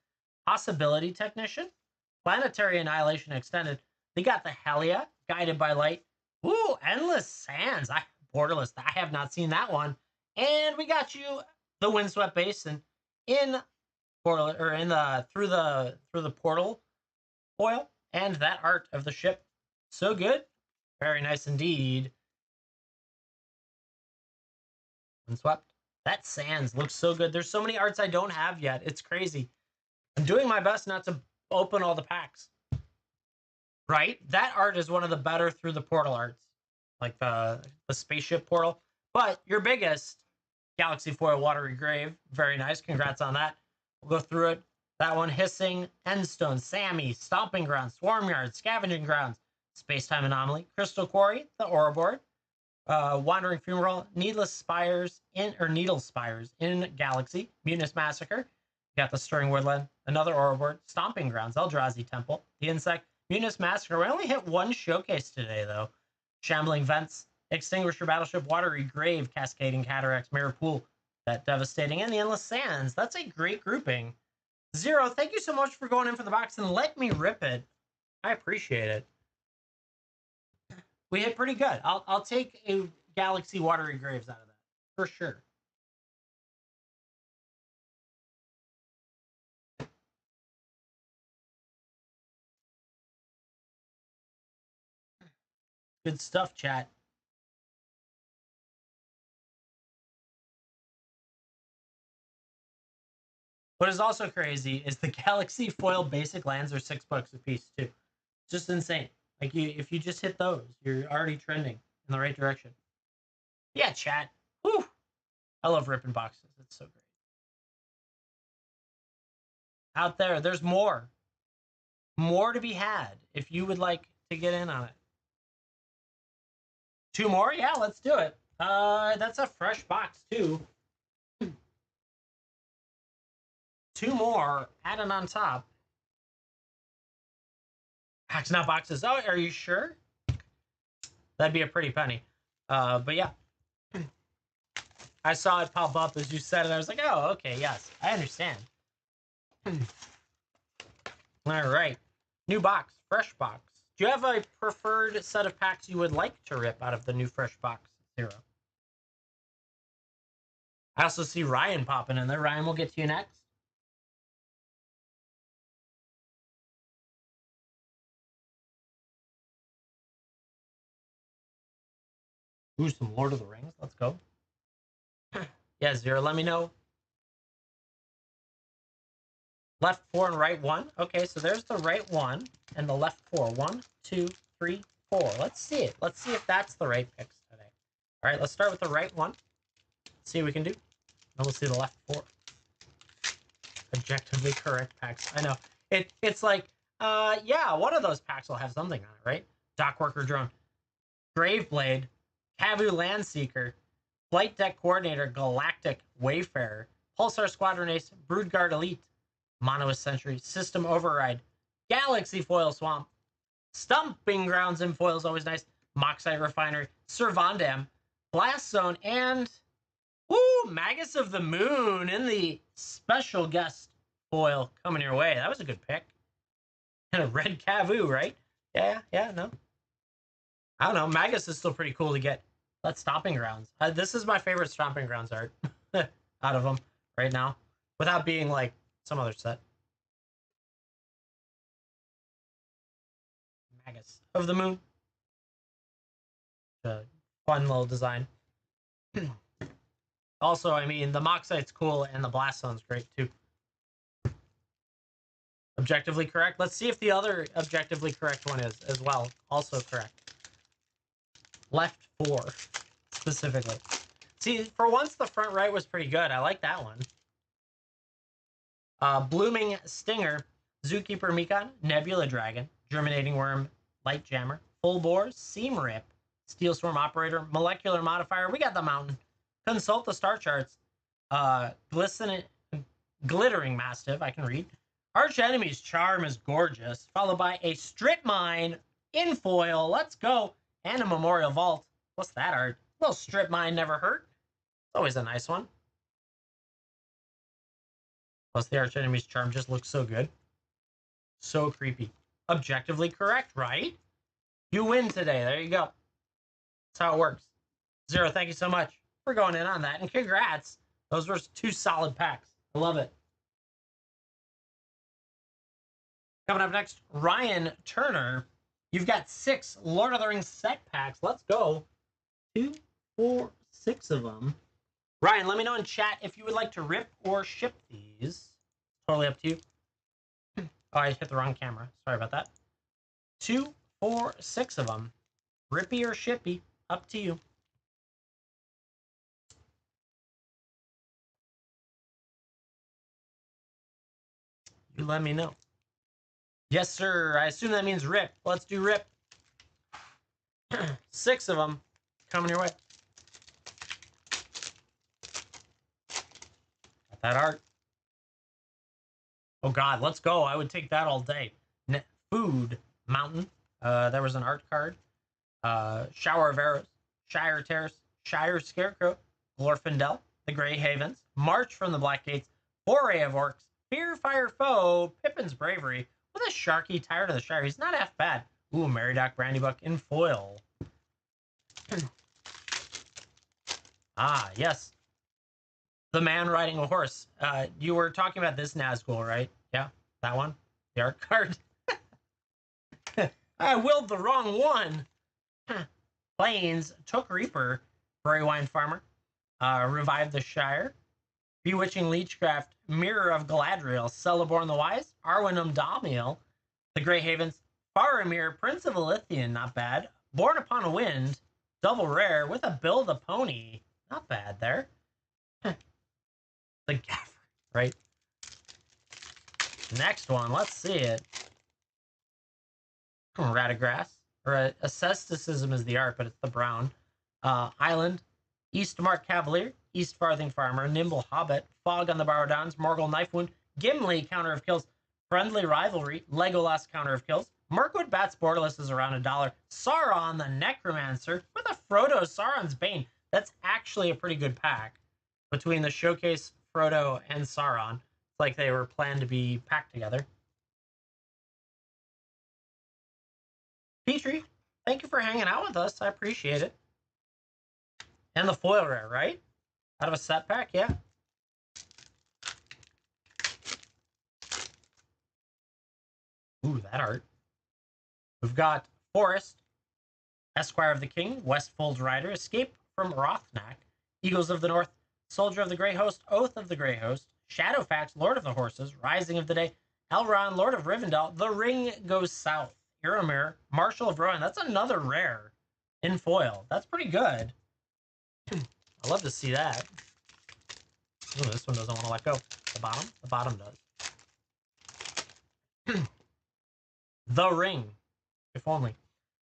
Possibility Technician, Planetary Annihilation Extended. They got the Helia, Guided by Light. Ooh, Endless Sands. Borderless. I have not seen that one. And we got you the Windswept Basin in portal or in the through the portal foil and that art of the ship. So good. Very nice indeed. Unswept. That Sands looks so good. There's so many arts I don't have yet. It's crazy. I'm doing my best not to open all the packs. Right? That art is one of the better through the portal arts. Like the spaceship portal. But your biggest, Galaxy Foil Watery Grave. Very nice. Congrats on that. We'll go through it. That one, Hissing, Endstone, Sammy, Stomping Grounds, Swarmyard, Scavenging Grounds, Space-Time Anomaly, Crystal Quarry, the Aura Board, Wandering Fumarole, Needle Spires in Galaxy, Mutinous Massacre, you got the Stirring Woodland, another Aura Board, Stomping Grounds, Eldrazi Temple, the Insect, Mutinous Massacre. We only hit one showcase today, though. Shambling Vents, Extinguisher Battleship, Watery Grave, Cascading Cataracts, Mirror Pool, that Devastating, and the Endless Sands. That's a great grouping. Zero, thank you so much for going in for the box and let me rip it. I appreciate it. We hit pretty good. I'll take a Galaxy Watery Graves out of that for sure. Good stuff, chat. What is also crazy is the Galaxy Foil basic lands are $6 a piece too. Just insane. Like if you just hit those, you're already trending in the right direction. Yeah, chat. Whew. I love ripping boxes. It's so great. Out there's more. More to be had if you would like to get in on it. Two more? Yeah, let's do it. That's a fresh box too. Two more added on top. Packs, not boxes. Oh, are you sure? That'd be a pretty penny. But yeah. I saw it pop up as you said it. I was like, oh, okay, yes. I understand. All right. New box. Fresh box. Do you have a preferred set of packs you would like to rip out of the new fresh box? Zero. I also see Ryan popping in there. Ryan, we'll get to you next. Ooh, some Lord of the Rings. Let's go. Yeah, Zero, let me know. Left 4 and right 1. Okay, so there's the right 1 and the left 4. 1, 2, 3, 4. Let's see it. Let's see if that's the right picks today. All right, let's start with the right 1. See what we can do. Then we'll see the left 4. Objectively correct packs. I know. It's like, yeah, one of those packs will have something on it, right? Dock Worker Drone. Graveblade. Kavu Landseeker. Flight Deck Coordinator. Galactic Wayfarer. Pulsar Squadron Ace. Broodguard Elite. Monoist Sentry, System Override, Galaxy Foil Swamp, Stumping Grounds in foil is always nice, Moxite Refinery, Servandam, Blast Zone, and Magus of the Moon in the special guest foil coming your way. That was a good pick. And a red Kavu, right? Yeah, no. I don't know. Magus is still pretty cool to get. That's Stomping Grounds. This is my favorite Stomping Grounds art out of them right now, without being like some other set. Magus of the Moon. A fun little design. Also, I mean, the Moxite's cool and the Blast Zone's great too. Objectively correct. Let's see if the other objectively correct one is as well. Also correct. Left 4, specifically. See, for once, the front right was pretty good. I like that one. Blooming Stinger, Zookeeper Mikon, Nebula Dragon, Germinating Worm, Light Jammer, Full Bore, Seam Rip, Steel Storm Operator, Molecular Modifier. We got the Mountain. Consult the Star Charts. Glittering Mastiff. I can read. Arch Enemy's Charm is gorgeous, followed by a Strip Mine in foil. Let's go. And a Memorial Vault. What's that art? Little Strip Mine never hurt. It's always a nice one. Plus, the Arch Enemy's Charm just looks so good. So creepy. Objectively correct, right? You win today. There you go. That's how it works. Zero, thank you so much for going in on that. And congrats. Those were 2 solid packs. I love it. Coming up next, Ryan Turner. You've got 6 Lord of the Rings set packs. Let's go. 2, 4, 6 of them. Ryan, let me know in chat if you would like to rip or ship these. Totally up to you. Oh, I hit the wrong camera. Sorry about that. 2, 4, 6 of them. Rippy or shippy. Up to you. You let me know. Yes, sir. I assume that means rip. Let's do rip. 6 of them coming your way. Got that art. Oh, God. Let's go. I would take that all day. Food Mountain. There was an art card. Shower of Arrows. Shire Terrace. Shire Scarecrow. Glorfindel. The Grey Havens. March from the Black Gates. Foray of Orcs. Fear Fire Foe. Pippin's Bravery. With a Sharky, Tired of the Shire. He's not half bad. Ooh, Meridoc Brandybuck in foil. Ah, yes. The Man Riding a Horse. You were talking about this Nazgul, right? Yeah, that one. The art card. I willed the wrong one. Plains, Took Reaper, Brewine Farmer, Revive the Shire, Bewitching Leechcraft, Mirror of Galadriel, Celeborn the Wise, Arwen Umdamiel, The Grey Havens, Faramir, Prince of Elithian, not bad. Born Upon a Wind, double rare with a Bill the Pony, not bad there. The Gaffer, right? Next one, let's see it. Ratagrass, or Acesticism is the art, but it's the brown. Island, Eastmark Cavalier, East Farthing Farmer, Nimble Hobbit, Fog on the Barodons, Morgul Knife Wound, Gimli Counter of Kills, Friendly Rivalry, Legolas Counter of Kills, Mirkwood Bats Borderless is around $1. Sauron the Necromancer with a Frodo Sauron's Bane. That's actually a pretty good pack between the Showcase Frodo and Sauron. It's like they were planned to be packed together. Petrie, thank you for hanging out with us. I appreciate it. And the foil rare, right? Out of a set pack, yeah. Ooh, that art. We've got Forest, Esquire of the King, Westfold Rider, Escape from Rothnak, Eagles of the North, Soldier of the Grey Host, Oath of the Grey Host, Shadowfax, Lord of the Horses, Rising of the Day, Elrond, Lord of Rivendell, The Ring Goes South, Eormir, Marshal of Rohan. That's another rare in foil. That's pretty good. I love to see that. Ooh, this one doesn't want to let go. The bottom does. The Ring, if only.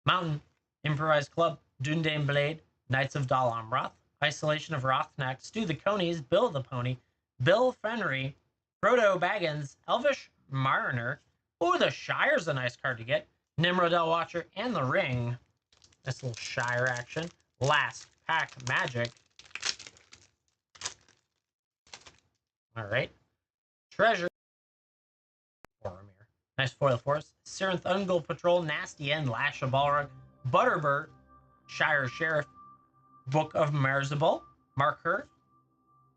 Mountain, Improvised Club, Dundane Blade, Knights of Dal Amroth, Isolation of Rothnak, Stu the Conies, Bill the Pony, Bill Fenry, Frodo Baggins, Elvish Mariner. Ooh, the Shire's a nice card to get. Nimrodel Watcher, and the Ring. Nice little Shire action. Last Pack Magic. All right. Treasure. Boromir. Nice foil for us. Sirenth Ungol Patrol, Nasty End, Lash of Balrog, Butterbur, Shire Sheriff, Book of Marzabul, Marker,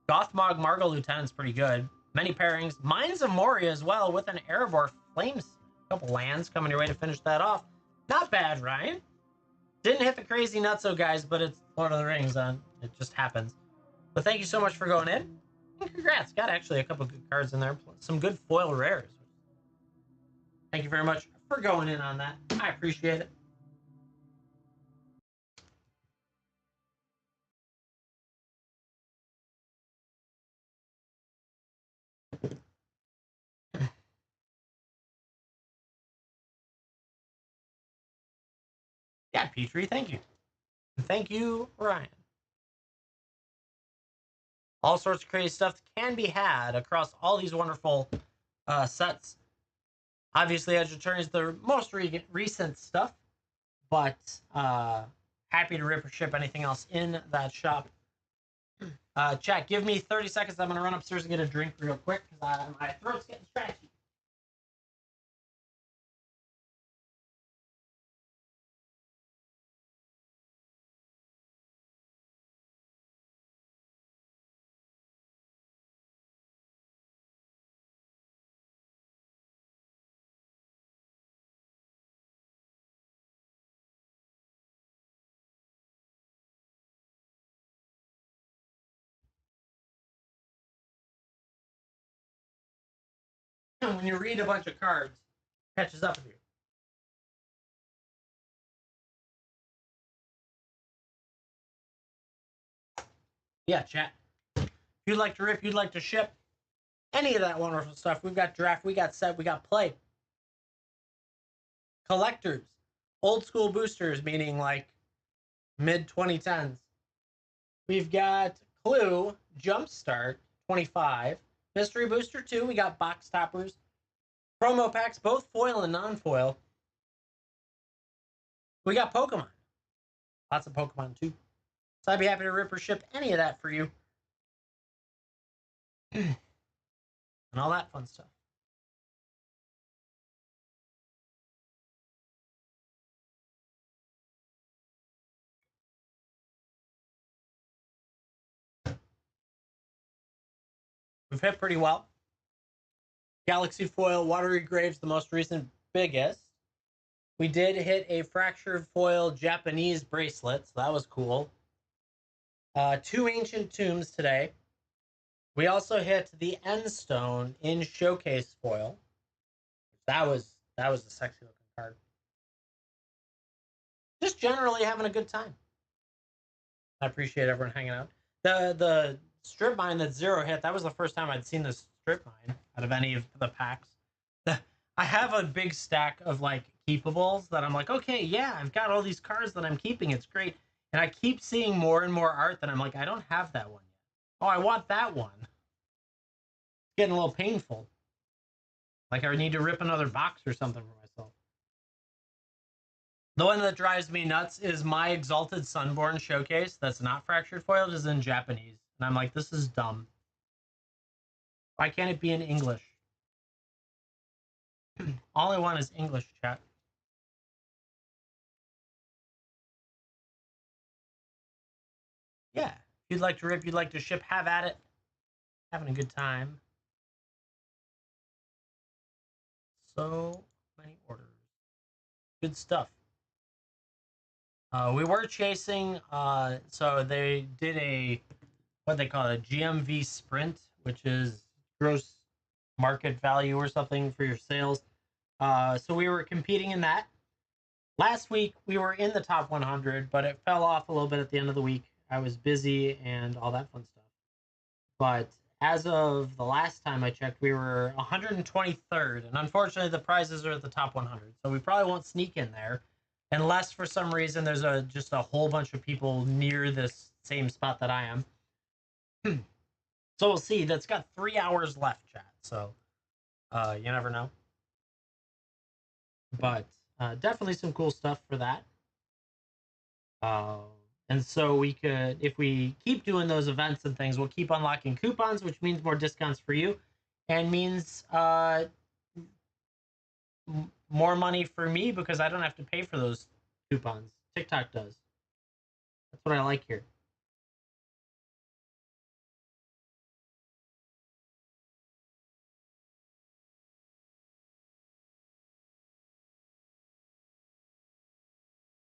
Gothmog Margle Lieutenant's pretty good. Many pairings. Mines of Moria as well with an Erebor Flames. A couple lands coming your way to finish that off. Not bad, Ryan. Didn't hit the crazy nutso, guys, but it's Lord of the Rings on. It just happens. But thank you so much for going in. And congrats. Got actually a couple good cards in there. Some good foil rares. Thank you very much for going in on that. I appreciate it. Yeah, Petrie, thank you. And thank you, Ryan. All sorts of crazy stuff can be had across all these wonderful sets. Obviously, Edge of Turn is the most recent stuff, but happy to rip or ship anything else in that shop. Chat, give me 30 seconds. I'm going to run upstairs and get a drink real quick because my throat's getting scratchy. When you read a bunch of cards, it catches up with you. Yeah, chat. If you'd like to rip, you'd like to ship any of that wonderful stuff. We've got draft, we got set, we got play. Collectors, old school boosters, meaning like mid 2010s. We've got Clue, Jumpstart, 25. Mystery Booster 2, we got box toppers. Promo packs, both foil and non-foil. We got Pokemon. Lots of Pokemon too. So I'd be happy to rip or ship any of that for you. And all that fun stuff. We've hit pretty well. Galaxy Foil, Watery Graves, the most recent biggest. We did hit a Fractured Foil Japanese bracelet, so that was cool. 2 Ancient Tombs today. We also hit the End Stone in Showcase Foil. That was a sexy looking card. Just generally having a good time. I appreciate everyone hanging out. The strip mine that Zero hit, that was the first time I'd seen this strip mine out of any of the packs. I have a big stack of like keepables that I'm like, okay, yeah, I've got all these cards that I'm keeping. It's great. And I keep seeing more and more art that I'm like, I don't have that one yet. Oh, I want that one. It's getting a little painful. Like I need to rip another box or something for myself. The one that drives me nuts is my Exalted Sunborn Showcase that's not fractured foiled is in Japanese. And I'm like, this is dumb. Why can't it be in English? All I want is English, chat. Yeah. If you'd like to rip, you'd like to ship, have at it. Having a good time. So many orders. Good stuff. We were chasing, so they did what they call a GMV sprint, which is gross market value or something for your sales. So we were competing in that. Last week we were in the top 100, but it fell off a little bit at the end of the week. I was busy and all that fun stuff. But as of the last time I checked, we were 123rd, and unfortunately the prizes are at the top 100, so we probably won't sneak in there unless for some reason there's just a whole bunch of people near this same spot that I am. So we'll see. That's got 3 hours left, chat. So you never know. But definitely some cool stuff for that. Uh, and so we could, if we keep doing those events and things, we'll keep unlocking coupons, which means more discounts for you, and means more money for me because I don't have to pay for those coupons. TikTok does. That's what I like here.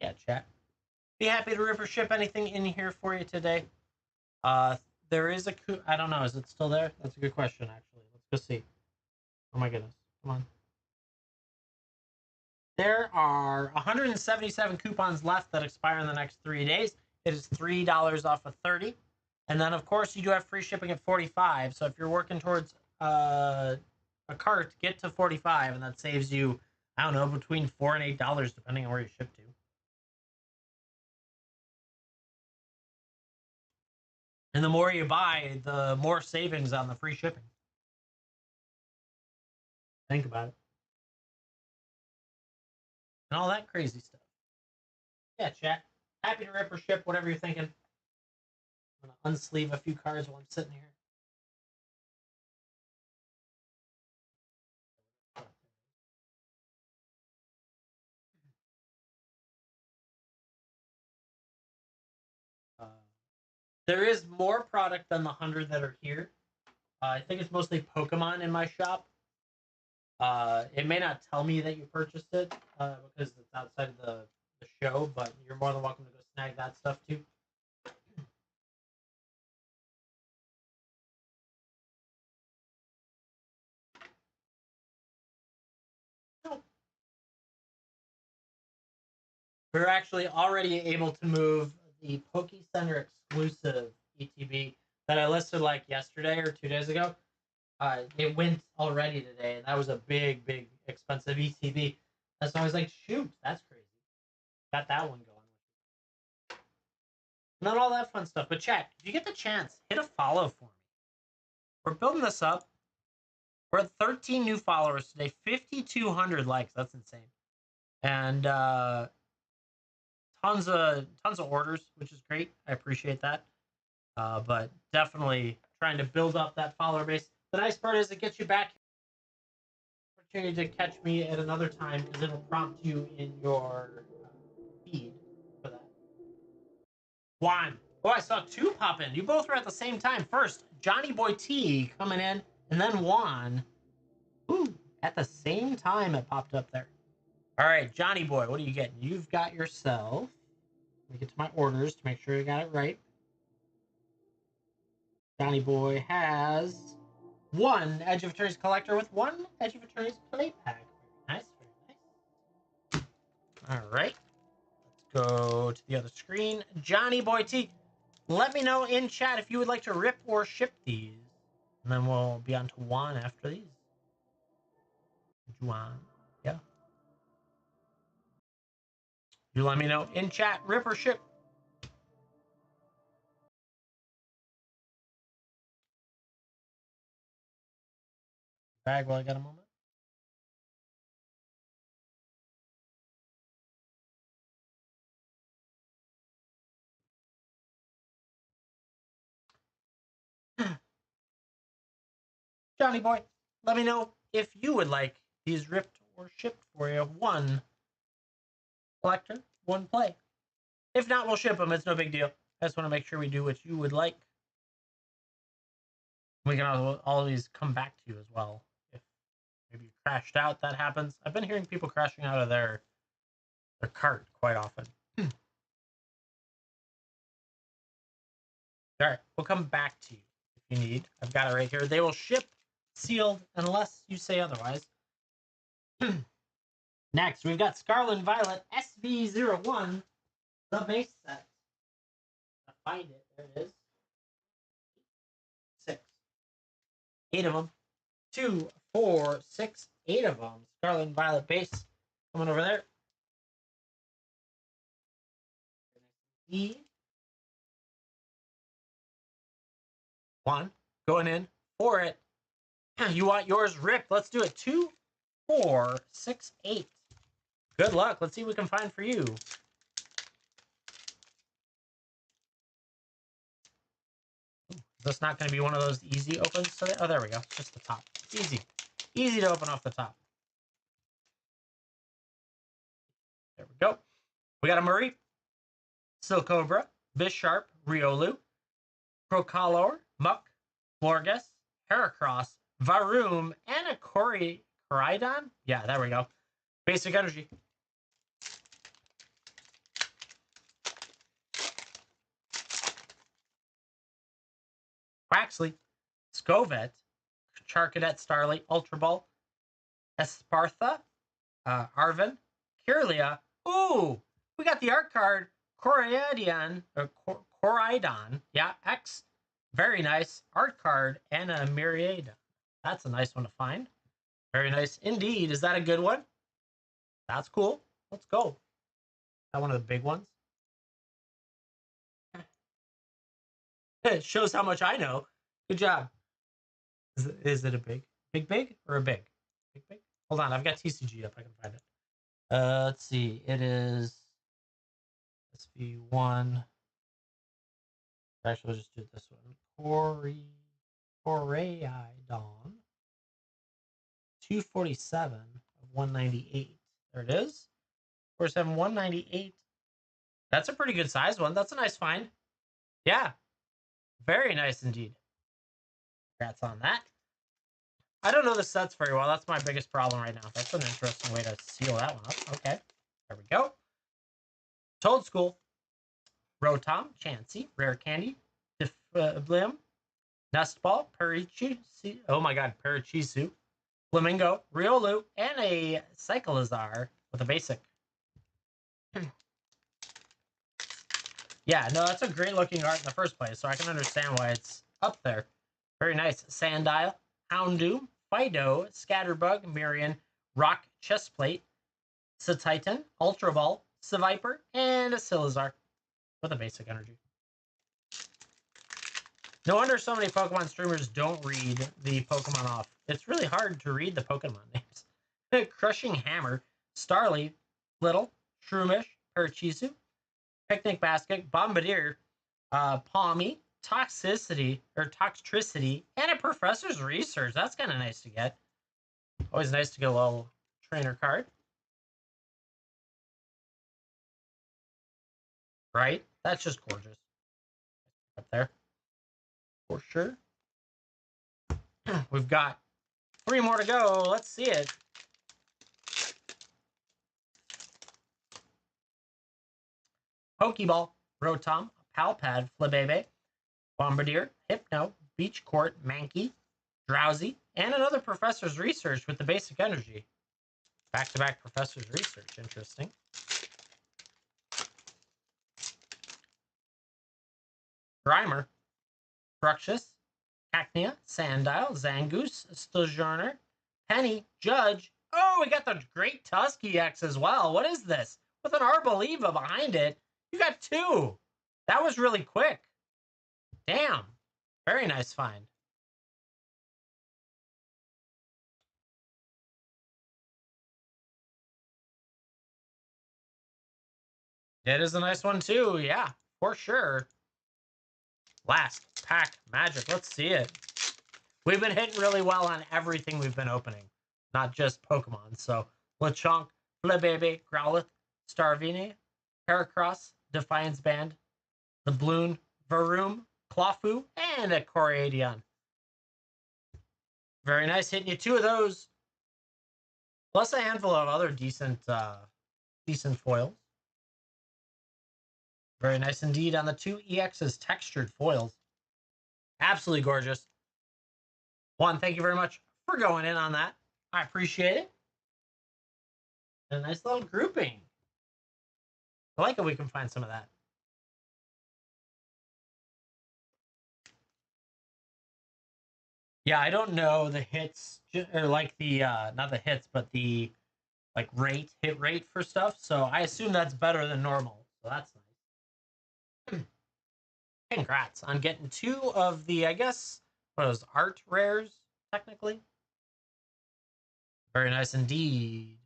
Yeah, chat. Be happy to rip or ship anything in here for you today. There is I don't know. Is it still there? That's a good question, actually. Let's go see. Oh my goodness. Come on. There are 177 coupons left that expire in the next 3 days. It is $3 off of 30. And then, of course, you do have free shipping at 45. So if you're working towards a cart, get to 45, and that saves you, I don't know, between $4 and $8, depending on where you ship to. And the more you buy, the more savings on the free shipping. Think about it. And all that crazy stuff. Yeah, chat. Happy to rip or ship, whatever you're thinking. I'm going to unsleeve a few cards while I'm sitting here. Uh, there is more product than the 100 that are here. I think it's mostly Pokemon in my shop. It may not tell me that you purchased it because it's outside of the show, but you're more than welcome to go snag that stuff too. We're actually already able to move the Poke Center exclusive ETB that I listed like yesterday or 2 days ago. It went already today, and that was a big, big, expensive ETB. And so I was like, shoot, that's crazy. Got that one going. Not all that fun stuff. But chat, if you get the chance, hit a follow for me. We're building this up. We're at 13 new followers today, 5,200 likes. That's insane. And tons of orders, which is great. I appreciate that. But definitely trying to build up that follower base. The nice part is it gets you back opportunity to catch me at another time because it'll prompt you in your feed for that. Juan. Oh, I saw two pop in. You both were at the same time. First, Johnny Boy T coming in, and then Juan. Ooh, at the same time it popped up there. All right, Johnny Boy, what are you getting? You've got yourself. Let me get to my orders to make sure I got it right. Johnny Boy has one Edge of Attorney's collector with one Edge of Attorney's play pack. Very nice, very nice. All right, let's go to the other screen. Johnny Boy T, let me know in chat if you would like to rip or ship these. And then we'll be on to Juan after these. Juan, yeah. You let me know in chat, rip or ship. Bag while I got a moment. Johnny Boy, let me know if you would like these ripped or shipped for you. One collector, one play. If not, we'll ship them. It's no big deal. I just want to make sure we do what you would like. We can always come back to you as well. If maybe you crashed out, that happens. I've been hearing people crashing out of their cart quite often. All right, we'll come back to you if you need. I've got it right here. They will ship sealed unless you say otherwise. Next, we've got Scarlet Violet SV01, the base set. Find it. There it is. 6. 8 of them. 2, 4, 6, 8 of them. Scarlet and Violet base. Coming over there. E. 1. Going in for it. You want yours ripped. Let's do it. 2, 4, 6, 8. Good luck. Let's see what we can find for you. Is this not going to be one of those easy opens today? Oh, there we go. Just the top. Easy. Easy to open off the top. There we go. We got a Murray, Silcobra, Bisharp, Riolu, Crocalor, Muck, Florges, Heracross, Varoom, and a Coridon. Yeah, there we go. Basic energy. Quaxley, Scovet, Charcadet, Starly, Ultra Ball, Espartha, Arven, Kirlia. Ooh, we got the art card Coridon, Coridon. Yeah, X. Very nice art card and a Myriad. That's a nice one to find. Very nice indeed. Is that a good one? That's cool. Let's go. That one of the big ones. It shows how much I know. Good job. Is it a big or a big? Big? Hold on, I've got TCG up. I can find it. Let's see. It is SV1. Actually, we'll just do this one. Coridon. 247 of 198. There it is. 47, 198. That's a pretty good size one. That's a nice find. Yeah. Very nice indeed. Congrats on that. I don't know the sets very well. That's my biggest problem right now. That's an interesting way to seal that one up. Okay. There we go. Toad School. Rotom, Chansey, Rare Candy, Blim, Nestball, Parichisu. Oh my god, Parichisu. Flamingo, Riolu, and a Cyclizar with a basic. Yeah, no, that's a great looking art in the first place, so I can understand why it's up there. Very nice. Sandile, Houndoom, Fido, Scatterbug, Mirian, Rock Chestplate, Satitan, Ultra Ball, Seviper, and a Silizar with a basic energy. No wonder so many Pokemon streamers don't read the Pokemon off. It's really hard to read the Pokemon names. Crushing Hammer, Starly, Little, Shroomish, Purchisu, Picnic Basket, Bombardier, Palmy, Toxicity, and a Professor's Research. That's kind of nice to get. Always nice to get a little trainer card. Right? That's just gorgeous. Up there. For sure. We've got 3 more to go. Let's see it. Pokeball, Rotom, Palpad, Flabebe, Bombardier, Hypno, Beach Court, Mankey, Drowsy, and another Professor's Research with the basic energy. Back-to-back Professor's Research. Interesting. Grimer, Bruxius, Cacnea, Sandile, Zangoose, Stojorner, Penny, Judge. Oh, we got the Great Tusky X as well. What is this? With an Arboliva behind it, you got 2. That was really quick. Damn. Very nice find. It is a nice one too. Yeah, for sure. Last pack magic. Let's see it. We've been hitting really well on everything we've been opening, not just Pokemon. So Lechonk, Flabebe, Growlithe, Starvini, Heracross, Defiance Band, the Bloon, Varoom, Clefairy, and a Coridon. Very nice, hitting you 2 of those. Plus a handful of other decent foils. Very nice indeed on the 2 EX's textured foils. Absolutely gorgeous. Juan, thank you very much for going in on that. I appreciate it. A nice little grouping. I like it. We can find some of that. Yeah, I don't know the hits or like the not the hits, but the like hit rate for stuff. So I assume that's better than normal. So that's nice. Congrats on getting 2 of the, I guess, what was art rares technically. Very nice indeed.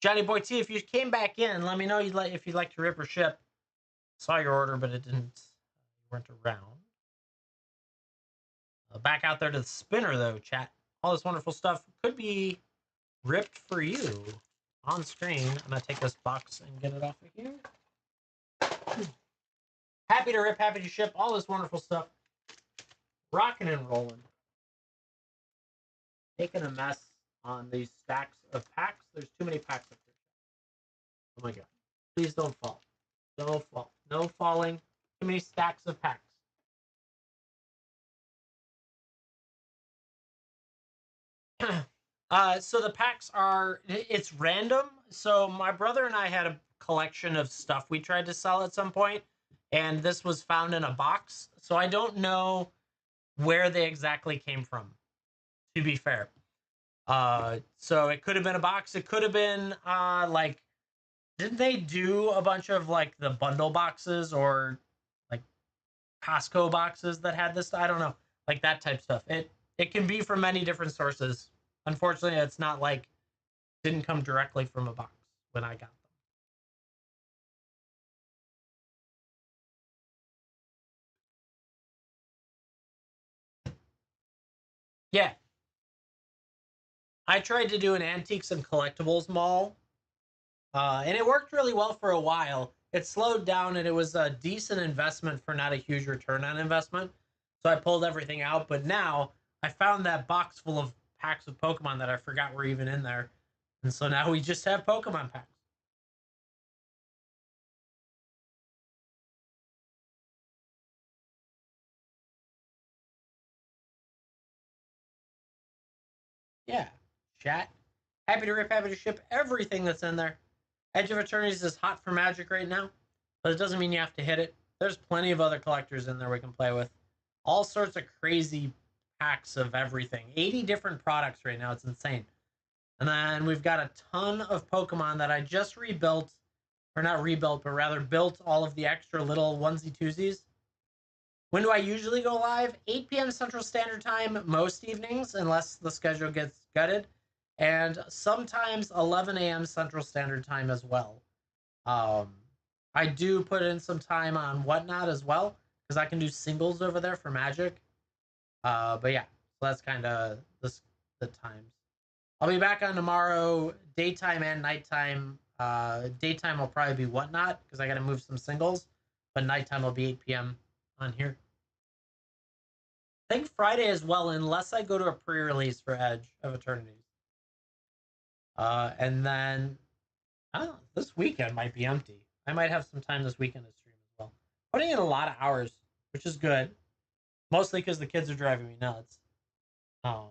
Johnny Boy T, if you came back in, let me know if you'd like to rip or ship. Saw your order, but it didn't. You weren't around. Back out there to the spinner though, chat. All this wonderful stuff could be ripped for you on screen. I'm gonna take this box and get it off of here. Happy to rip, happy to ship. All this wonderful stuff. Rocking and rolling. Taking a mess on these stacks of packs. There's too many packs up here. Oh my god. Please don't fall. Don't fall. No falling. Too many stacks of packs. So the packs it's random. So my brother and I had a collection of stuff we tried to sell at some point, and this was found in a box. So I don't know where they exactly came from, to be fair. So it could have been a box. It could have been like, didn't they do a bunch of like the bundle boxes or like Costco boxes that had this? I don't know, like that type stuff. It can be from many different sources. Unfortunately, it's not like didn't come directly from a box when I got them. Yeah, I tried to do an antiques and collectibles mall, and it worked really well for a while. It slowed down, and it was a decent investment for not a huge return on investment. So I pulled everything out. But now I found that box full of packs of Pokemon that I forgot were even in there, and so now we just have Pokemon packs. Yeah, chat. Happy to rip, happy to ship everything that's in there. Edge of Eternities is hot for Magic right now, but it doesn't mean you have to hit it. There's plenty of other collectors in there we can play with. All sorts of crazy packs of everything. 80 different products right now. It's insane. And then we've got a ton of Pokemon that I just rebuilt, or not rebuilt, but rather built all of the extra little onesie twosies. When do I usually go live? 8 p.m. Central Standard Time most evenings, unless the schedule gets gutted, and sometimes 11 a.m. Central Standard Time as well. Um, I do put in some time on Whatnot as well because I can do singles over there for Magic. But yeah, so that's kind of the times. I'll be back on tomorrow, daytime and nighttime. Daytime will probably be Whatnot because I got to move some singles, but nighttime will be 8 p.m. on here. I think Friday as well, unless I go to a pre-release for Edge of Eternities. And then this weekend might be empty. I might have some time this weekend to stream as well. Putting in a lot of hours, which is good. Mostly because the kids are driving me nuts. Um,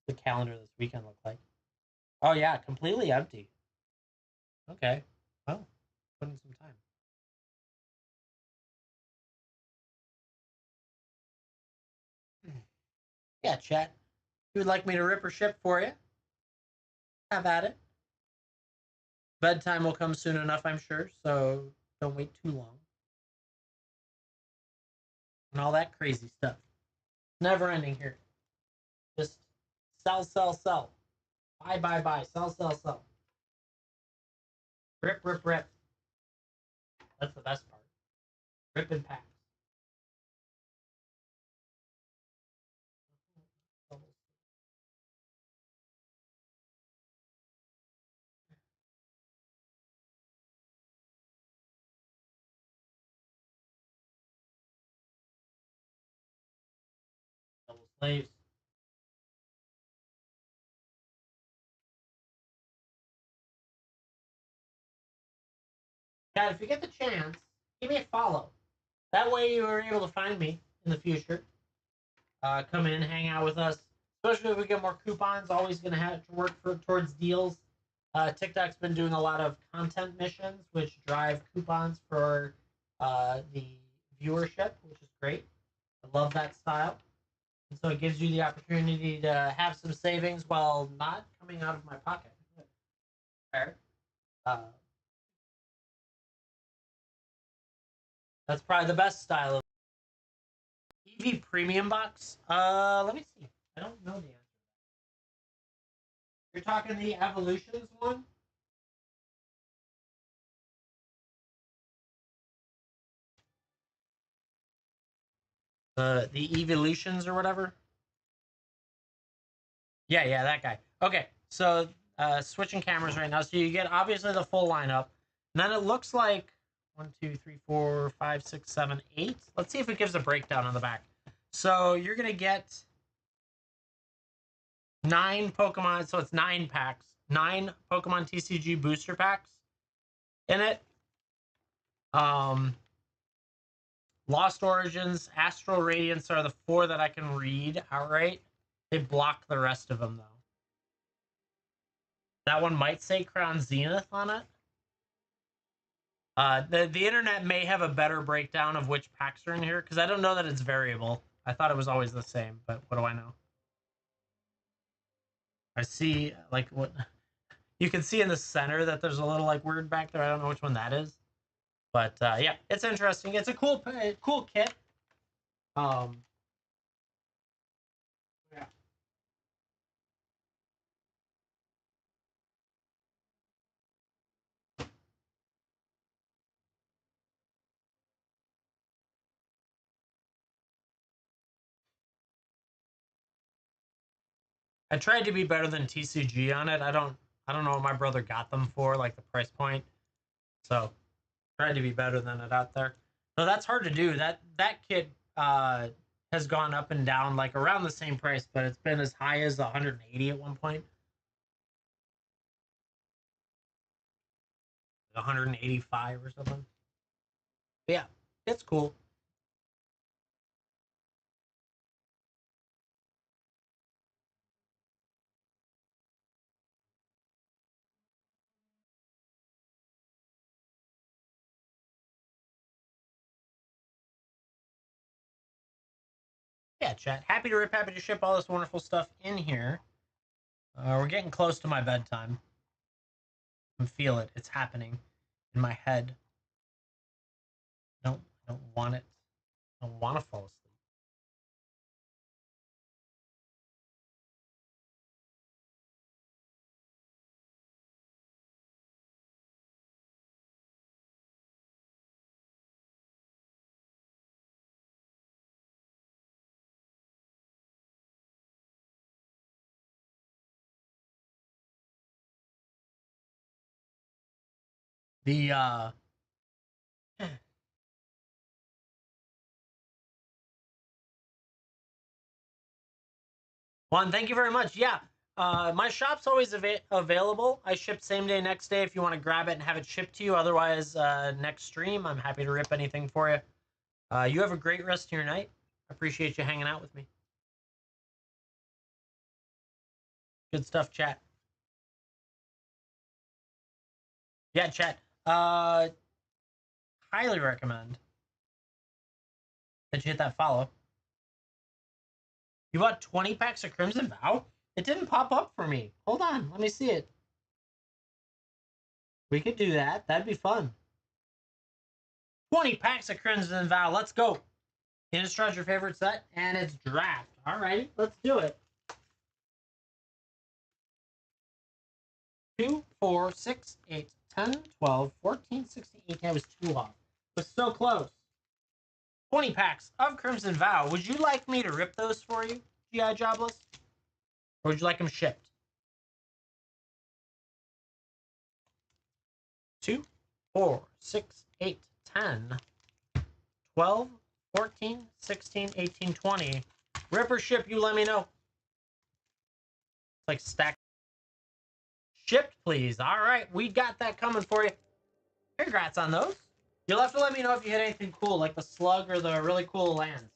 the calendar this weekend look like? Oh yeah, completely empty. Okay. Well, put in some time. Yeah, chat. If you would like me to rip or ship for you, have at it. Bedtime will come soon enough, I'm sure, so don't wait too long. And all that crazy stuff. Never ending here. Just sell, sell, sell. Buy, buy, buy. Sell, sell, sell. Rip, rip, rip. That's the best part. Rip and packs. Double slaves. Guys, if you get the chance, give me a follow. That way you are able to find me in the future. Come in, hang out with us. Especially if we get more coupons, always going to have to work towards deals. TikTok's been doing a lot of content missions, which drive coupons for the viewership, which is great. I love that style. And so it gives you the opportunity to have some savings while not coming out of my pocket. Fair. Uh, that's probably the best style of EV premium box. Let me see. I don't know the answer. You're talking the Evolutions one? The Evolutions or whatever? Yeah, that guy. Okay, so switching cameras right now. So you get obviously the full lineup. And then it looks like 1, 2, 3, 4, 5, 6, 7, 8. Let's see if it gives a breakdown on the back. So you're gonna get 9 Pokemon, so it's 9 packs. 9 Pokemon TCG booster packs in it. Lost Origins, Astral Radiance are the 4 that I can read outright. They block the rest of them though. That one might say Crown Zenith on it. The internet may have a better breakdown of which packs are in here because I don't know that it's variable. I thought it was always the same, but what do I know? I see like what you can see in the center that there's a little like word back there. I don't know which one that is, but yeah, it's interesting. It's a cool kit. Um, yeah. I tried to be better than TCG on it. I don't know what my brother got them for, like the price point. So tried to be better than it out there. So that's hard to do. That kit has gone up and down like around the same price, but it's been as high as 180 at one point. 185 or something. But yeah, it's cool. Yeah, chat. Happy to rip, happy to ship all this wonderful stuff in here. We're getting close to my bedtime. I can feel it. It's happening in my head. I don't want it. I don't want to fall asleep. The Juan, thank you very much. Yeah, my shop's always available. I ship same day, next day if you want to grab it and have it shipped to you. Otherwise, next stream, I'm happy to rip anything for you. You have a great rest of your night. I appreciate you hanging out with me. Good stuff, chat. Yeah, chat. Highly recommend that you hit that follow. You bought 20 packs of Crimson Vow? It didn't pop up for me. Hold on, let me see it. We could do that. That'd be fun. 20 packs of Crimson Vow. Let's go. Innistrad your favorite set, and it's draft. Alrighty, let's do it. 2, 4, 6, 8, 10, 12, 14, 16, 18. I was 2 off. But so close. 20 packs of Crimson Vow. Would you like me to rip those for you, GI Jobless? Or would you like them shipped? 2, 4, 6, 8, 10, 12, 14, 16, 18, 20. Rip or ship, you let me know. It's like stack. Shipped, please. All right, we got that coming for you. Congrats on those. You'll have to let me know if you hit anything cool, like the slug or the really cool lands.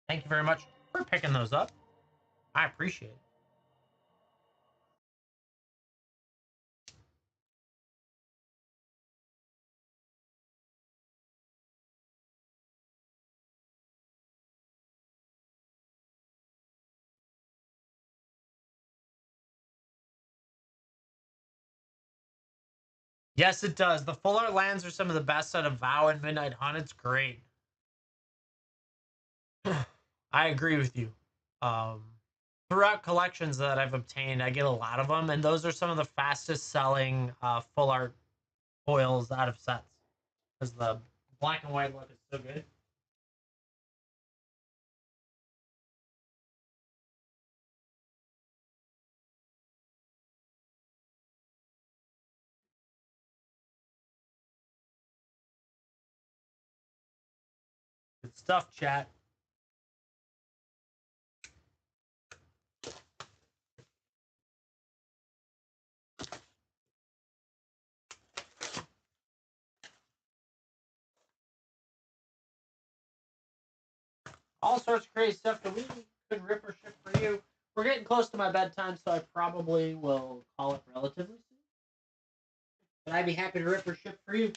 Thank you very much for picking those up. I appreciate it. Yes, it does. The full art lands are some of the best out of WoW and Midnight Hunt. It's great. I agree with you. Um, Throughout collections that I've obtained, I get a lot of them, and those are some of the fastest selling full art foils out of sets because the black and white look is so good. Good stuff, chat. All sorts of crazy stuff that we could rip or ship for you. We're getting close to my bedtime, so I probably will call it relatively soon. But I'd be happy to rip or ship for you.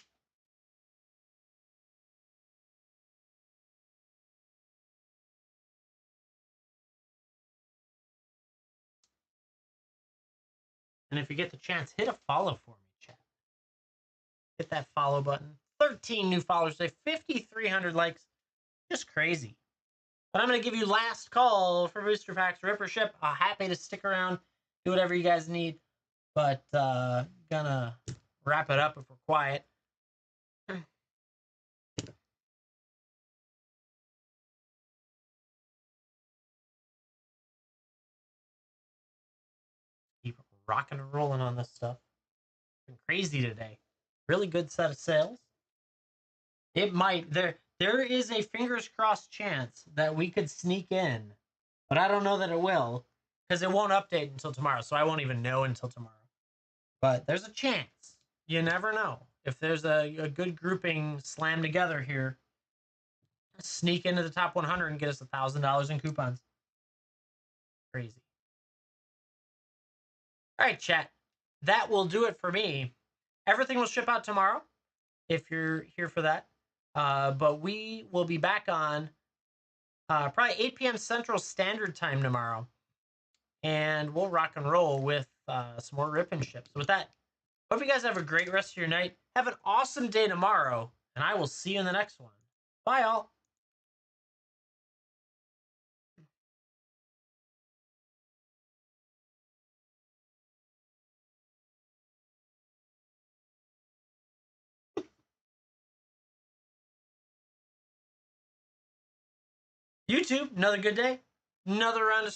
And if you get the chance, hit a follow for me, chat. Hit that follow button. 13 new followers today, 5,300 likes. Just crazy. But I'm going to give you last call for booster packs, rip or ship. Happy to stick around, do whatever you guys need. But gonna wrap it up if we're quiet. Keep rocking and rolling on this stuff. Been crazy today. Really good set of sales. It might there is a fingers crossed chance that we could sneak in, but I don't know that it will because it won't update until tomorrow, so I won't even know until tomorrow. But there's a chance. You never know. If there's a good grouping slammed together here, sneak into the top 100 and get us $1,000 in coupons. Crazy. All right, chat. That will do it for me. Everything will ship out tomorrow if you're here for that. But we will be back on probably 8 p.m. Central Standard Time tomorrow. And we'll rock and roll with some more rip and ships. With that, hope you guys have a great rest of your night. Have an awesome day tomorrow. And I will see you in the next one. Bye, all. YouTube, another good day. Another round of